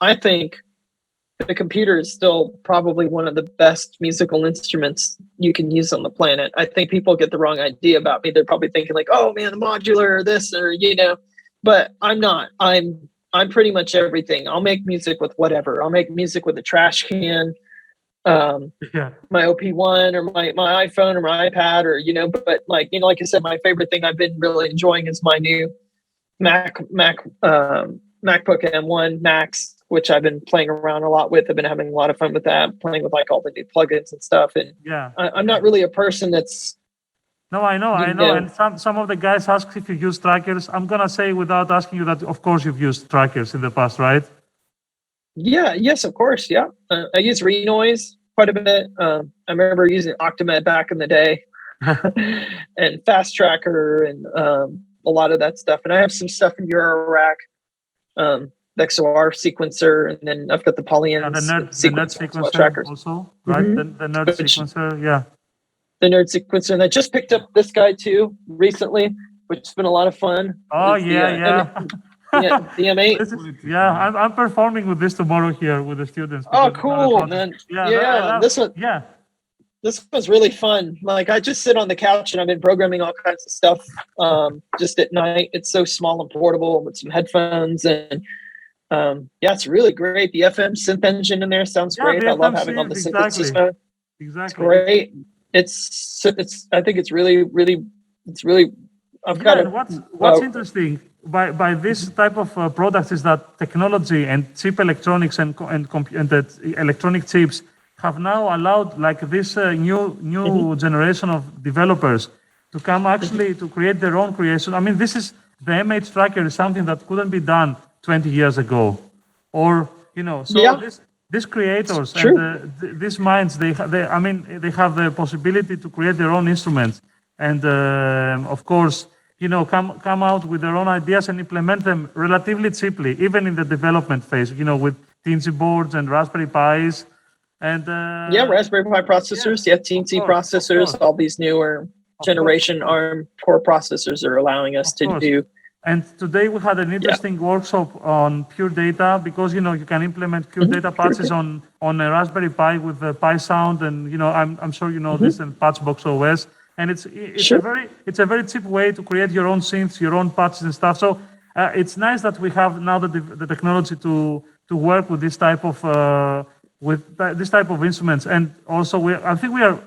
Speaker 2: I think the computer is still probably one of the best musical instruments you can use on the planet. I think people get the wrong idea about me. They're probably thinking like, oh man, the modular or this or but I'm not. I'm pretty much everything. I'll make music with whatever. I'll make music with a trash can, my OP1 or my iPhone or my iPad or, but like I said, my favorite thing I've been really enjoying is my new MacBook M1 Max, which I've been playing around a lot with. I've been having a lot of fun with that, playing with like all the new plugins and stuff. And I'm not really a person that's
Speaker 1: No, I know.
Speaker 2: know.
Speaker 1: And some of the guys ask if you use trackers. I'm gonna say without asking you that, of course, you've used trackers in the past, right?
Speaker 2: Yeah, yes, of course. Yeah. I use Renoise quite a bit. I remember using Octamed back in the day and Fast Tracker and a lot of that stuff. And I have some stuff in Eurorack, the XOR sequencer, and then I've got the Polyens
Speaker 1: Yeah, the nerd
Speaker 2: sequencer
Speaker 1: sequencer also, right?
Speaker 2: Mhm.
Speaker 1: The nerd
Speaker 2: Which-
Speaker 1: sequencer, yeah.
Speaker 2: The nerd sequencer. And I just picked up this guy too recently, which has been a lot of fun.
Speaker 1: Oh
Speaker 2: It's the,
Speaker 1: yeah.
Speaker 2: the M8.
Speaker 1: Yeah, I'm performing with this tomorrow here with the students.
Speaker 2: Oh,
Speaker 1: because it's
Speaker 2: cool,
Speaker 1: another
Speaker 2: man.
Speaker 1: project.
Speaker 2: Yeah,
Speaker 1: I love-
Speaker 2: this one.
Speaker 1: Yeah,
Speaker 2: This was really fun. Like I just sit on the couch and I've been programming all kinds of stuff just at night. It's so small and portable with some headphones and yeah, it's really great. The FM synth engine in there sounds
Speaker 1: Yeah,
Speaker 2: great.
Speaker 1: the
Speaker 2: I love
Speaker 1: FM
Speaker 2: having all the
Speaker 1: synth,
Speaker 2: synthesis
Speaker 1: exactly.
Speaker 2: mode. It's
Speaker 1: exactly.
Speaker 2: great. It's I think it's really I've got
Speaker 1: Yeah,
Speaker 2: a
Speaker 1: and what's interesting by this type of products is that technology and cheap electronics and the electronic chips have now allowed like this new generation of developers to come actually to create their own creation. I mean, this is the MH tracker is something that couldn't be done 20 years ago, or so
Speaker 2: Yeah.
Speaker 1: these creators
Speaker 2: It's true.
Speaker 1: and these minds they have the possibility to create their own instruments and of course come out with their own ideas and implement them relatively cheaply, even in the development phase, with teensy boards and Raspberry Pis and
Speaker 2: yeah, Raspberry Pi processors, yeah, TNC
Speaker 1: of course,
Speaker 2: processors, all these newer generation ARM core processors are allowing us to
Speaker 1: course.
Speaker 2: do.
Speaker 1: And today we had an interesting workshop on pure data because you can implement pure data patches on a Raspberry Pi with the Pi Sound and I'm sure you know this and Patchbox OS, and it's a very cheap way to create your own synths, your own patches and stuff. So it's nice that we have now the technology to work with this type of instruments, and also I think we are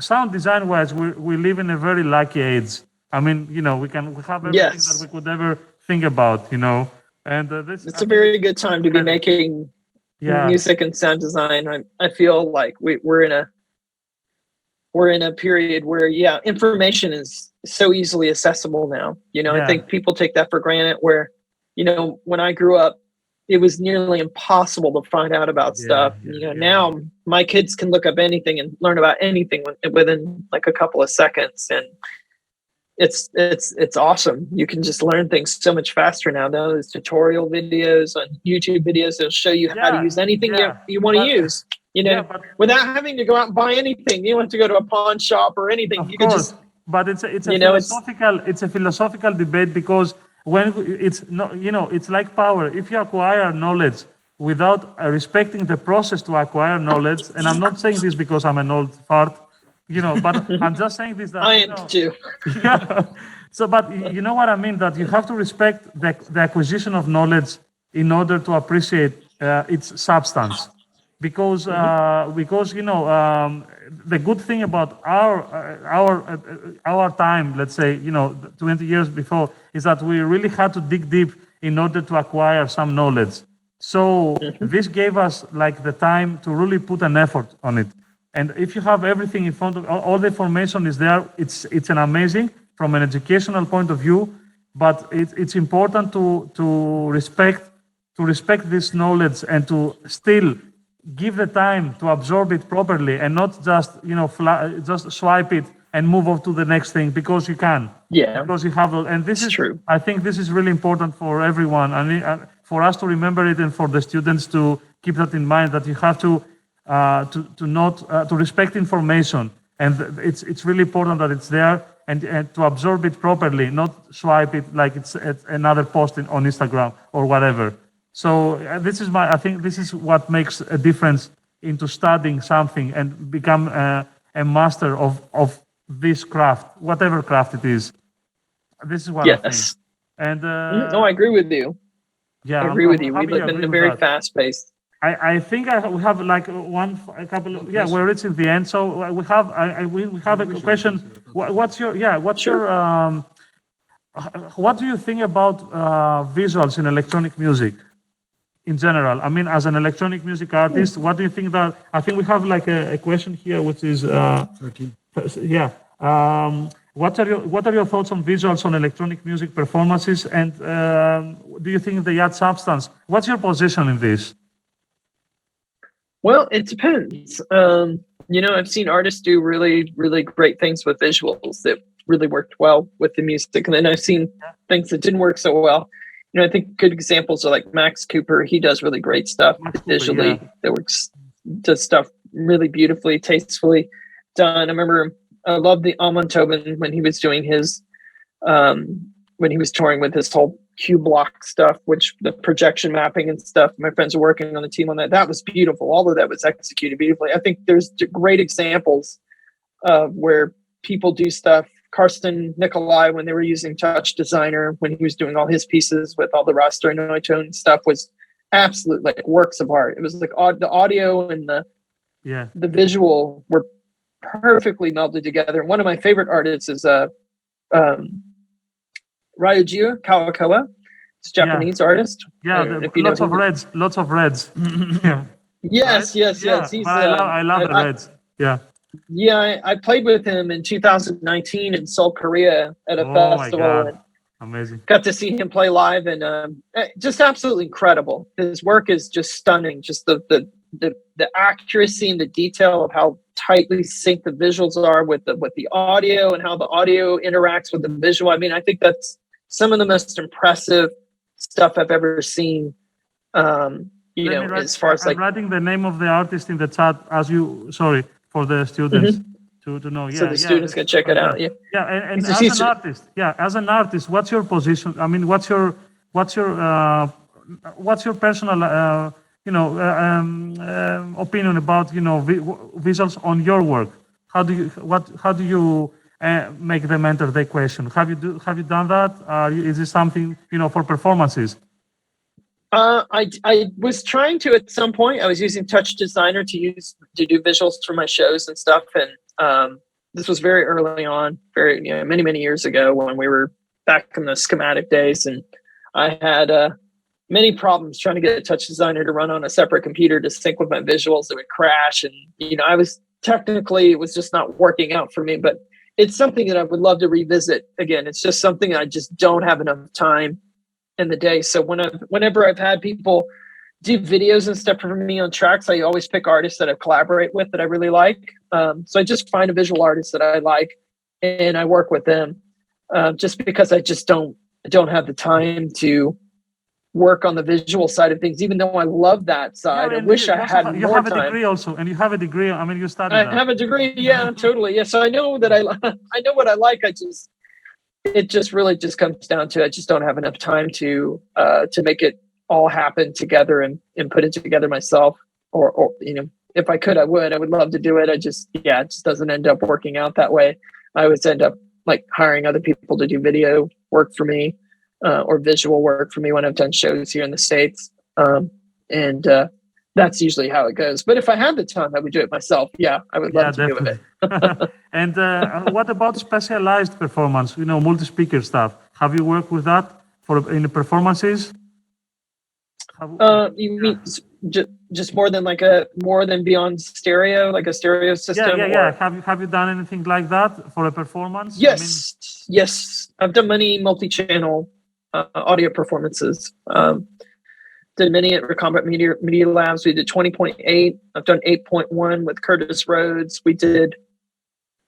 Speaker 1: sound design wise we live in a very lucky age. I mean, we have everything that we could ever think about, and
Speaker 2: It's a very good time to be making music and sound design. I feel like we're in a period where information is so easily accessible now. I think people take that for granted. Where when I grew up, it was nearly impossible to find out about stuff. Now my kids can look up anything and learn about anything within like a couple of seconds, and it's awesome. You can just learn things so much faster now. Those tutorial videos on YouTube videos, they'll show you how to use anything you want to use. Without having to go out and buy anything. You don't have to go to a pawn shop or anything.
Speaker 1: Of
Speaker 2: you
Speaker 1: course,
Speaker 2: can just,
Speaker 1: but it's a philosophical debate because when it's like power. If you acquire knowledge without respecting the process to acquire knowledge, and I'm not saying this because I'm an old fart, but I'm just saying this that
Speaker 2: I am too.
Speaker 1: Yeah. So, but you know what I mean? That you have to respect the acquisition of knowledge in order to appreciate its substance, because the good thing about our time, let's say 20 years before, is that we really had to dig deep in order to acquire some knowledge. So this gave us like the time to really put an effort on it. And if you have everything in front of all the information is there, it's an amazing from an educational point of view. But it's important to respect this knowledge and to still give the time to absorb it properly and not just just swipe it and move on to the next thing because you can.
Speaker 2: Yeah.
Speaker 1: Because you have, and this is
Speaker 2: true.
Speaker 1: I think this is really important for everyone and for us to remember it and for the students to keep that in mind, that you have to respect information, and it's really important that it's there and to absorb it properly, not swipe it like it's another post on Instagram or whatever. So I think this is what makes a difference into studying something and become a master of this craft, whatever craft it is. This is what I think. And
Speaker 2: no, I agree with you.
Speaker 1: Yeah,
Speaker 2: I agree with you. We live in a very fast paced.
Speaker 1: I think we have like we're reaching the end. So we have a question. What do you think about visuals in electronic music in general? I mean, as an electronic music artist, what do you think I think we have like a question here, which is
Speaker 4: 13.
Speaker 1: Yeah. What are your thoughts on visuals on electronic music performances, and do you think they add substance? What's your position in this?
Speaker 2: Well, it depends. I've seen artists do really, really great things with visuals that really worked well with the music. And then I've seen things that didn't work so well. I think good examples are like Max Cooper. He does really great stuff visually that works, does stuff really beautifully, tastefully done. I love the Amon Tobin when he was doing his, when he was touring with his whole Q block stuff, which the projection mapping and stuff. My friends are working on the team on that. That was beautiful. All of that was executed beautifully. I think there's great examples of where people do stuff. Karsten Nikolai, when they were using Touch Designer, when he was doing all his pieces with all the raster and Neutone stuff, was absolute like works of art. It was like the audio and the visual were perfectly melded together. One of my favorite artists is Ryuji Kawakoa. It's a Japanese artist.
Speaker 1: Lots of reds. Yeah.
Speaker 2: Yes. He's,
Speaker 1: I love the reds. Yeah.
Speaker 2: Yeah, I played with him in 2019 in Seoul, Korea at a festival. And
Speaker 1: amazing.
Speaker 2: Got to see him play live, and just absolutely incredible. His work is just stunning. Just the accuracy and the detail of how tightly synced the visuals are with the audio, and how the audio interacts with the visual. I mean, I think that's some of the most impressive stuff I've ever seen. As far as like
Speaker 1: writing the name of the artist in the chat for the students to know. Yeah,
Speaker 2: so the students can check it out.
Speaker 1: Yeah, and as an artist, what's your position? I mean, what's your personal opinion about visuals on your work? How do you make them enter the equation? Have you done that? Is this something for performances?
Speaker 2: I was trying to at some point. I was using Touch Designer to do visuals for my shows and stuff, and this was very early on, many years ago when we were back in the schematic days, and I had many problems trying to get Touch Designer to run on a separate computer to sync with my visuals. It would crash, and it was just not working out for me. But it's something that I would love to revisit again. It's just something I just don't have enough time in the day. So whenever I've had people do videos and stuff for me on tracks, I always pick artists that I collaborate with that I really like. So I just find a visual artist that I like, and I work with them. Just because I just don't have the time to work on the visual side of things, even though I love that side. I wish I had more time.
Speaker 1: You have a degree also, and you have a degree. I mean, you studied that.
Speaker 2: I have a degree. Yeah, totally. Yeah, so I know that I know what I like. It just really just comes down to I just don't have enough time to make it all happen together and put it together myself. Or if I could, I would. I would love to do it. It just doesn't end up working out that way. I always end up like hiring other people to do video work for me or visual work for me when I've done shows here in the States. And that's usually how it goes. But if I had the time, I would do it myself. Yeah, I would love to do it.
Speaker 1: And what about specialized performance? Multi-speaker stuff. Have you worked with that in the performances?
Speaker 2: You mean just more than beyond stereo, like a stereo system?
Speaker 1: Yeah. Have you done anything like that for a performance?
Speaker 2: Yes. I've done many multi-channel audio performances. Did many at Recombinant Media Labs. We did 20.8. I've done 8.1 with Curtis Rhodes. We did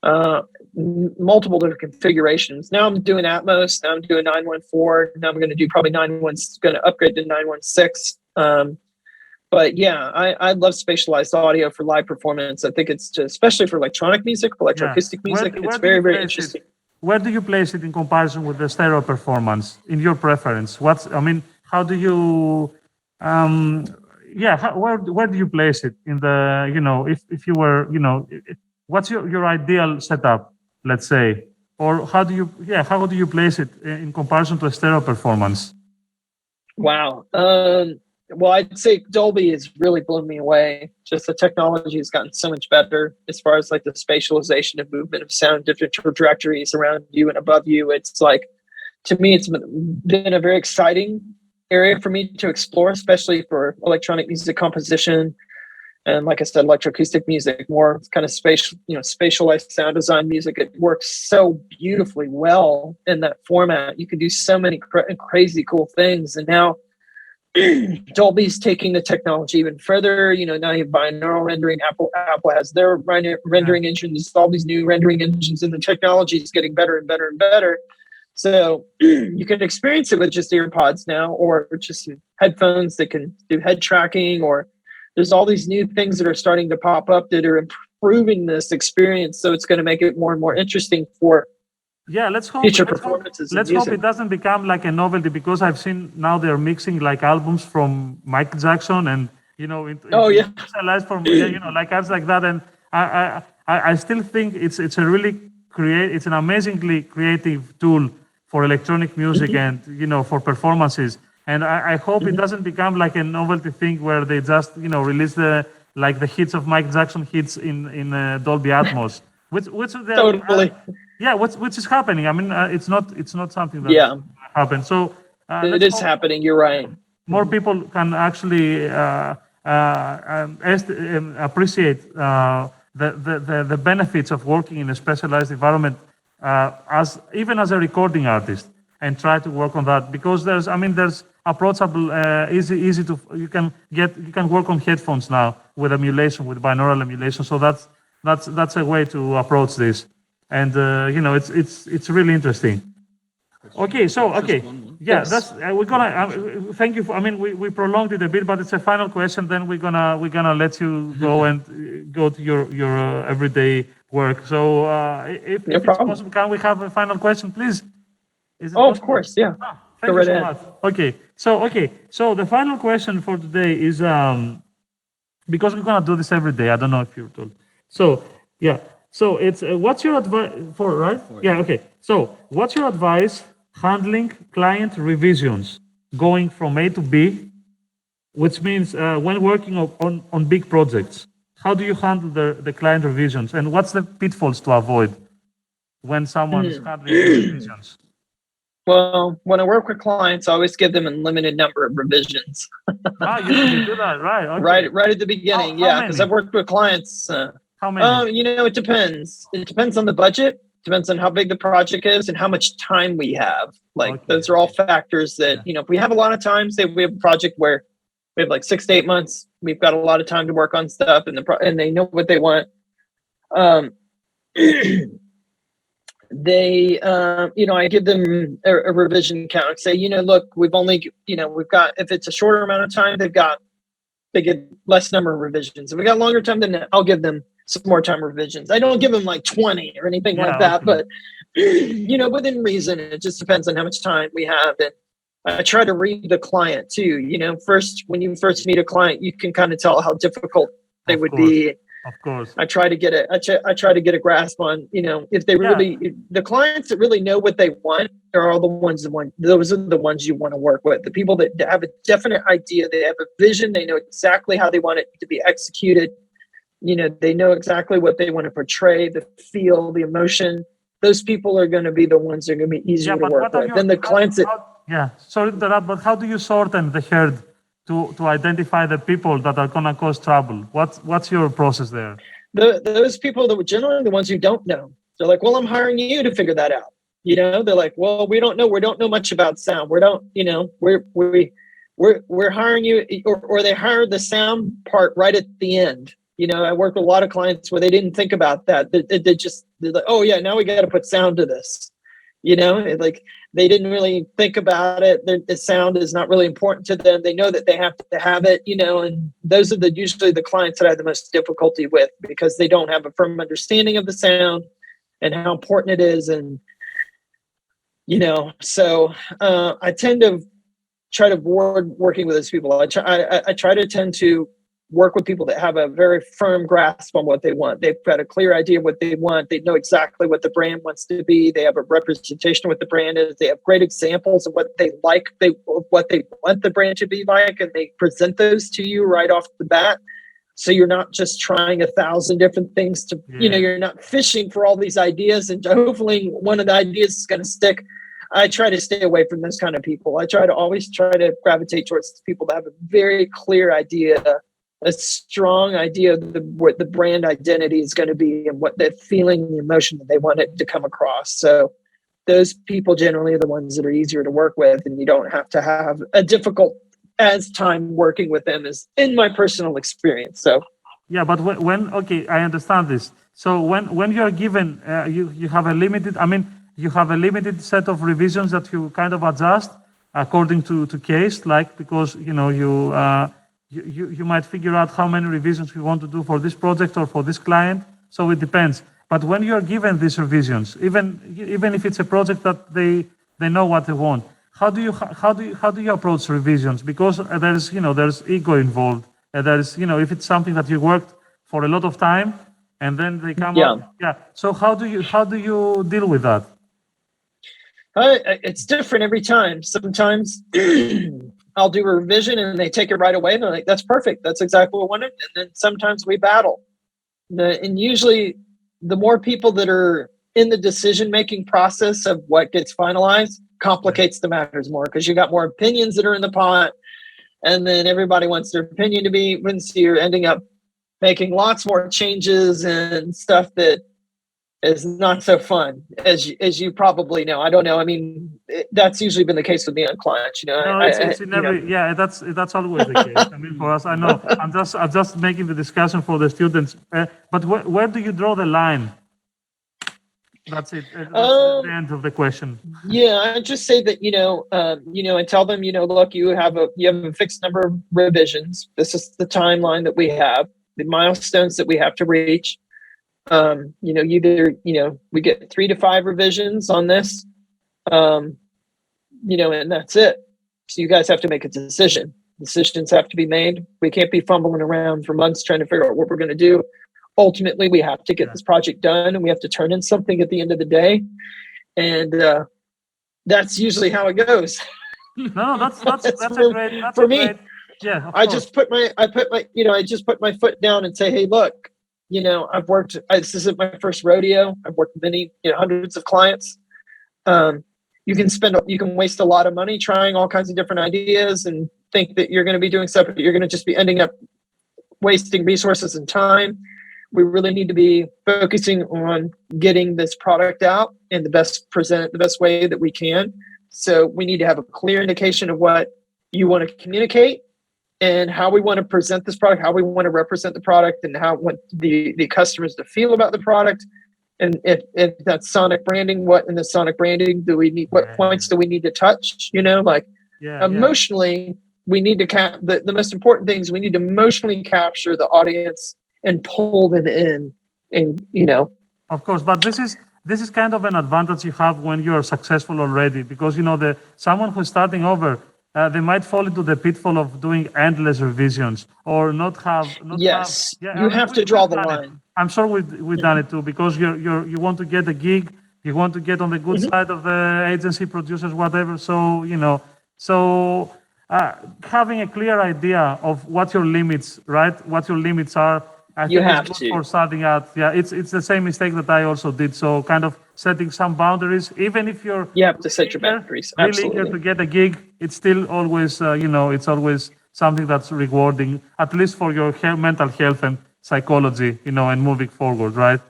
Speaker 2: multiple different configurations. Now I'm doing Atmos. Now I'm doing 914. Now I'm going to do probably 9.1. Going to upgrade to 9.16. But yeah, I love spatialized audio for live performance. I think it's especially for electronic music, electroacoustic music. It's very, very interesting.
Speaker 1: Where do you place it in comparison with the stereo performance in your preference? How do you? Where do you place it in the? If you were, what's your ideal setup? Let's say, or how do you place it in comparison to a stereo performance?
Speaker 2: Wow. Well, I'd say Dolby has really blown me away. Just the technology has gotten so much better as far as like the spatialization and movement of sound, different trajectories around you and above you. It's like, to me, it's been a very exciting area for me to explore, especially for electronic music composition And like I said, electroacoustic music, more kind of spatialized sound design music. It works so beautifully well in that format. You can do so many crazy cool things. And now Dolby's taking the technology even further. Now you have binaural rendering. Apple has their rendering engines, all these new rendering engines, and the technology is getting better and better and better. So you can experience it with just earpods now, or just headphones that can do head tracking, or there's all these new things that are starting to pop up that are improving this experience. So it's going to make it more and more interesting for
Speaker 1: let's hope
Speaker 2: future
Speaker 1: let's hope,
Speaker 2: performances.
Speaker 1: let's hope it doesn't become like a novelty, because I've seen now they're mixing like albums from Michael Jackson and specialized from like arts like that. And I still think it's an amazingly creative tool for electronic music and for performances. And I hope it doesn't become like a novelty thing where they just release the hits of Michael Jackson hits in Dolby Atmos, which
Speaker 2: Totally.
Speaker 1: which is happening. I mean, it's not something that happened. So
Speaker 2: it is happening. You're right.
Speaker 1: More people can actually appreciate the benefits of working in a specialized environment as a recording artist, and try to work on that, because there's approachable, easy to you can work on headphones now with emulation, with binaural emulation. So that's a way to approach this, and it's really interesting. Okay, so that's we're gonna thank you for. We prolonged it a bit, but it's a final question. Then we're gonna let you go and go to your everyday work. So if it's possible, can we have a final question, please? Is it possible?
Speaker 2: Of course, yeah.
Speaker 1: Thank you so much. Okay, so the final question for today is because we're gonna do this every day. I don't know if you're told. So it's what's your advice for, right? Yeah, okay. So what's your advice handling client revisions going from A to B, which means when working on big projects? How do you handle the client revisions, and what's the pitfalls to avoid when someone is handling revisions?
Speaker 2: Well, when I work with clients, I always give them a limited number of revisions.
Speaker 1: You do that, right? Okay.
Speaker 2: Right at the beginning, because I've worked with clients.
Speaker 1: How many?
Speaker 2: It depends. It depends on the budget, depends on how big the project is, and how much time we have. Those are all factors that, if we have a lot of time, say we have a project where we have like 6 to 8 months, we've got a lot of time to work on stuff, and they know what they want. I give them a revision count. Say, look, we've got, if it's a shorter amount of time, they get less number of revisions. If we got longer time, then I'll give them some more time revisions. I don't give them like 20 or anything like that, but within reason. It just depends on how much time we have. And I try to read the client too. First, when you first meet a client, you can kind of tell how difficult they would be.
Speaker 1: Of course.
Speaker 2: I try to get a grasp on, if they really, the clients that really know what they want are all those are the ones you want to work with. The people that have a definite idea, they have a vision, they know exactly how they want it to be executed. They know exactly what they want to portray, the feel, the emotion. Those people are going to be the ones that are going to be easier to work with. Then the clients
Speaker 1: sorry to interrupt, but how do you sort the herd to identify the people that are going to cause trouble? What's your process there?
Speaker 2: Those people that were generally the ones you don't know. They're like, well, I'm hiring you to figure that out. They're like, well, we don't know much about sound. We're hiring you, or they hired the sound part right at the end. I work with a lot of clients where they didn't think about that. They're like, oh yeah, now we got to put sound to this. They didn't really think about it. The sound is not really important to them. They know that they have to have it, and those are usually the clients that I have the most difficulty with, because they don't have a firm understanding of the sound and how important it is. And, so I tend to try to avoid working with those people. I try to tend to work with people that have a very firm grasp on what they want. They've got a clear idea of what they want. They know exactly what the brand wants to be. They have a representation of what the brand is. They have great examples of what they like, what they want the brand to be like, and they present those to you right off the bat. So you're not just trying 1,000 different things to, you're not fishing for all these ideas and hopefully one of the ideas is going to stick. I try to stay away from those kind of people. I always try to gravitate towards people that have a very clear idea a strong idea of what the brand identity is going to be and what the feeling, the emotion that they want it to come across. So those people generally are the ones that are easier to work with, and you don't have to have a difficult as time working with them, is in my personal experience. So
Speaker 1: Yeah, but when okay, I understand this. So when you're given, you have a limited. I mean, you have a limited set of revisions that you kind of adjust according to case, like because you might figure out how many revisions you want to do for this project or for this client. So it depends. But when you're given these revisions, even if it's a project that they know what they want, how do you approach revisions? Because there's ego involved. There's if it's something that you worked for a lot of time and then they come up. Yeah. So how do you deal with that?
Speaker 2: It's different every time. Sometimes I'll do a revision and they take it right away and they're like, that's perfect. That's exactly what I wanted. And then sometimes we battle. And usually the more people that are in the decision-making process of what gets finalized complicates the matters more, because you got more opinions that are in the pot, and then everybody wants their opinion to be, so you're ending up making lots more changes and stuff that is not so fun, as you probably know. I don't know. I mean, that's usually been the case with me on clients.
Speaker 1: No, it's in every, yeah, that's always the case. I mean, for us, I know. I'm just making the discussion for the students. But where do you draw the line? That's it. That's the end of the question.
Speaker 2: Yeah, I just say that and tell them, look, you have a fixed number of revisions. This is the timeline that we have, the milestones that we have to reach. Either we get 3 to 5 revisions on this, and that's it. So you guys have to make a decision. Decisions have to be made. We can't be fumbling around for months trying to figure out what we're going to do. Ultimately, we have to get this project done, and we have to turn in something at the end of the day. And that's usually how it goes.
Speaker 1: No, that's
Speaker 2: for,
Speaker 1: a great. That's
Speaker 2: for
Speaker 1: a
Speaker 2: me.
Speaker 1: Great, yeah,
Speaker 2: I just put my foot down and say, hey, look, I've worked. This isn't my first rodeo. I've worked with many, hundreds of clients. You can waste a lot of money trying all kinds of different ideas and think that you're going to be doing stuff, but you're going to just be ending up wasting resources and time. We really need to be focusing on getting this product out and present it the best way that we can. So we need to have a clear indication of what you want to communicate and how we want to present this product, how we want to represent the product, and how want the customers to feel about the product. And if that's sonic branding, what in the sonic branding do we need? What points do we need to touch? Emotionally, we need to the most important things. We need to emotionally capture the audience and pull them in, and
Speaker 1: Of course, but this is kind of an advantage you have when you're successful already, because someone who's starting over, they might fall into the pitfall of doing endless revisions or not have.
Speaker 2: You have to draw the line.
Speaker 1: I'm sure we've done it too, because you want to get a gig, you want to get on the good side of the agency, producers, whatever. So having a clear idea of what your limits, right? What your limits are. I think it's good for starting out. Yeah, it's the same mistake that I also did. So kind of setting some boundaries, even if you
Speaker 2: have to set your boundaries.
Speaker 1: Really eager to get a gig, it's still always it's always something that's rewarding, at least for your mental health and psychology, and moving forward, right?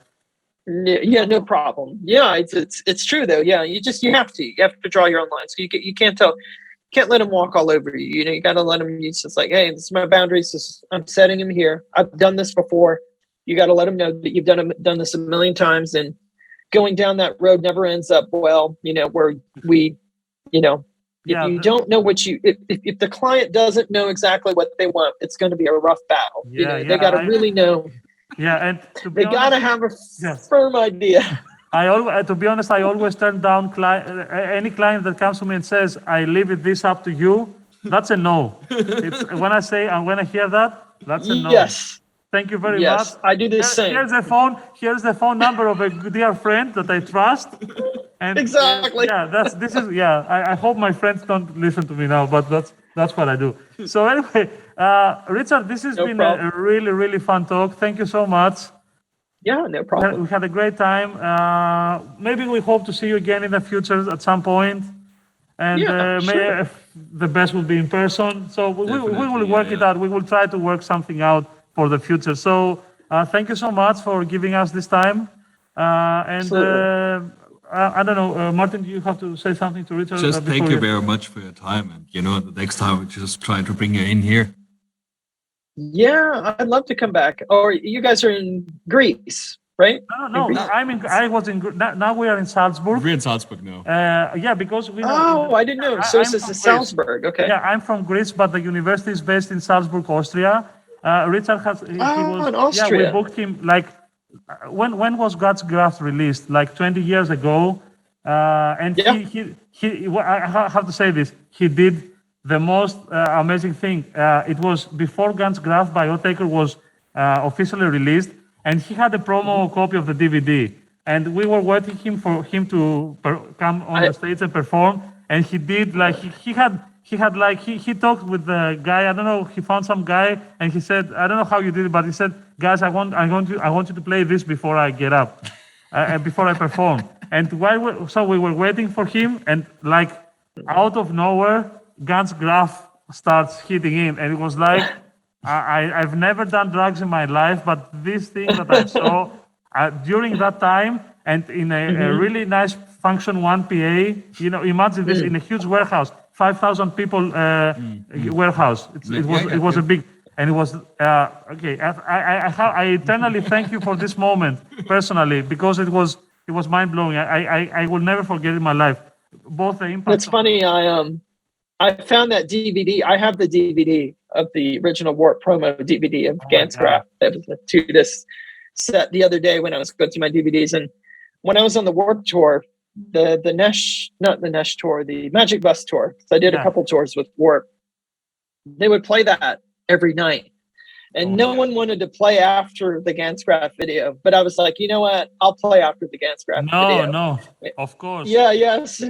Speaker 2: Yeah, no problem. Yeah, it's true though. Yeah, you have to draw your own lines. So you can't let them walk all over you. You got to let them use. It's like, hey, this is my boundaries. I'm setting them here. I've done this before. You got to let them know that you've done this a million times, and going down that road never ends up well. Where we, if you don't know if the client doesn't know exactly what they want, it's going to be a rough battle. They got to really know.
Speaker 1: Yeah, and
Speaker 2: they got to have a firm idea.
Speaker 1: To be honest, I always turn down any client that comes to me and says, "I leave this up to you." That's a no. When I hear that, that's a no.
Speaker 2: Yes.
Speaker 1: Thank you very much.
Speaker 2: I do the same.
Speaker 1: Here's the phone number of a dear friend that I trust. And
Speaker 2: exactly.
Speaker 1: I hope my friends don't listen to me now, but that's what I do. So anyway, Richard, this has been a really, really fun talk. Thank you so much.
Speaker 2: Yeah, no problem.
Speaker 1: We had a great time. Maybe we hope to see you again in the future at some point. and
Speaker 2: Yeah, sure.
Speaker 1: the best will be in person. So we will
Speaker 3: Definitely,
Speaker 1: work
Speaker 3: yeah,
Speaker 1: it
Speaker 3: yeah.
Speaker 1: out. We will try to work something out for the future. So thank you so much for giving us this time. And
Speaker 2: Absolutely.
Speaker 1: I don't know, Martin, you have to say something to Richard
Speaker 4: Just
Speaker 1: before
Speaker 4: thank you very much for your time. And, the next time we just try to bring you in here.
Speaker 2: Yeah, I'd love to come back. Or you guys are in Greece, right?
Speaker 1: No, I was in. Now we are in Salzburg.
Speaker 3: We're in Salzburg now.
Speaker 1: Yeah, because we know.
Speaker 2: Oh, I didn't know. So
Speaker 1: I'm
Speaker 2: this
Speaker 1: from
Speaker 2: is
Speaker 1: Greece.
Speaker 2: Salzburg. Okay.
Speaker 1: Yeah, I'm from Greece, but the university is based in Salzburg, Austria. Richard he was.
Speaker 2: In
Speaker 1: Yeah, we
Speaker 2: Austria.
Speaker 1: booked him like when was God's Graft released? Like 20 years ago. And
Speaker 2: Yeah.
Speaker 1: I have to say this. He did the most amazing thing. It was before God's Graft by Otaker was officially released, and he had a promo copy of the DVD. And we were waiting for him to come on the stage and perform. And he did like he talked with the guy. I don't know. He found some guy, and he said, I don't know how you did it, but he said, guys, I want you to play this before I get up, before I perform. And so we were waiting for him, and like out of nowhere, Gans Graf starts hitting in, and it was like I've never done drugs in my life, but this thing that I saw during that time, and in a really nice function 1 PA, imagine this in a huge warehouse, 5,000 people warehouse. It was a big, and it was okay. I eternally thank you for this moment personally, because it was mind blowing. I will never forget in my life. Both the impact.
Speaker 2: That's funny. I found that DVD. I have the DVD of the original Warp promo DVD of Gans Graf. That was a 2-disc set the other day when I was going through my DVDs. And when I was on the Warp tour, the Magic Bus tour, so I did a couple tours with Warp. They would play that every night. And no one wanted to play after the Gans Graf video, but I was like, you know what? I'll play after the Gans Graf video.
Speaker 1: No, of course.
Speaker 2: Yes.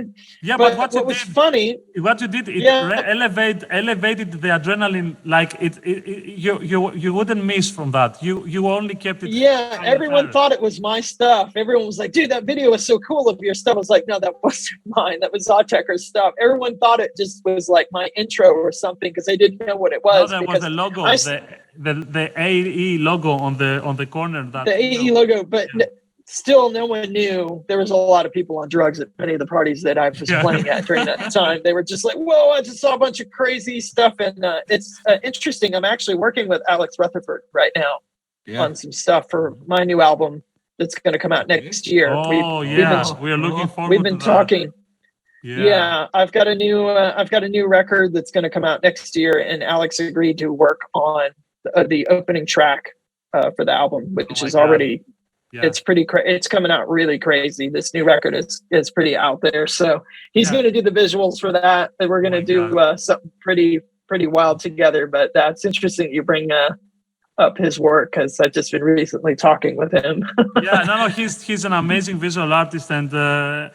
Speaker 1: Yeah, but what
Speaker 2: was funny?
Speaker 1: What you did, it elevated the adrenaline. Like you wouldn't miss from that. You only kept it.
Speaker 2: Yeah, everyone thought it was my stuff. Everyone was like, dude, that video was so cool of your stuff. I was like, no, that wasn't mine. That was Oddtecker's stuff. Everyone thought it just was like my intro or something because they didn't know what it was.
Speaker 1: No, there was the logo, the AE logo on the corner.
Speaker 2: The AE logo, but still no one knew. There was a lot of people on drugs at many of the parties that I was playing at during that time. They were just like, whoa, I just saw a bunch of crazy stuff. And it's interesting. I'm actually working with Alex Retsis right now on some stuff for my new album that's going to come out next year.
Speaker 1: We're looking forward.
Speaker 2: We've been talking. Yeah, I've got a new record that's going to come out next year, and Alex agreed to work on the opening track for the album, which is already it's pretty it's coming out really crazy. This new record is pretty out there, so he's going to do the visuals for that, and we're going to do something pretty wild together. But that's interesting you bring up his work, because I've just been recently talking with him.
Speaker 1: He's an amazing visual artist, and
Speaker 2: great.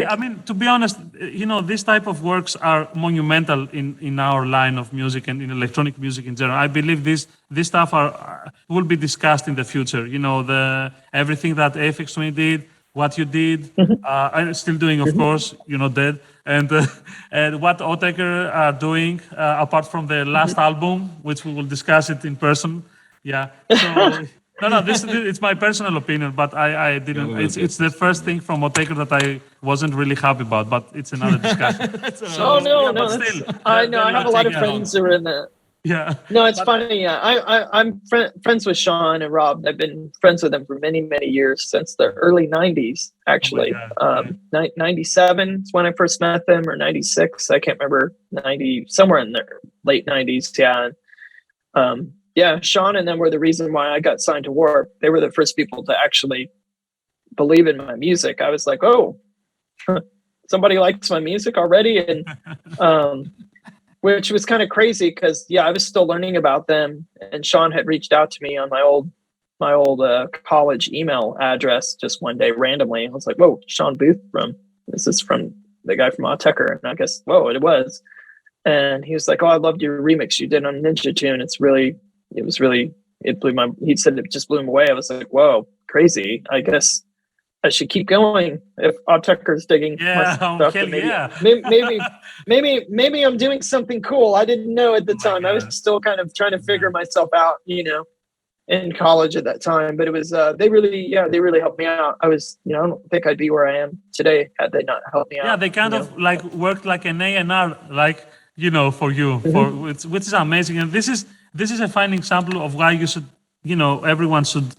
Speaker 1: I mean, to be honest, these type of works are monumental in our line of music and in electronic music in general. I believe this stuff will be discussed in the future. Everything that FX 20 did, what you did, and still doing, of course, Dead, and what Otaker are doing, apart from the last album, which we will discuss it in person. Yeah. So. No, it's my personal opinion, but I didn't. It's the first thing from Otaker that I wasn't really happy about, but it's another discussion.
Speaker 2: I know. I have a lot of friends who are in that.
Speaker 1: Yeah.
Speaker 2: No, it's funny. I'm friends with Sean and Rob. I've been friends with them for many, many years, since the early 90s, actually. 97 is when I first met them, or 96. I can't remember. 90, somewhere in the late 90s. Yeah. Sean and them were the reason why I got signed to Warp. They were the first people to actually believe in my music. I was like, oh, somebody likes my music already. And which was kind of crazy, because I was still learning about them. And Sean had reached out to me on my old college email address just one day randomly. I was like, whoa, Sean Booth this is from the guy from Oddtecker. And I guess, whoa, it was. And he was like, oh, I loved your remix you did on Ninja Tune. It blew he said it just blew him away. I was like, whoa, crazy. I guess I should keep going if Odd Tucker's digging my
Speaker 1: Yeah,
Speaker 2: stuff.
Speaker 1: hell
Speaker 2: Maybe,
Speaker 1: yeah.
Speaker 2: maybe I'm doing something cool. I didn't know at the
Speaker 1: Oh my
Speaker 2: time. I was
Speaker 1: God.
Speaker 2: still kind of trying to figure myself out, in college at that time. But it was they really helped me out. I was, I don't think I'd be where I am today had they not helped me out.
Speaker 1: Yeah, they kind of like worked like an A&R, like, for you, which is amazing. And this is a fine example of why you should, everyone should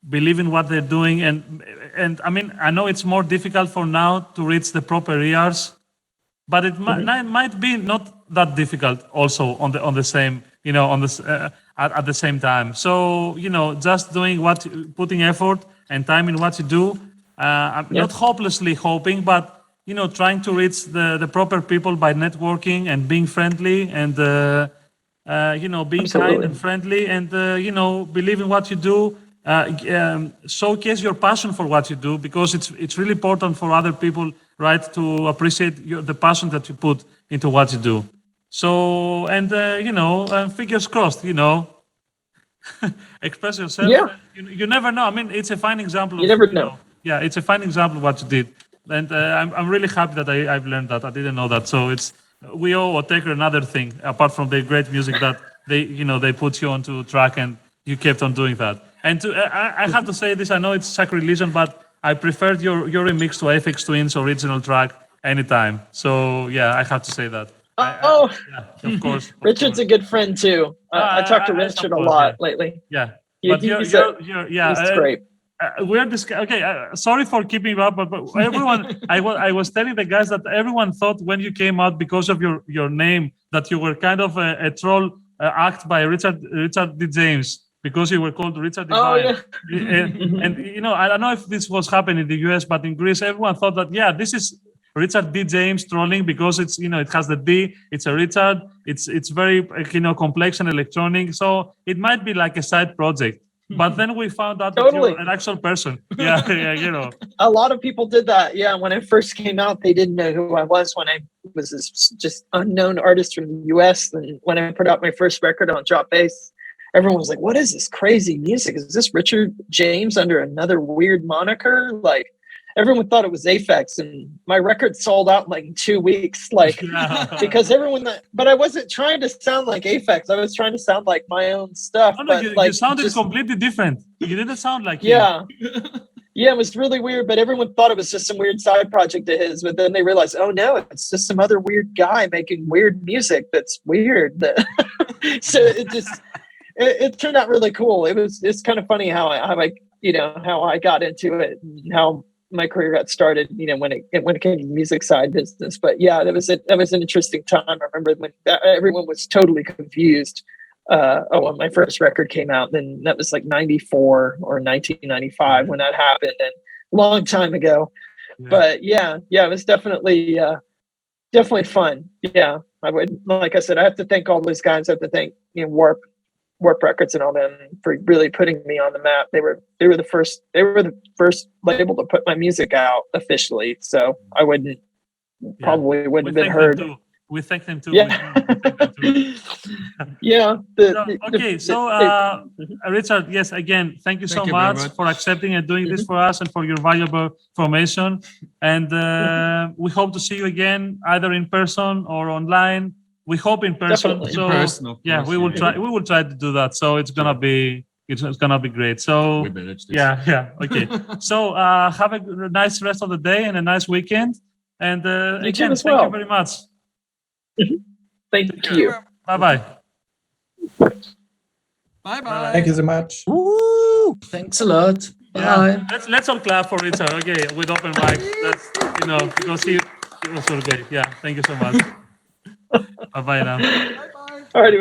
Speaker 1: believe in what they're doing. And I mean, I know it's more difficult for now to reach the proper ears, but it might be not that difficult also on the same, at the same time. So, just doing putting effort and time in what you do, not hopelessly hoping, but, trying to reach the proper people by networking and being friendly and, being kind and friendly and, believe in what you do. Showcase your passion for what you do, because it's really important for other people, right, to appreciate the passion that you put into what you do. So, and fingers crossed, express yourself.
Speaker 2: Yeah.
Speaker 1: You never know. I mean, it's a fine example.
Speaker 2: You never know.
Speaker 1: Yeah, it's a fine example of what you did, and I'm really happy that I've learned that. I didn't know that. So we owe Oteker another thing apart from the great music that they put you onto track and you kept on doing that. And I have to say this, I know it's sacrilegious, but I preferred your remix to FX Twin's original track anytime. So yeah, I have to say that. Yeah, of course.
Speaker 2: Richard's a good friend too. I talked to Richard a lot lately.
Speaker 1: Yeah,
Speaker 2: but
Speaker 1: he's
Speaker 2: great.
Speaker 1: Sorry for keeping you up, but everyone, I was telling the guys that everyone thought when you came out because of your name that you were kind of a troll act by Richard D. James, because you were called Richard Devine.
Speaker 2: Oh, yeah.
Speaker 1: and I don't know if this was happening in the US, but in Greece, everyone thought that, yeah, this is Richard D. James trolling because it's, it has the D, it's a Richard, it's very, complex and electronic. So it might be like a side project. But then we found out that you're an actual person. Yeah,
Speaker 2: A lot of people did that. Yeah, when I first came out, they didn't know who I was when I was this just unknown artist from the US. And when I put out my first record on Drop Bass, everyone was like, what is this crazy music? Is this Richard James under another weird moniker? Like, everyone thought it was Aphex, and my record sold out in like 2 weeks, because but I wasn't trying to sound like Aphex. I was trying to sound like my own stuff.
Speaker 1: No, you sounded completely different. You didn't sound like
Speaker 2: yeah. Yeah, it was really weird, but everyone thought it was just some weird side project of his. But then they realized, oh no, it's just some other weird guy making weird music that's weird. So it turned out really cool. It's kind of funny how I got into it and how my career got started, when it came to the music side business. But yeah, that was an interesting time. I remember when everyone was totally confused. When my first record came out, then that was like 94 or 1995 when that happened, and a long time ago. Yeah. But yeah, it was definitely fun. Yeah, I would, like I said, I have to thank all those guys. I have to thank Warp Records and all them for really putting me on the map. They were the first label to put my music out officially. So I probably wouldn't have been heard.
Speaker 1: We thank them too.
Speaker 2: Yeah. Yeah.
Speaker 1: Richard, yes, again, thank you so much for accepting and doing this for us and for your valuable information. And we hope to see you again, either in person or online. We hope in person.
Speaker 2: Definitely.
Speaker 1: So
Speaker 4: in person, of course,
Speaker 1: yeah, we will try. We will try to do that. So it's gonna be great. So
Speaker 4: we managed this.
Speaker 1: yeah. Okay. So have a nice rest of the day and a nice weekend. And again, thank you very much.
Speaker 2: Thank you.
Speaker 1: Bye-bye.
Speaker 4: Bye.
Speaker 5: Thank you so much.
Speaker 3: Woo! Thanks a lot. Bye.
Speaker 1: Yeah. Let's all clap for Richard. Okay, with open mic. That's because he was so great. Yeah. Thank you so much. Bye-bye now.
Speaker 2: All righty.